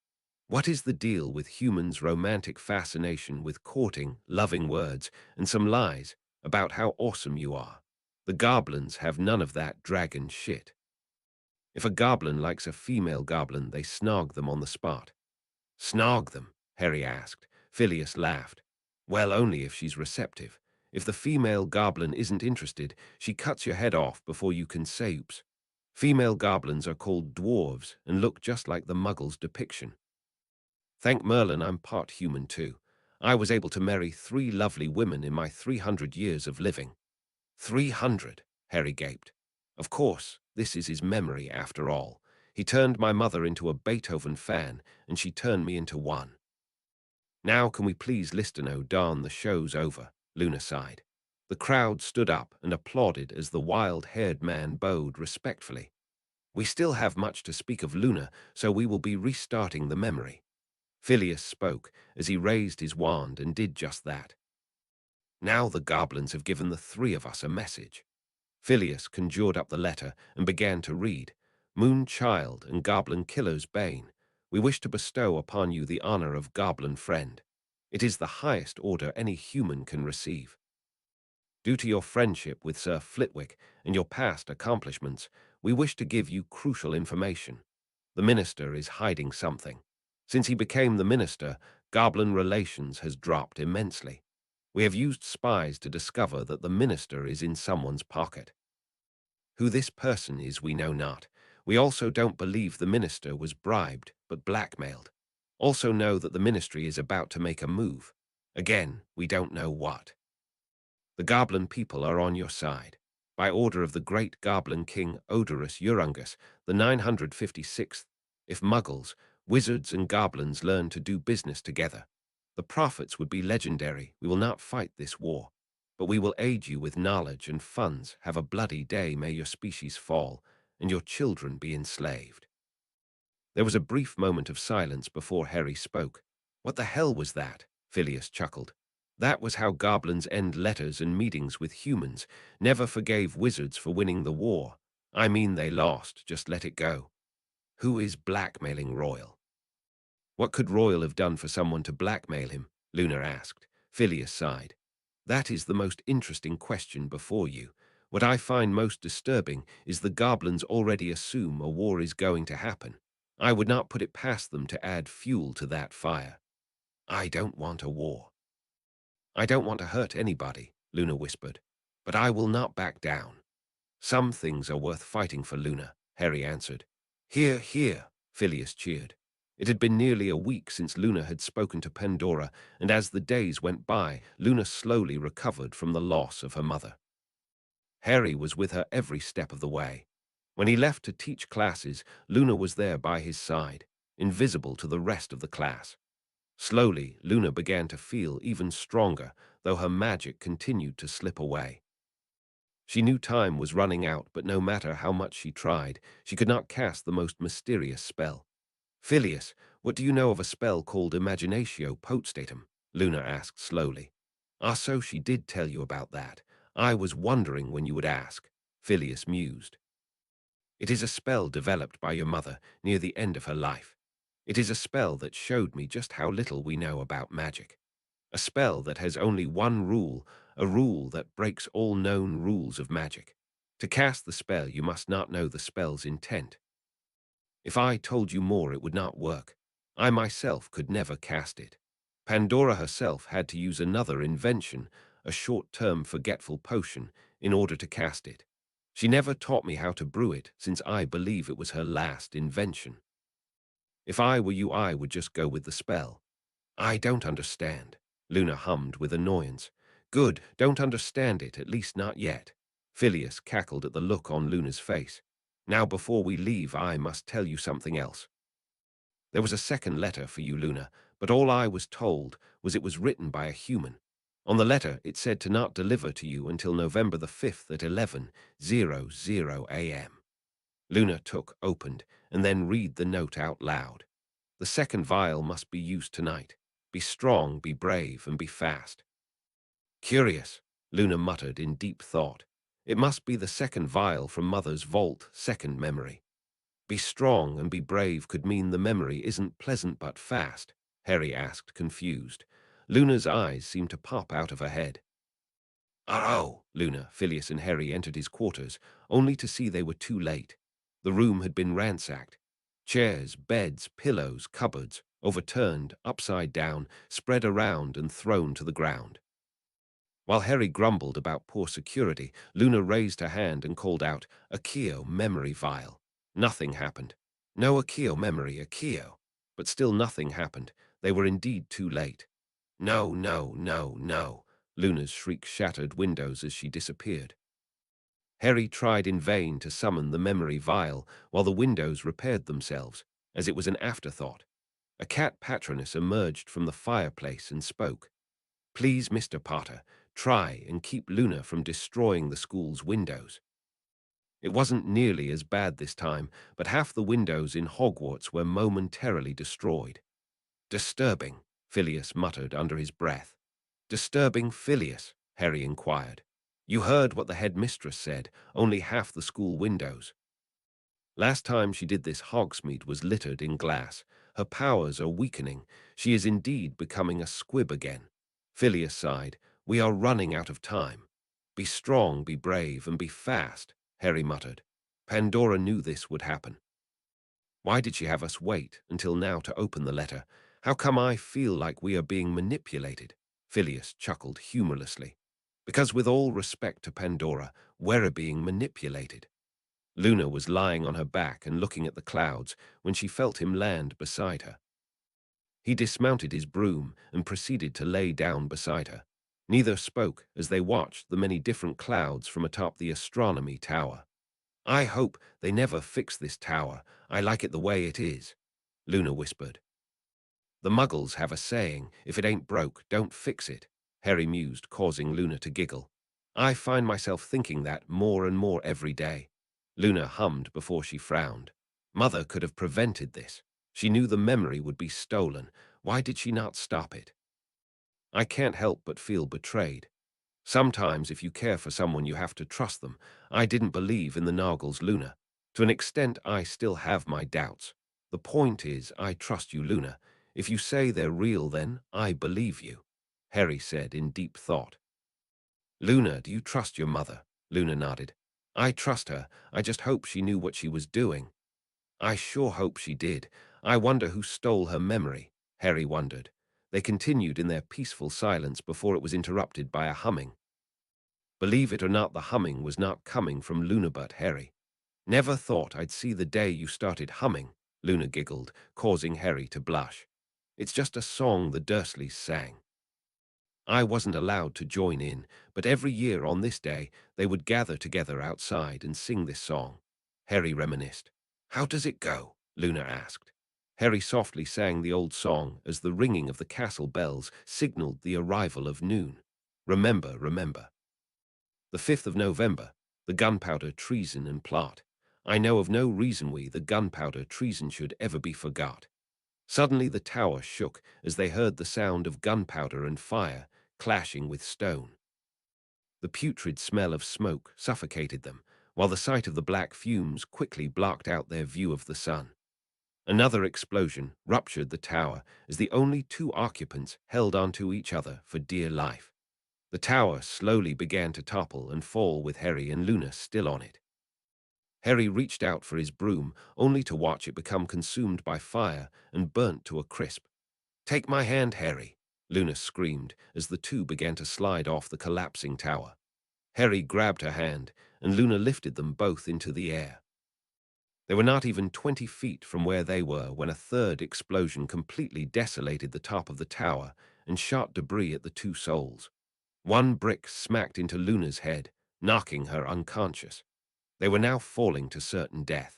What is the deal with humans' romantic fascination with courting, loving words, and some lies about how awesome you are? The goblins have none of that dragon shit. If a goblin likes a female goblin, they snog them on the spot. Snog them? Harry asked. Phileas laughed. Well, only if she's receptive. If the female goblin isn't interested, she cuts your head off before you can say oops. Female goblins are called dwarves and look just like the Muggles' depiction. Thank Merlin I'm part human too. I was able to marry 3 lovely women in my 300 years of living. 300, Harry gaped. Of course, this is his memory after all. He turned my mother into a Beethoven fan, and she turned me into one. Now can we please Listino darn the show's over, Luna sighed. The crowd stood up and applauded as the wild-haired man bowed respectfully. We still have much to speak of Luna, so we will be restarting the memory. Phileas spoke as he raised his wand and did just that. Now the goblins have given the 3 of us a message. Phileas conjured up the letter and began to read. Moon Child and Goblin Killer's Bane, we wish to bestow upon you the honor of Goblin Friend. It is the highest order any human can receive. Due to your friendship with Sir Flitwick and your past accomplishments, we wish to give you crucial information. The minister is hiding something. Since he became the minister, Goblin relations has dropped immensely. We have used spies to discover that the minister is in someone's pocket. Who this person is, we know not. We also don't believe the minister was bribed, but blackmailed. Also know that the ministry is about to make a move. Again, we don't know what. The Goblin people are on your side. By order of the great Goblin King Odorous Urungus, the 956th, if Muggles, wizards and goblins learn to do business together, the profits would be legendary. We will not fight this war, but we will aid you with knowledge and funds. Have a bloody day, may your species fall, and your children be enslaved. There was a brief moment of silence before Harry spoke. What the hell was that? Phileas chuckled. That was how goblins end letters and meetings with humans. Never forgave wizards for winning the war. I mean, they lost, just let it go. Who is blackmailing Royal? What could Royal have done for someone to blackmail him? Luna asked. Phileas sighed. That is the most interesting question before you. What I find most disturbing is the goblins already assume a war is going to happen. I would not put it past them to add fuel to that fire. I don't want a war. I don't want to hurt anybody, Luna whispered, but I will not back down. Some things are worth fighting for, Luna, Harry answered. Hear, hear, Phileas cheered. It had been nearly a week since Luna had spoken to Pandora, and as the days went by, Luna slowly recovered from the loss of her mother. Harry was with her every step of the way. When he left to teach classes, Luna was there by his side, invisible to the rest of the class. Slowly, Luna began to feel even stronger, though her magic continued to slip away. She knew time was running out, but no matter how much she tried, she could not cast the most mysterious spell. Phileas, what do you know of a spell called Imaginatio Potestatum? Luna asked slowly. Ah, so she did tell you about that. I was wondering when you would ask, Phileas mused. It is a spell developed by your mother near the end of her life. It is a spell that showed me just how little we know about magic. A spell that has only one rule, a rule that breaks all known rules of magic. To cast the spell, you must not know the spell's intent. If I told you more, it would not work. I myself could never cast it. Pandora herself had to use another invention, a short-term forgetful potion, in order to cast it. She never taught me how to brew it, since I believe it was her last invention. If I were you, I would just go with the spell. I don't understand, Luna hummed with annoyance. Good, don't understand it, at least not yet. Phileas cackled at the look on Luna's face. Now before we leave, I must tell you something else. There was a second letter for you, Luna, but all I was told was it was written by a human. On the letter, it said to not deliver to you until November the 5th at 11:00 a.m. Luna took, opened, and then read the note out loud. The second vial must be used tonight. Be strong, be brave, and be fast. Curious, Luna muttered in deep thought. It must be the second vial from Mother's vault, second memory. Be strong and be brave could mean the memory isn't pleasant but fast, Harry asked, confused. Luna's eyes seemed to pop out of her head. Oh, Luna, Phileas and Harry entered his quarters, only to see they were too late. The room had been ransacked. Chairs, beds, pillows, cupboards, overturned, upside down, spread around and thrown to the ground. While Harry grumbled about poor security, Luna raised her hand and called out, Accio, memory vial. Nothing happened. No Accio memory, Accio. But still nothing happened. They were indeed too late. No, no, no, no. Luna's shriek shattered windows as she disappeared. Harry tried in vain to summon the memory vial while the windows repaired themselves, as it was an afterthought. A cat patroness emerged from the fireplace and spoke. Please, Mr. Potter, try and keep Luna from destroying the school's windows. It wasn't nearly as bad this time, but half the windows in Hogwarts were momentarily destroyed. Disturbing, Phileas muttered under his breath. Disturbing, Phileas, Harry inquired. You heard what the headmistress said, only half the school windows. Last time she did this, Hogsmeade was littered in glass. Her powers are weakening. She is indeed becoming a squib again. Phileas sighed. We are running out of time. Be strong, be brave, and be fast, Harry muttered. Pandora knew this would happen. Why did she have us wait until now to open the letter? How come I feel like we are being manipulated? Phileas chuckled humorlessly. Because with all respect to Pandora, we're being manipulated. Luna was lying on her back and looking at the clouds when she felt him land beside her. He dismounted his broom and proceeded to lay down beside her. Neither spoke as they watched the many different clouds from atop the astronomy tower. I hope they never fix this tower. I like it the way it is, Luna whispered. The Muggles have a saying, if it ain't broke, don't fix it, Harry mused, causing Luna to giggle. I find myself thinking that more and more every day. Luna hummed before she frowned. Mother could have prevented this. She knew the memory would be stolen. Why did she not stop it? I can't help but feel betrayed. Sometimes if you care for someone you have to trust them. I didn't believe in the Nargles, Luna. To an extent I still have my doubts. The point is, I trust you, Luna. If you say they're real, then I believe you, Harry said in deep thought. Luna, do you trust your mother? Luna nodded. I trust her. I just hope she knew what she was doing. I sure hope she did. I wonder who stole her memory, Harry wondered. They continued in their peaceful silence before it was interrupted by a humming. Believe it or not, the humming was not coming from Luna but Harry. Never thought I'd see the day you started humming, Luna giggled, causing Harry to blush. It's just a song the Dursleys sang. I wasn't allowed to join in, but every year on this day they would gather together outside and sing this song. Harry reminisced. How does it go? Luna asked. Harry softly sang the old song as the ringing of the castle bells signaled the arrival of noon. Remember, remember. The 5th of November, the gunpowder treason and plot. I know of no reason the gunpowder treason should ever be forgot. Suddenly the tower shook as they heard the sound of gunpowder and fire clashing with stone. The putrid smell of smoke suffocated them, while the sight of the black fumes quickly blocked out their view of the sun. Another explosion ruptured the tower as the only two occupants held onto each other for dear life. The tower slowly began to topple and fall with Harry and Luna still on it. Harry reached out for his broom, only to watch it become consumed by fire and burnt to a crisp. Take my hand, Harry, Luna screamed as the two began to slide off the collapsing tower. Harry grabbed her hand, and Luna lifted them both into the air. They were not even 20 feet from where they were when a third explosion completely desolated the top of the tower and shot debris at the two souls. One brick smacked into Luna's head, knocking her unconscious. They were now falling to certain death.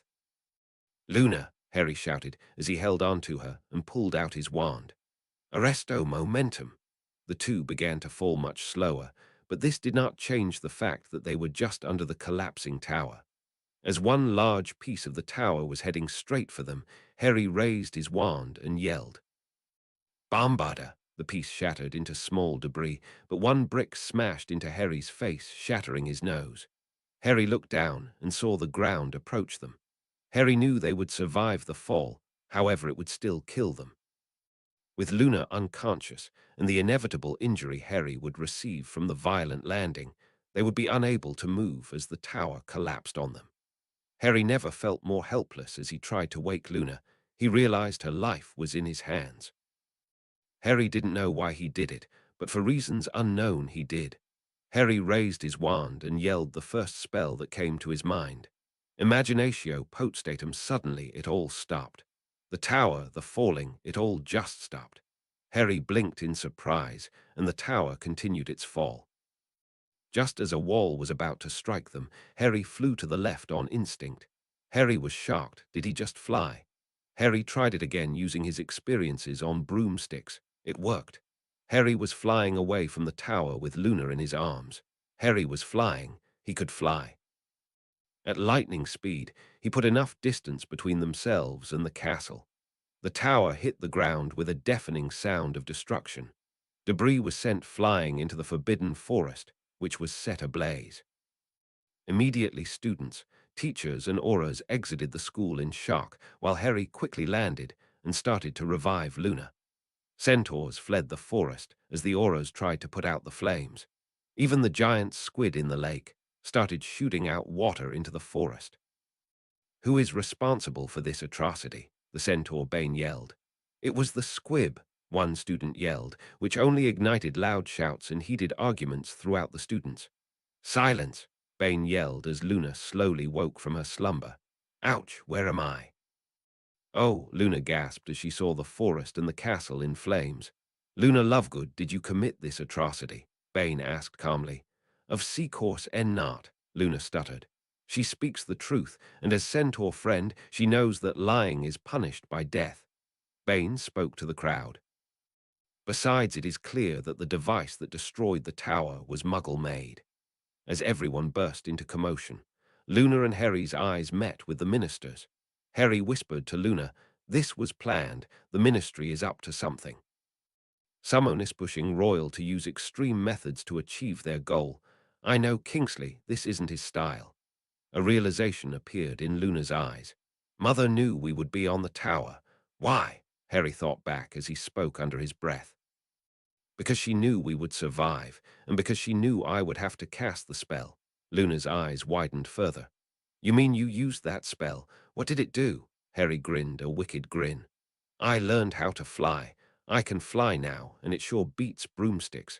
Luna, Harry shouted as he held on to her and pulled out his wand. Arresto momentum. The two began to fall much slower, but this did not change the fact that they were just under the collapsing tower. As one large piece of the tower was heading straight for them, Harry raised his wand and yelled. Bombarda! The piece shattered into small debris, but one brick smashed into Harry's face, shattering his nose. Harry looked down and saw the ground approach them. Harry knew they would survive the fall, however it would still kill them. With Luna unconscious and the inevitable injury Harry would receive from the violent landing, they would be unable to move as the tower collapsed on them. Harry never felt more helpless as he tried to wake Luna. He realized her life was in his hands. Harry didn't know why he did it, but for reasons unknown he did. Harry raised his wand and yelled the first spell that came to his mind. Imaginatio potestatum. Suddenly it all stopped. The tower, the falling, it all just stopped. Harry blinked in surprise, and the tower continued its fall. Just as a wall was about to strike them, Harry flew to the left on instinct. Harry was shocked. Did he just fly? Harry tried it again using his experiences on broomsticks. It worked. Harry was flying away from the tower with Luna in his arms. Harry was flying. He could fly. At lightning speed, he put enough distance between themselves and the castle. The tower hit the ground with a deafening sound of destruction. Debris was sent flying into the forbidden forest, which was set ablaze. Immediately students, teachers, and Aurors exited the school in shock, while Harry quickly landed and started to revive Luna. Centaurs fled the forest as the Aurors tried to put out the flames. Even the giant squid in the lake started shooting out water into the forest. Who is responsible for this atrocity? The Centaur Bane yelled. It was the squib, one student yelled, which only ignited loud shouts and heated arguments throughout the students. Silence, Bane yelled as Luna slowly woke from her slumber. Ouch, where am I? Oh, Luna gasped as she saw the forest and the castle in flames. Luna Lovegood, did you commit this atrocity? Bane asked calmly. Of Seacourse Ennart, Luna stuttered. She speaks the truth, and as centaur friend, she knows that lying is punished by death. Bane spoke to the crowd. Besides, it is clear that the device that destroyed the tower was Muggle-made. As everyone burst into commotion, Luna and Harry's eyes met with the minister's. Harry whispered to Luna, "This was planned. The ministry is up to something." Someone is pushing Royal to use extreme methods to achieve their goal. I know Kingsley, this isn't his style. A realization appeared in Luna's eyes. Mother knew we would be on the tower. Why? Harry thought back as he spoke under his breath. Because she knew we would survive, and because she knew I would have to cast the spell. Luna's eyes widened further. You mean you used that spell? What did it do? Harry grinned a wicked grin. I learned how to fly. I can fly now, and it sure beats broomsticks.